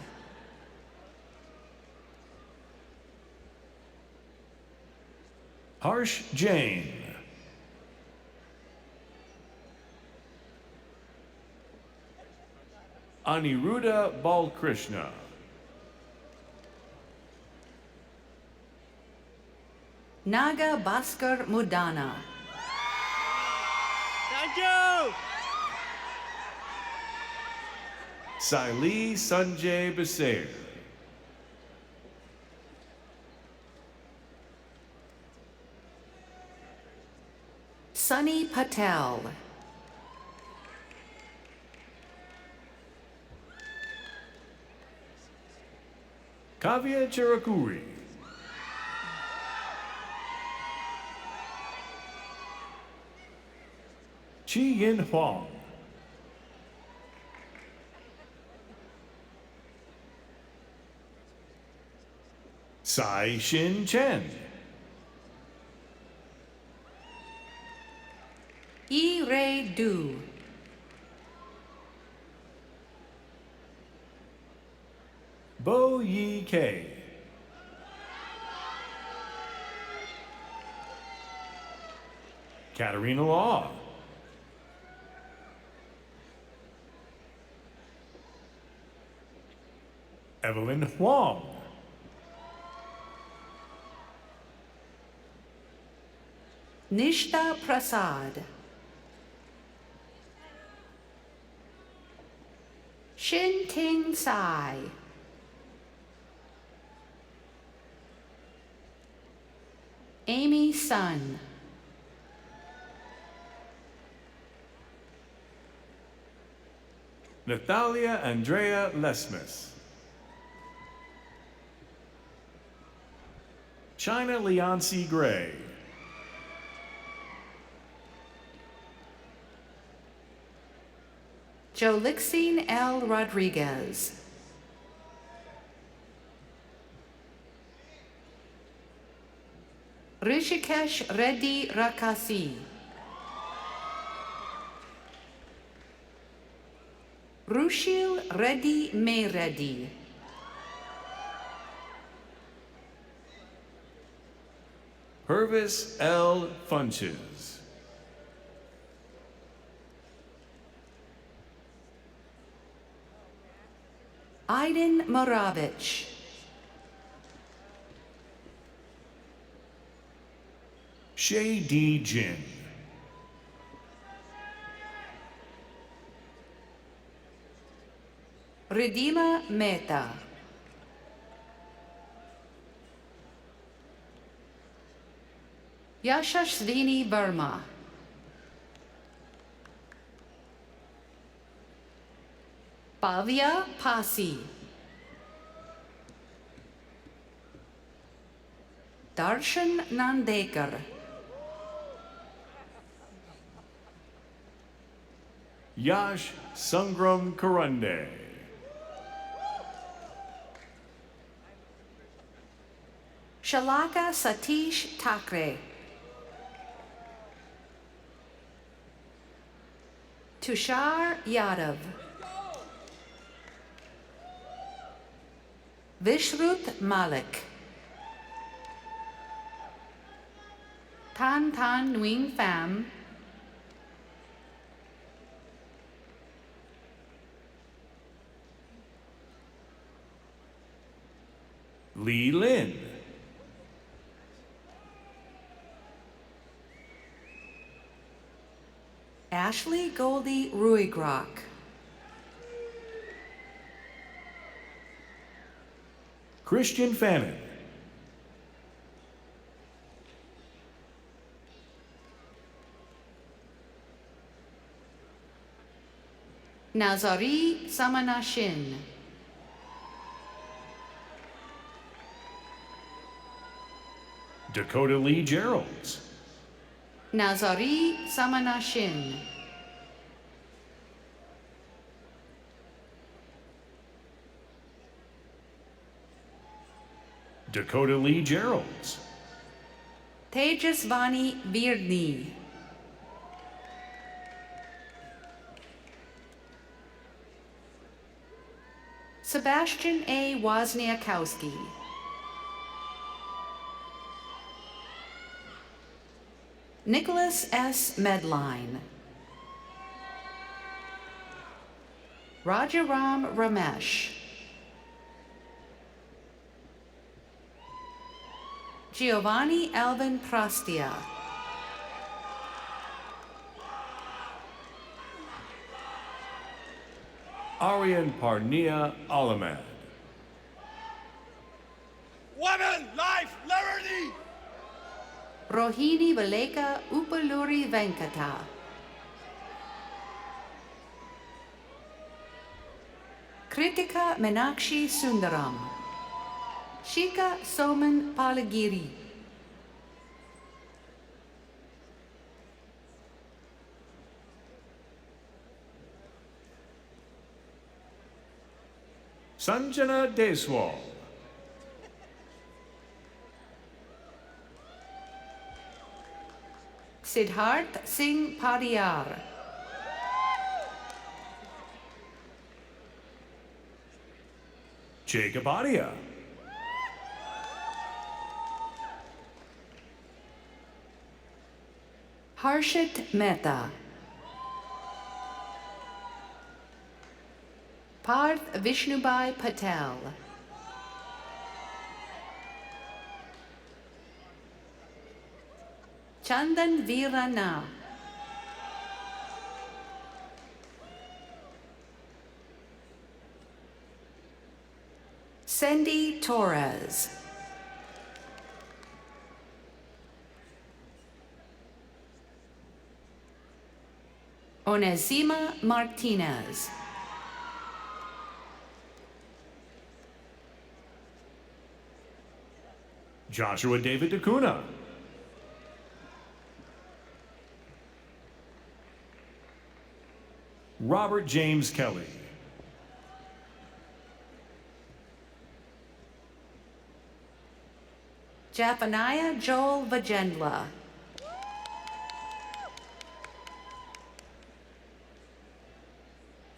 Harsh Jain. Aniruddha Balkrishna. Naga Bhaskar Mudana. Thank you! Saili Sanjay Basair. Sunny Patel. Kavya Chirakuri. Chi Yin Huang. Sai Shin Chen. Yi Ray Du. Bo Yi K. Katarina Law. Evelyn Huang. Nishta Prasad. Shin Ting Sai. Amy Sun. Natalia Andrea Lesmus. China Leoncy Gray. Jolixine L. Rodriguez. Rishikesh Reddy Rakasi. Rushil Reddy May Reddy. Purvis L. Funches. Aiden Moravich. Shay D. Jin. Ridima Mehta. Yashasvini Verma. Pavya Pasi. Darshan Nandekar. Yash Sangram Karunde. Shalaka Satish Thakre. Tushar Yadav. Vishrut Malik. Tan Tan Nguyen Pham. Lee Lin. Ashley Goldie Ruigrok. Christian Fannin. Nazari Samanashin. Dakota Lee Geralds. Nazari Samanashin. Dakota Lee Geralds. Tejasvani Virdni. Sebastian A. Wozniakowski. Nicholas S. Medline. Rajaram Ramesh. Giovanni Alvin Prastia. Aryan Parnia Alamad. Women, life, liberty! Rohini Valeka Upaluri Venkata. Kritika Meenakshi Sundaram. Shika Soman Palagiri. Sanjana Deswal. Siddharth Singh Padiyar. Jacob Adia. Harshit Mehta. Parth Vishnubai Patel. Chandan Virana. Cindy Torres. Onesima Martinez. Joshua David DeCuna. Robert James Kelly. Japhaniah Joel Vajendla.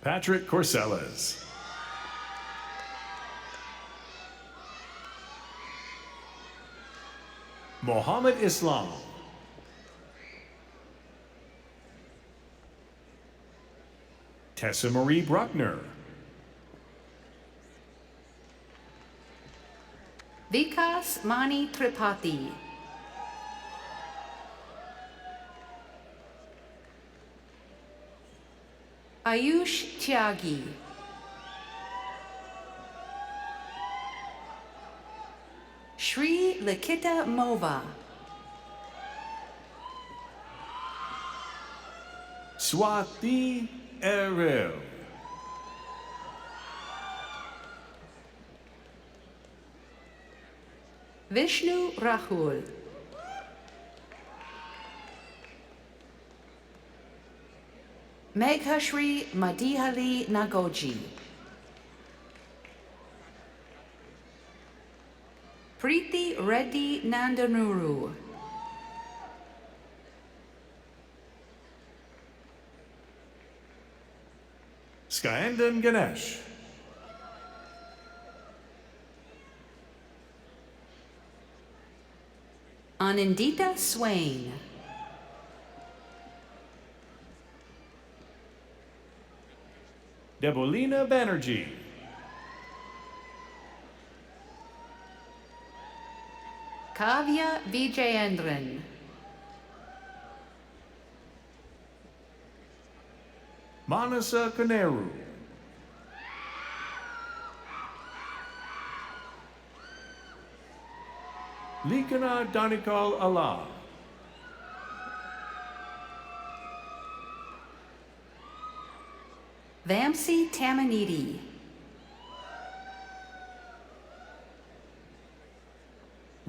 Patrick Corsellas. Mohammed Islam. Tessa Marie Bruckner. Vikas Mani Tripathi. Ayush Tyagi. Shri Likita Mova. Swati Eril. Vishnu Rahul. Meghashri Madihali Nagoji. Preeti Reddy Nandanuru. Skyandan Ganesh. Anindita Swain. Debolina Banerjee. Kavya Vijayendran. Manasa Kaneru. Likana Danikal Allah. Vamsi Tamanidi.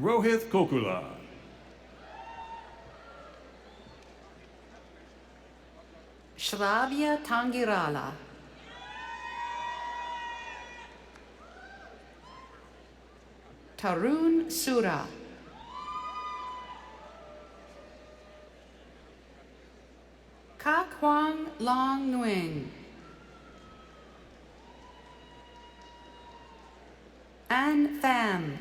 Rohith Kokula. Shravya Tangirala. Tarun Sura. Kak Huang Long Nguyen. An Pham.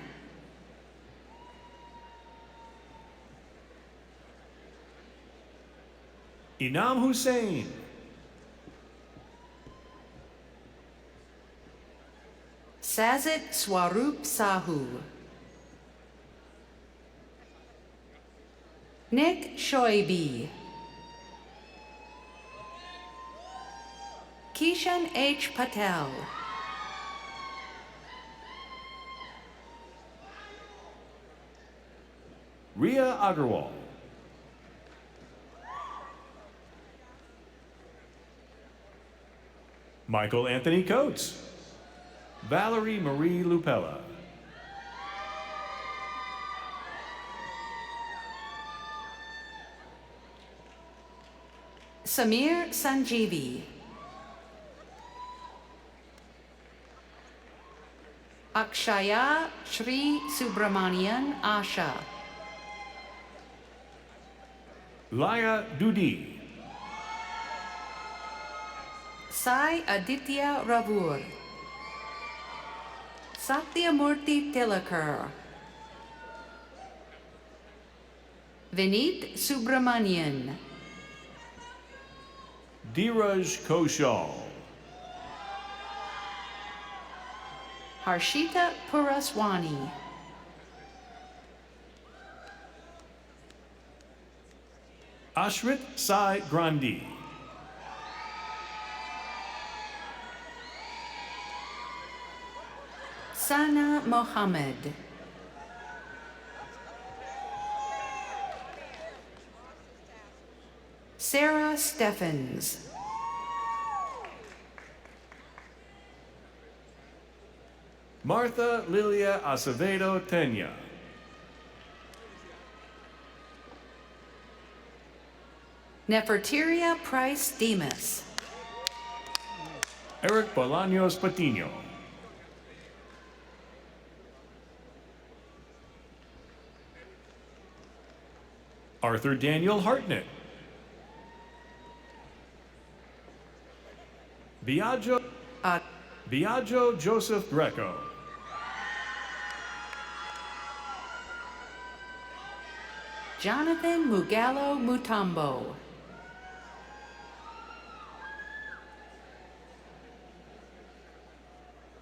Inam Hussein. Sazit Swarup Sahu. Nick Shoibi. Kishan H. Patel. Ria Agarwal. Michael Anthony Coates. Valerie Marie Lupella. Samir Sanjeevi. Akshaya Shri Subramanian Asha. Laya Dudi. Sai Aditya Ravur. Satyamurthy Tilakar. Vineet Subramanian. Dheeraj Koshal. Harshita Puraswani. Ashrit Sai Grandi. Sana Mohammed. Sarah Steffens. Martha Lilia Acevedo Tenya. Nefertiria Price Demas. Eric Bolaños Patino. Arthur Daniel Hartnett. Biagio Joseph Greco. Jonathan Mugallo Mutombo.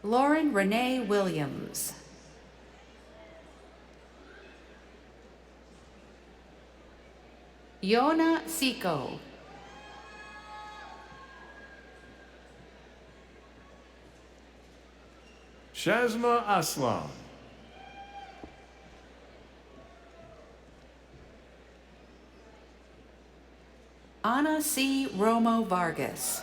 Lauren Renee Williams. Yona Siko. Shazma Aslam. Ana C. Romo Vargas.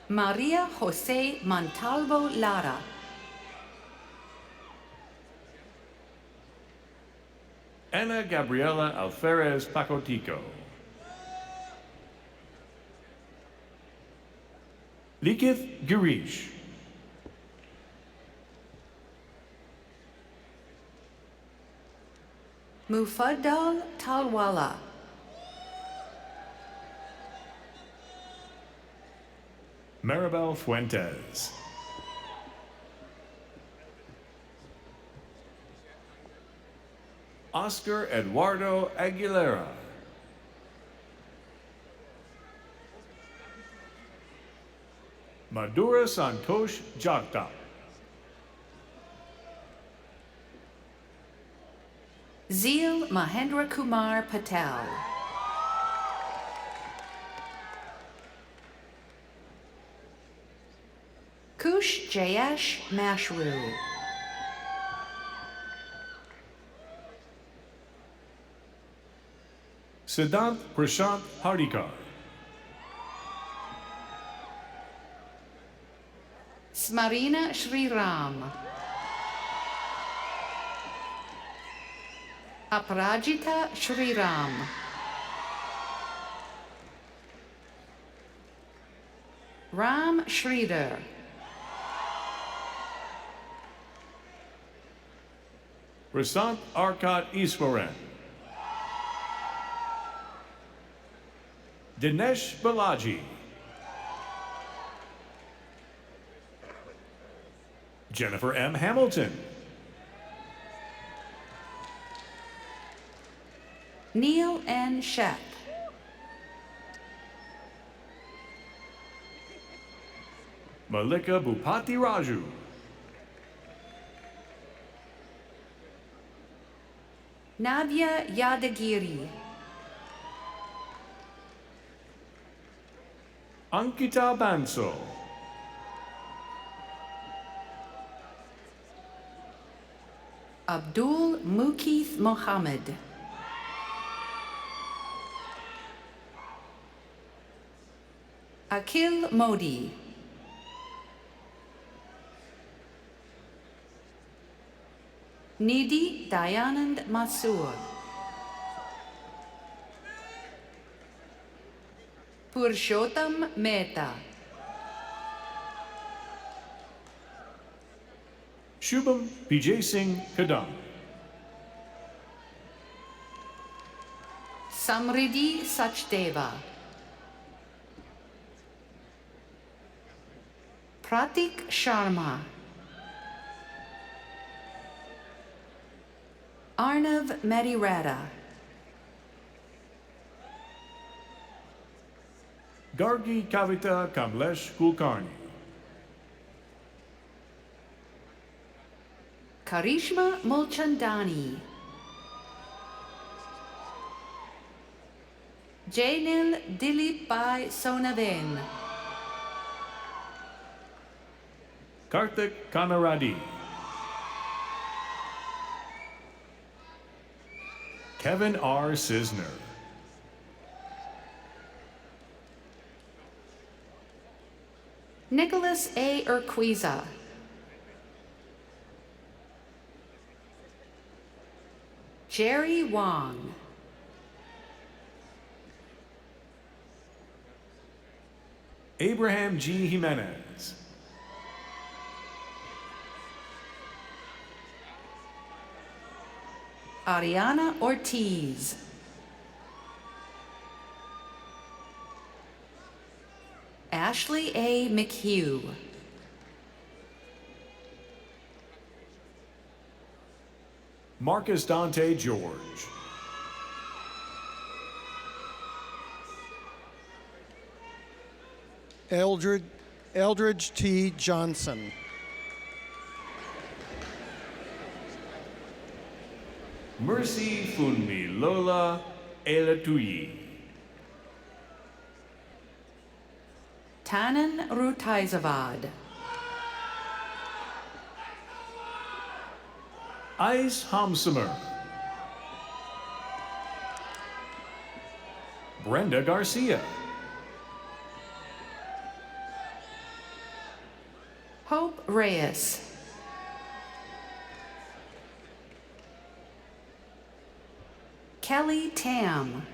Maria Jose Montalvo Lara. Ana Gabriela Alferez Pacotico. Likith Girish. Mufaddal Talwala. Maribel Fuentes. Oscar Eduardo Aguilera. Madhura Santosh Jagtap. Zeel Mahendra Kumar Patel. Kush Jayesh Mashru. Siddhant Prashant Hardikar. Smarina Sriram. Aparajita Shriram. Ram Sridhar. Prasant Arkat Iswaran. Dinesh Balaji. Jennifer M. Hamilton. Neil N. Shep. Malika Bhupati Raju. Navya Yadagiri. Ankita Bansal. Abdul Mukeeth Mohammed. Akhil Modi. Nidhi Dayanand Masood. Purushottam Mehta. Shubham Vijay Singh Kadam. Samriddhi Sachdeva. Pratik Sharma. Arnav Medirata. Gargi Kavita Kamlesh Kulkarni. Karishma Mulchandani. Jainil Dilip Bhai Sonaven. Karthik Kanaradi. Kevin R. Sisner. Nicholas A. Urquiza. Jerry Wong. Abraham G. Jimenez. Ariana Ortiz. Ashley A. McHugh. Marcus Dante George. Eldridge T. Johnson. Mercy Funmi Lola Elatuyi. Tanan Rutaizavad. Ice Hamsumer. Brenda Garcia. Hope Reyes. Kelly Tam.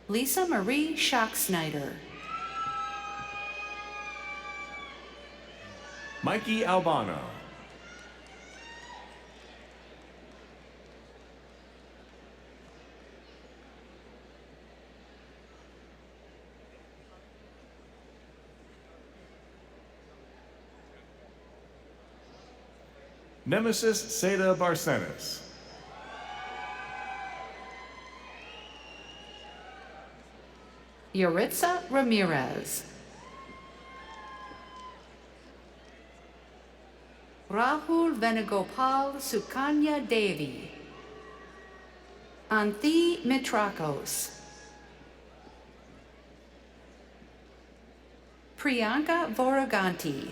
Lisa Marie Schocksnyder. Mikey Albano. Nemesis Seda Barcenas. Yuritsa Ramirez. Rahul Venugopal Sukanya Devi. Anthi Mitrakos. Priyanka Voraganti.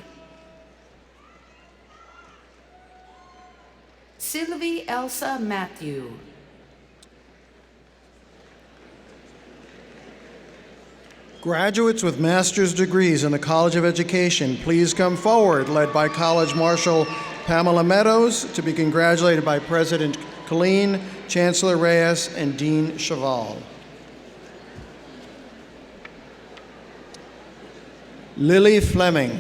Sylvie Elsa Matthew. Graduates with master's degrees in the College of Education, please come forward, led by College Marshal Pamela Meadows, to be congratulated by President Killeen, Chancellor Reyes, and Dean Cheval. Lily Fleming.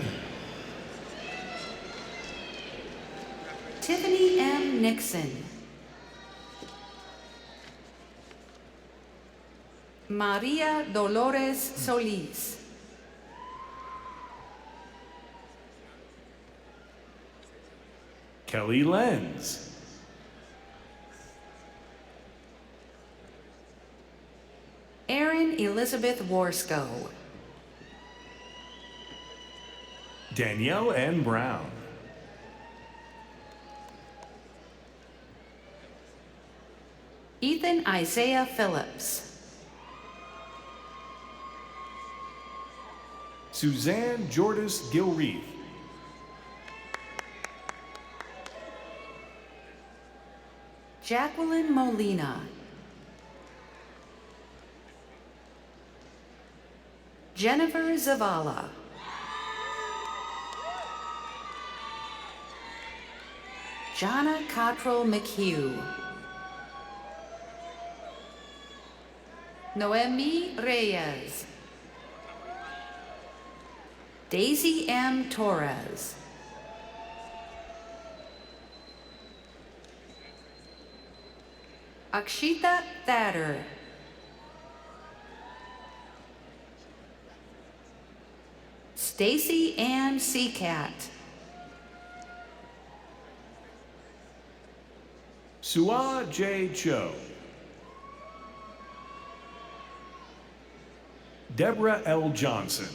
Tiffany M. Nixon. Maria Dolores Solis. Kelly Lenz. Erin Elizabeth Warsko. Danielle N. Brown. Ethan Isaiah Phillips. Suzanne Jordis Gilreath. Jacqueline Molina. Jennifer Zavala. Jana Cottrell McHugh. Noemi Reyes. Daisy M. Torres. Akshita Thader. Stacy Ann Seacat. Sua J. Cho. Deborah L. Johnson.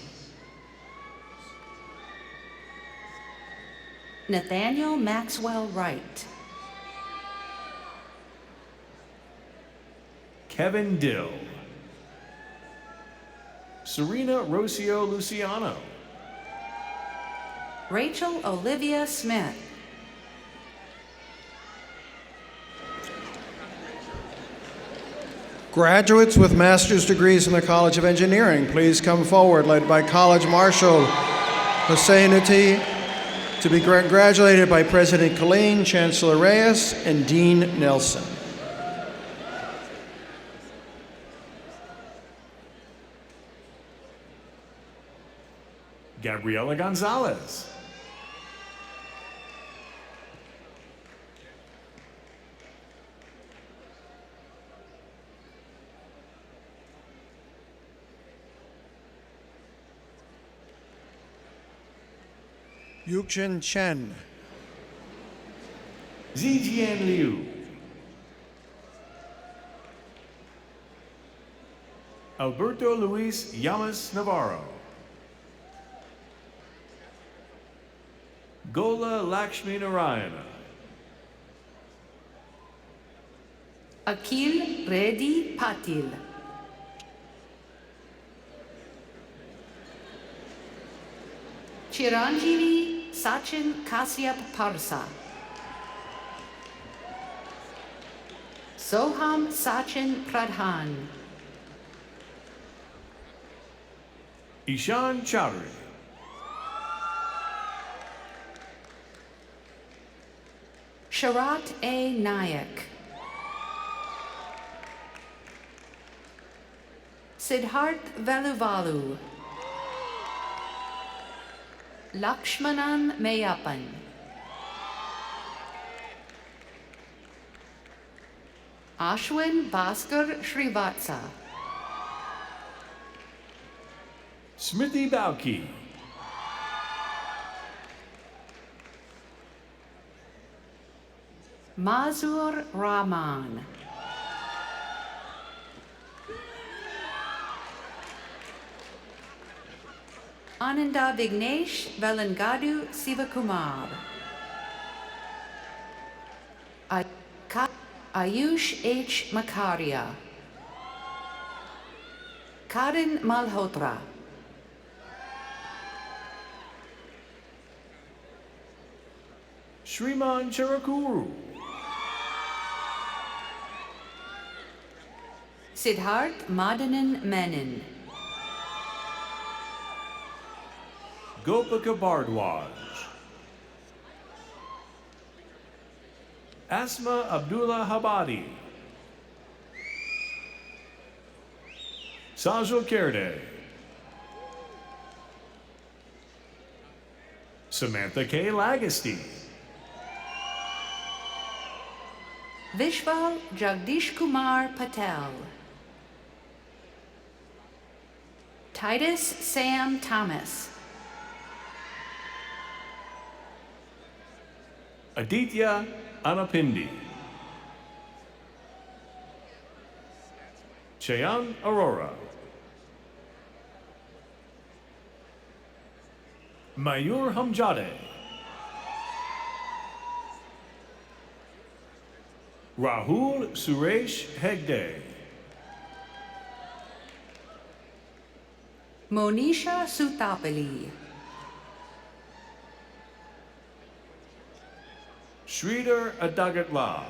Nathaniel Maxwell Wright. Kevin Dill. Serena Rocio Luciano. Rachel Olivia Smith. Graduates with master's degrees in the College of Engineering, please come forward, led by College Marshal Hosseini, to be congratulated by President Killeen, Chancellor Reyes, and Dean Nelson. Gabriela Gonzalez. Yuqin Chen. Zijian Liu. Alberto Luis Llamas Navarro. Gola Lakshmi Narayana. Akil Reddy Patil. Chiranjeevi Sachin Kasyap Parsa. Soham Sachin Pradhan. Ishan Chowdhury. Sharat A. Nayak. Siddharth Valuvalu. Lakshmanan Mayappan. Ashwin Bhaskar Srivatsa. Smriti Bauki. Mazur Rahman. Ananda Vignesh Velangadu Sivakumar. Ayush H. Makaria. Karin Malhotra. Shriman Chirakuru. Siddharth Madanan Menon. Gopika Bardwaj. Asma Abdullah Habadi. Sajal Kerde. Samantha K. Lagosty. Vishwal Jagdish Kumar Patel. Titus Sam Thomas. Aditya Anapindi. Cheyan Aurora. Mayur Hamjade. Rahul Suresh Hegde. Monisha Sutapali. Sridhar Adagatla.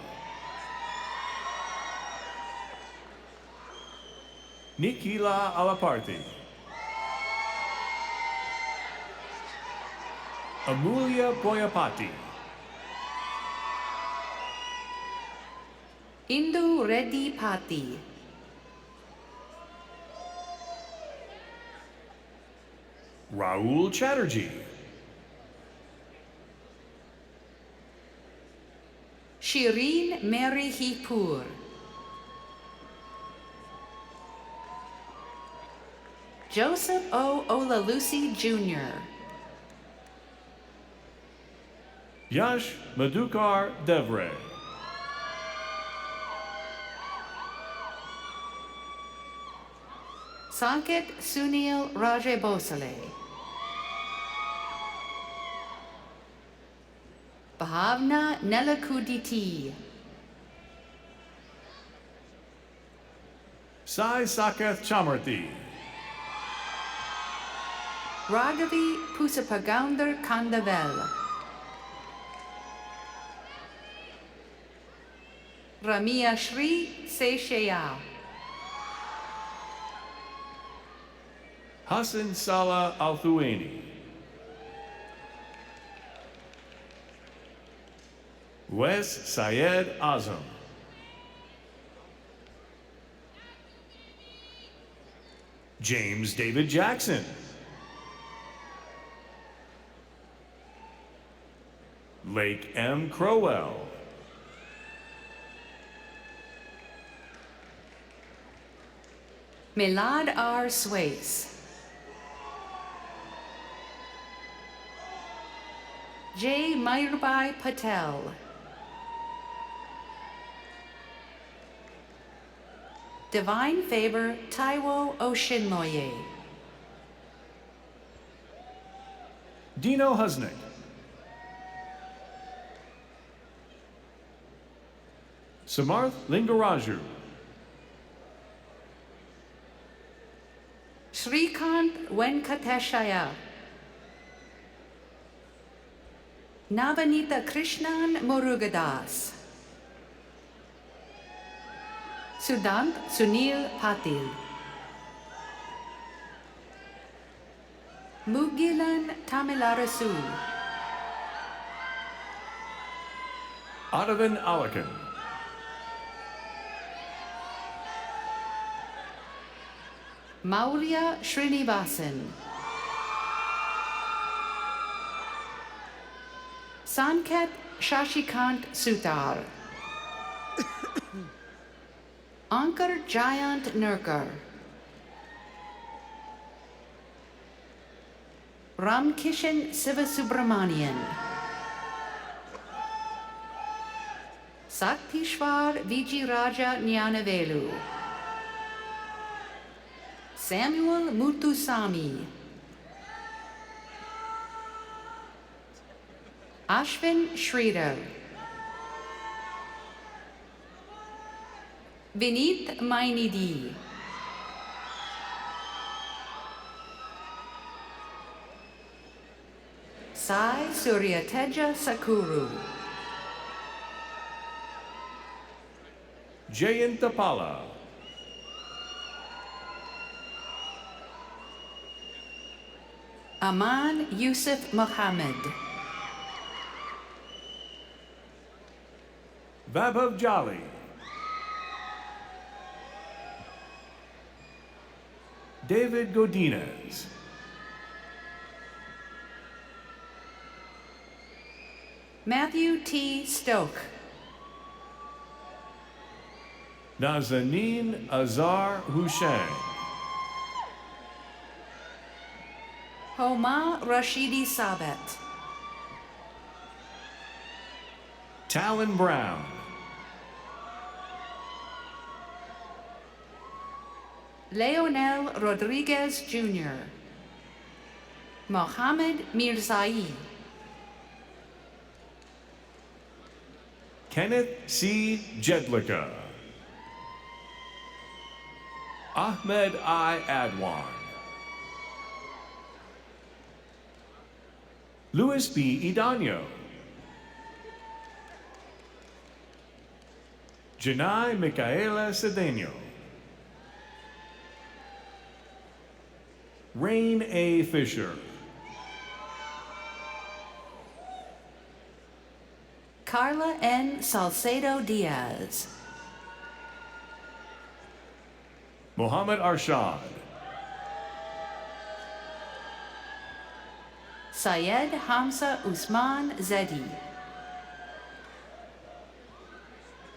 Nikila Alaparthi. Amulya Boyapati. Indu Reddy Pati. Raul Chatterjee. Shireen Mary Hipur. Joseph O. Olalusi Jr. Yash Madhukar Devre. Sanket Sunil Raje Bhosale. Bhavna Nelakuditi. Sai Sakath Chamarthi. Raghavi Pusapagaundar Kandavel. Ramia Shri Seychelles. Hassan Salah Althueni. Wes Syed Azam. James David Jackson. Lake M. Crowell. Milad R. Swace. J. Mayurbai Patel. Divine Favor Taiwo Oshinmoye. Dino Husnick. Samarth Lingaraju. Srikant Venkateshaya. Navanita Krishnan Murugadas. Sudant Sunil Patil. Mugilan Tamilarasu. Adavan Alakan. Maurya Srinivasan. Sanket Shashikant Sutar. Ankar Jayant Nurkar. Ramkishan Sivasubramanian. Saktishwar Vijiraja Jnanavelu. Samuel Muthusamy. Ashvin Sridhar. Vineet Mainidi. Sai Suryateja Sakuru. Jayantapala. Aman Yusuf Mohammed. Vaibhav Jolly. David Godinez. Matthew T. Stoke. Nazanin Azar Hussein. Homa Rashidi Sabet. Talon Brown. Leonel Rodriguez Jr. Mohammed Mirzai. Kenneth C. Jedlicka. Ahmed I. Adwan. Luis B. Idanyo. Janai Micaela Cedeno. Rain A. Fisher. Carla N. Salcedo Diaz. Mohammed Arshad. Syed Hamza Usman Zedi.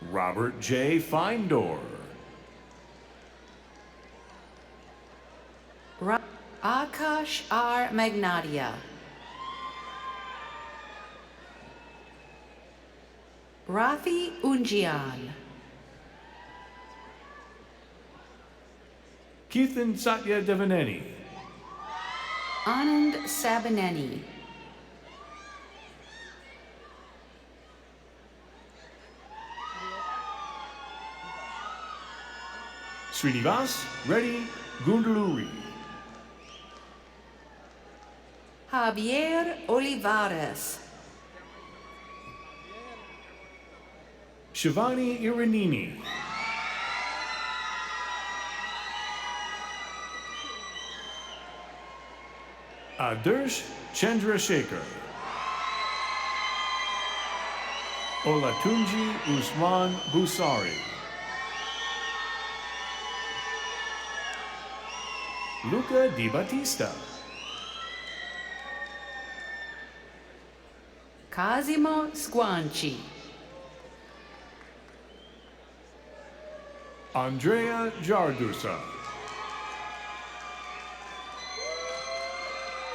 Robert J. Feindor. Akash R. Magnatia. Rafi Unjian. Keithan Satya Devaneni. Anand Sabaneni. Srinivas Reddy Gundaluri. Javier Olivares. Shivani Iranini. Adarsh Chandrasekhar. Olatunji Usman Busari. Luca Di Battista. Cosimo Sguanci. Andrea Jardusa.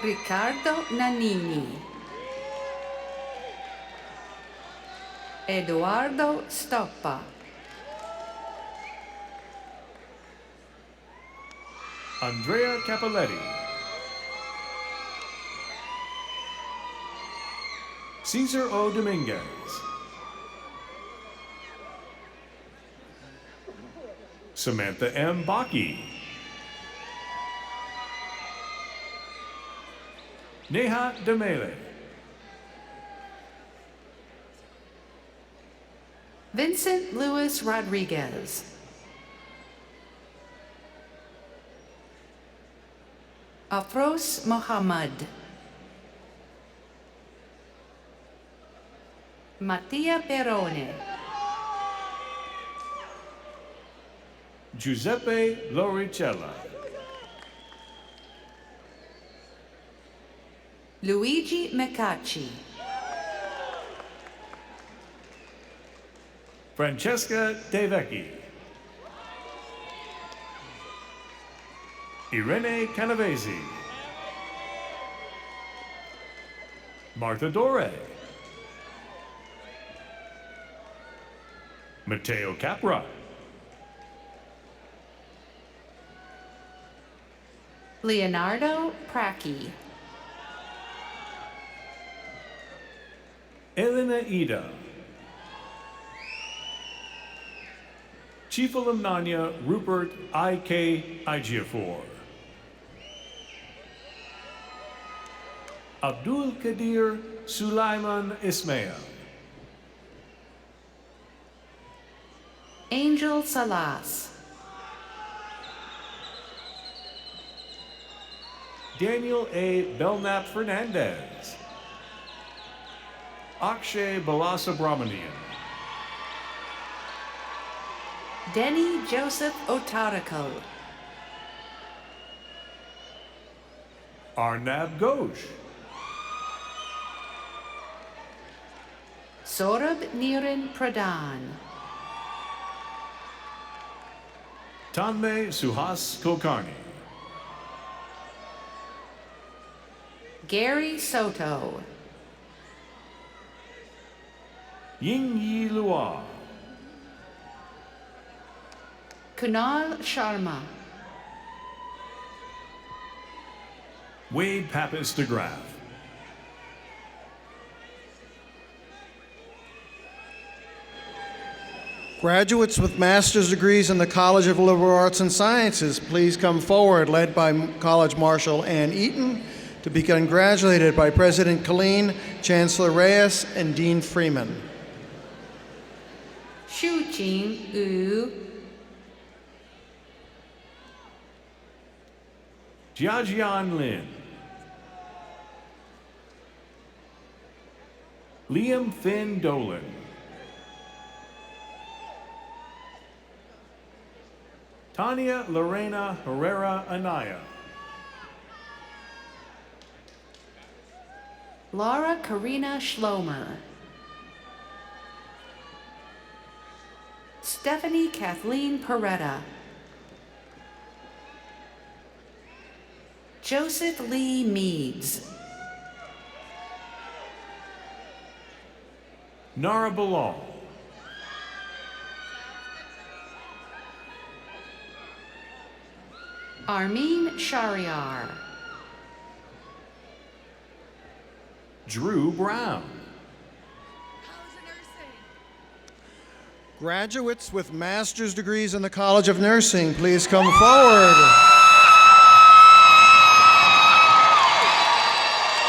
Riccardo Nannini. Edoardo Stoppa. Andrea Capoletti. Cesar O. Dominguez. Samantha M. Baki. Neha Demele. Vincent Luis Rodriguez. Afros Mohammad. Mattia Perone. Giuseppe Loricella. Luigi Mecacci. Francesca De Vecchi. Irene Canavesi. Martha Dore. Matteo Capra. Leonardo Pracchi. Elena Ida. Chief Alumnania Rupert I.K. Igiafor. Abdul Kadir Sulaiman Ismail. Angel Salas. Daniel A. Belknap Fernandez. Akshay Balasubramanian. Denny Joseph Otarico. Arnab Ghosh. Saurabh Niran Pradhan. Tanmay Suhas Kulkarni. Gary Soto. Ying Yi Lua. Kunal Sharma. Wade Pappas DeGraff. Graduates with master's degrees in the College of Liberal Arts and Sciences, please come forward, led by College Marshal Ann Eaton, to be congratulated by President Killeen, Chancellor Reyes, and Dean Freeman. Shu Ching Yu. Jiajian Lin. Liam Finn Dolan. Tania Lorena Herrera Anaya. Laura Karina Schlomer. Stephanie Kathleen Peretta. Joseph Lee Meads. Nara Bilal. Armin Shariar. Drew Brown. Graduates with master's degrees in the College of Nursing, please come forward.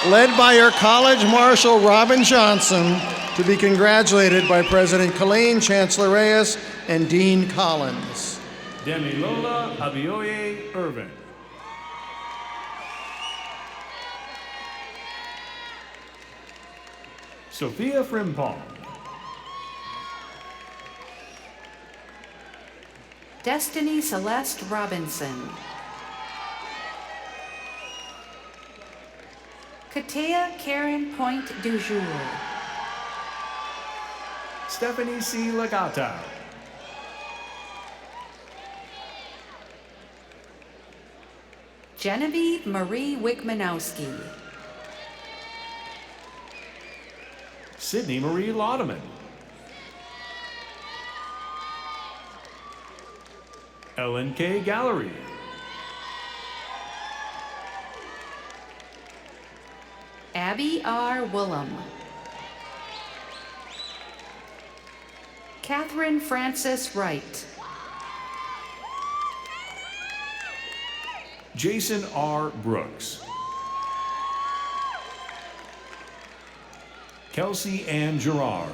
Led by your College Marshal, Robin Johnson, to be congratulated by President Killeen, Chancellor Reyes, and Dean Collins. Demilola Abioye Irvin. Sophia Frimpong. Destiny Celeste Robinson. Katea Karen Point du Jour. Stephanie C. Lagata. Genevieve Marie Wickmanowski. Sydney Marie Laudeman. Ellen K. Gallery. Abby R. Woolham. Catherine Frances Wright. Jason R. Brooks. Kelsey Ann Gerard.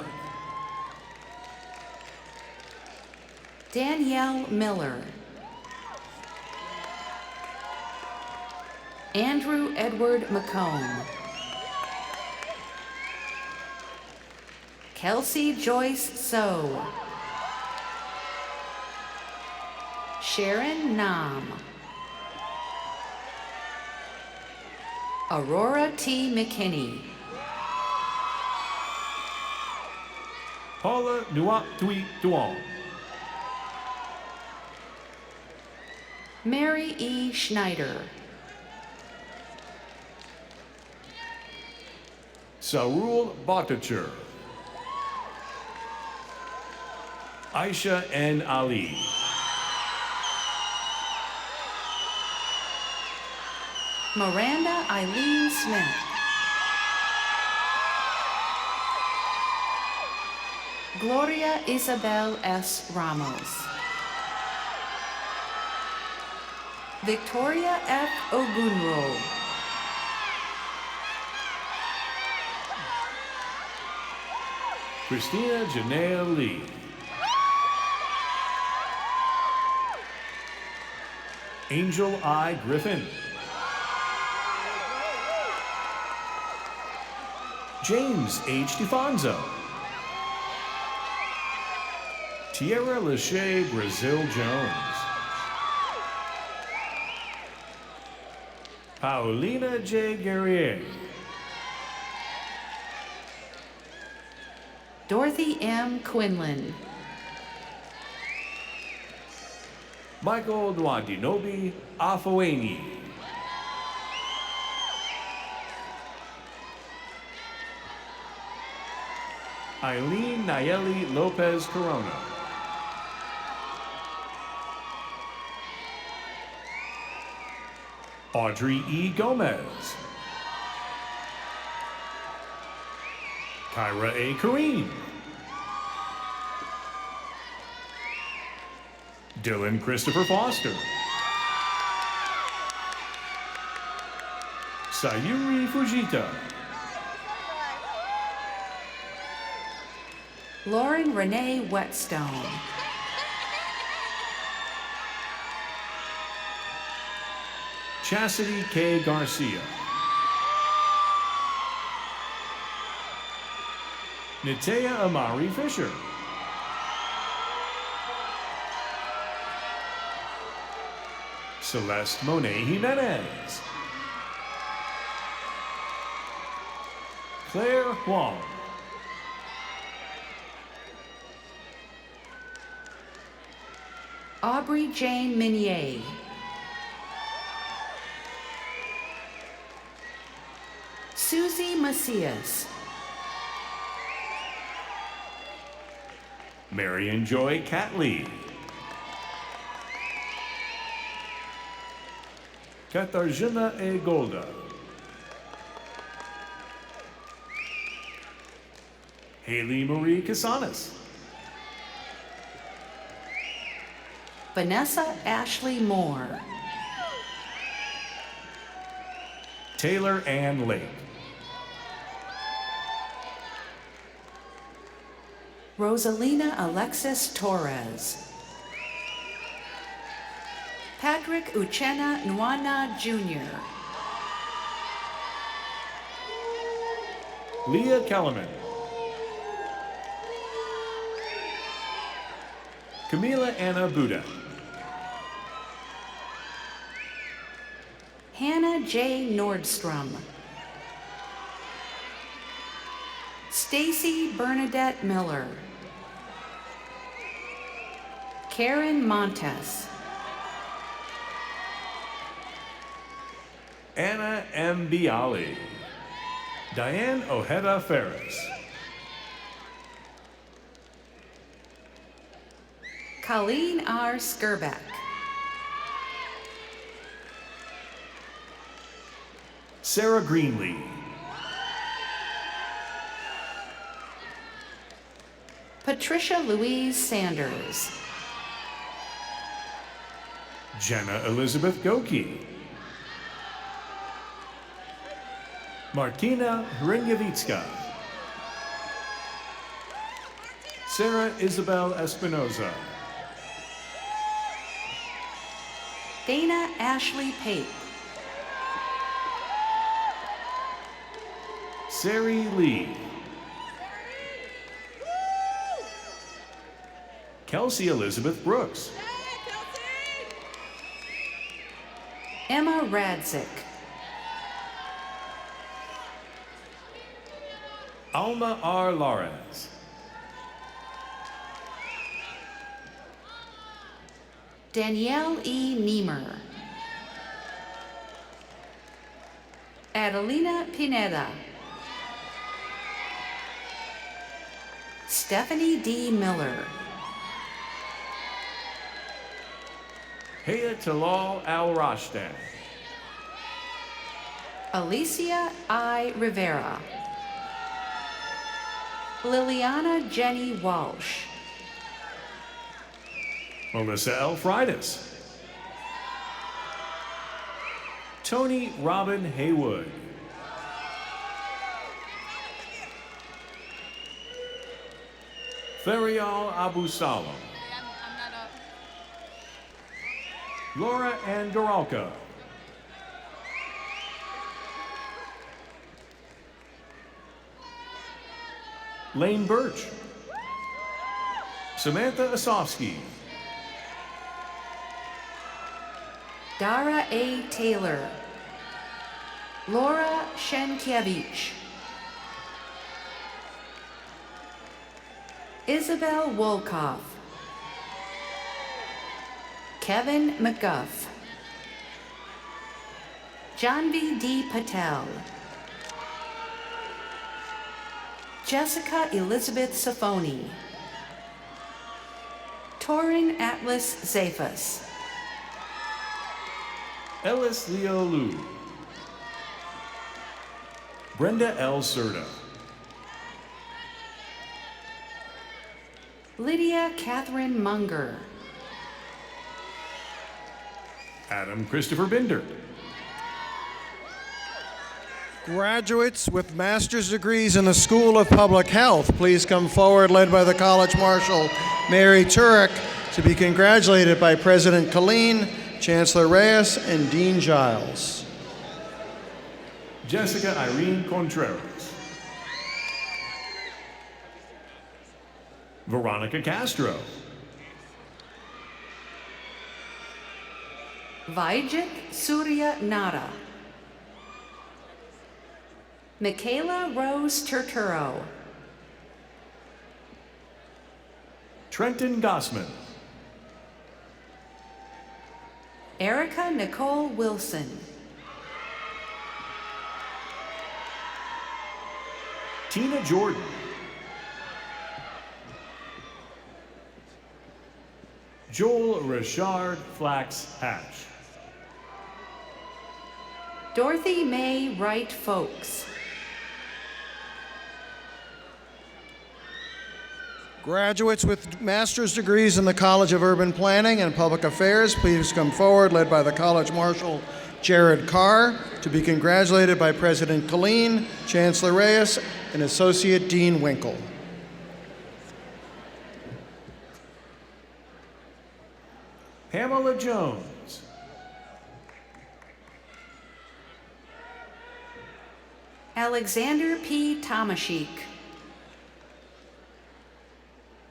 Danielle Miller. Andrew Edward McComb. Kelsey Joyce So. Sharon Nam. Aurora T. McKinney. Paula Nuat Tui Duong. Mary E. Schneider. Saul Bhattacharya. Aisha N. Ali. Miranda Eileen Smith. Gloria Isabel S. Ramos. Victoria F. Ogunro. Christina Janelle Lee. Angel I. Griffin. James H. DeFonso. Tierra Lachey Brazil Jones. Paulina J. Guerrier. Dorothy M. Quinlan. Michael Dwadinobi Afoeni. Eileen Nayeli Lopez Corona. Audrey E. Gomez. Kyra A. Kareem. Dylan Christopher Foster. Sayuri Fujita. Lauren Renee Whetstone. Chastity K. Garcia. Nitea Amari Fisher. Celeste Monet Jimenez. Claire Huang. Aubrey Jane Minier. Susie Macias. Marion Joy Catley. Katarzyna E. Golda. Haley Marie Casanas. Vanessa Ashley Moore. Taylor Ann Lake. Rosalina Alexis Torres. Patrick Uchenna Nwana Jr. Leah Kellerman. Camila Anna Buda. Hannah J. Nordstrom. Stacy Bernadette Miller. Karen Montes. Anna M. Bialy. Diane Ojeda Ferris. Colleen R. Skirbeck. Sarah Greenlee. Patricia Louise Sanders. Jenna Elizabeth Goki. Martina Hringavitska. Sarah Isabel Espinoza. Dana Ashley Pape. Sari Lee. Kelsey Elizabeth Brooks. Emma Radzik. Alma R. Lawrence. Danielle E. Niemer. Adelina Pineda. Stephanie D. Miller. Haya Talal Al Rashdan. Alicia I. Rivera. Liliana Jenny Walsh. Melissa L. Freitas. Tony Robin Haywood. Ferial Abu Salam. Laura Ann Goralka. Lane Birch. Samantha Osofsky. Dara A. Taylor. Laura Shenkiewicz. Isabel Wolkoff. Kevin McGuff. Janvi D. Patel. Jessica Elizabeth Safoni. Torin Atlas Zafas. Ellis Leo Liu. Brenda L. Serta. Lydia Catherine Munger. Adam Christopher Binder. Graduates with master's degrees in the School of Public Health, please come forward, led by the College Marshal, Mary Turek, to be congratulated by President Colleen, Chancellor Reyes, and Dean Giles. Jessica Irene Contreras. Veronica Castro. Vijit Surya Nara. Michaela Rose Turturro. Trenton Gossman. Erica Nicole Wilson. Tina Jordan. Joel Richard Flax Hatch. Dorothy Mae Wright Folks. Graduates with master's degrees in the College of Urban Planning and Public Affairs, please come forward, led by the College Marshal, Jared Carr, to be congratulated by President Colleen, Chancellor Reyes, and Associate Dean Winkle. Pamela Jones. Alexander P. Tomashik.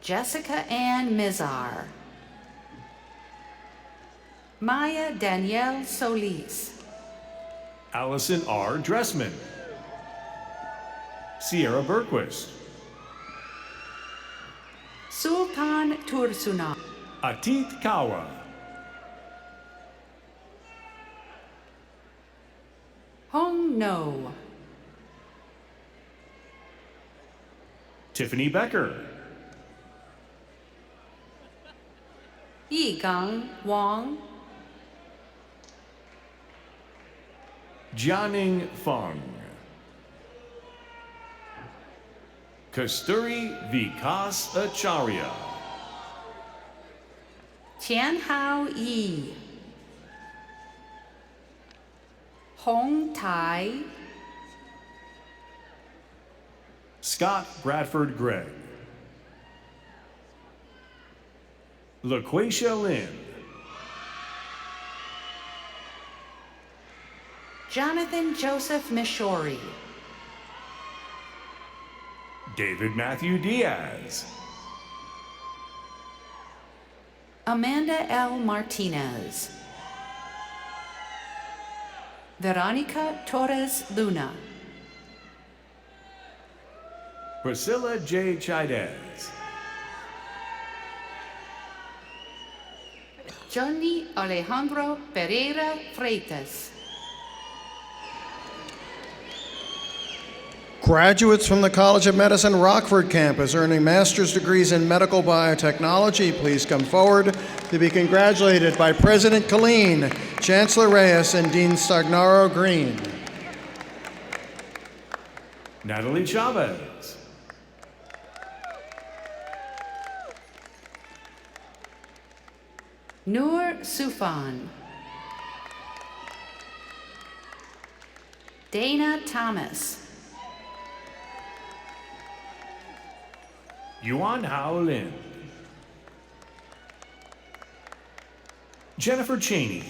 Jessica Ann Mizar. Maya Danielle Solis. Allison R. Dressman. Sierra Berquist. Sultan Tursuna. Atit Kawa. Hong No. Tiffany Becker. Yigang Wang. Jianing Feng. Kasturi Vikas Acharya. Tian Hao Yi. Hong Tai. Scott Bradford Gregg. LaQuacia Lynn. Jonathan Joseph Mishori. David Matthew Diaz. Amanda L. Martinez. Veronica Torres Luna. Priscilla J. Chaidez. Johnny Alejandro Pereira Freitas. Graduates from the College of Medicine Rockford campus earning master's degrees in medical biotechnology, please come forward to be congratulated by President Colleen, Chancellor Reyes, and Dean Stagnaro Green. Natalie Chavez. Noor Sufan. Dana Thomas. Yuan Hao Lin. Jennifer Cheney.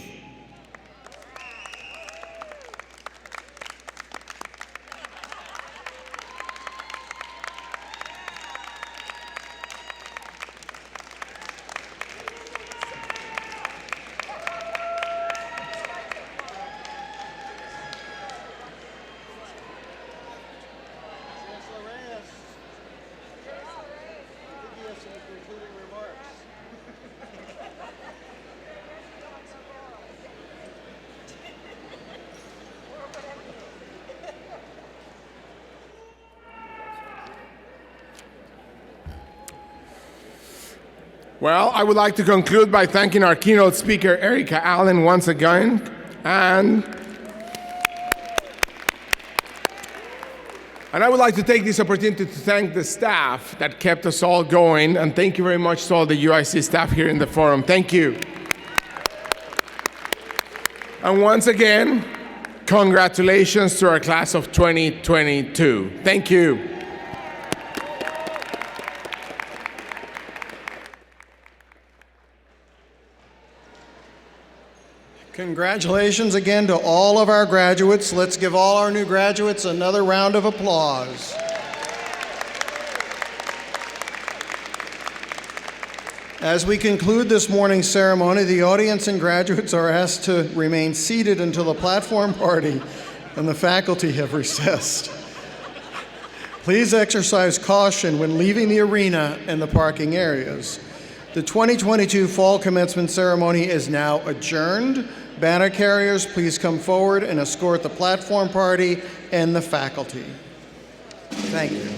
Well, I would like to conclude by thanking our keynote speaker, Erica Allen, once again. And I would like to take this opportunity to thank the staff that kept us all going. And thank you very much to all the UIC staff here in the forum. Thank you. And once again, congratulations to our class of 2022. Thank you. Congratulations again to all of our graduates. Let's give all our new graduates another round of applause. As we conclude this morning's ceremony, the audience and graduates are asked to remain seated until the platform party and the faculty have recessed. Please exercise caution when leaving the arena and the parking areas. The 2022 Fall Commencement Ceremony is now adjourned. Banner carriers, please come forward and escort the platform party and the faculty. Thank you.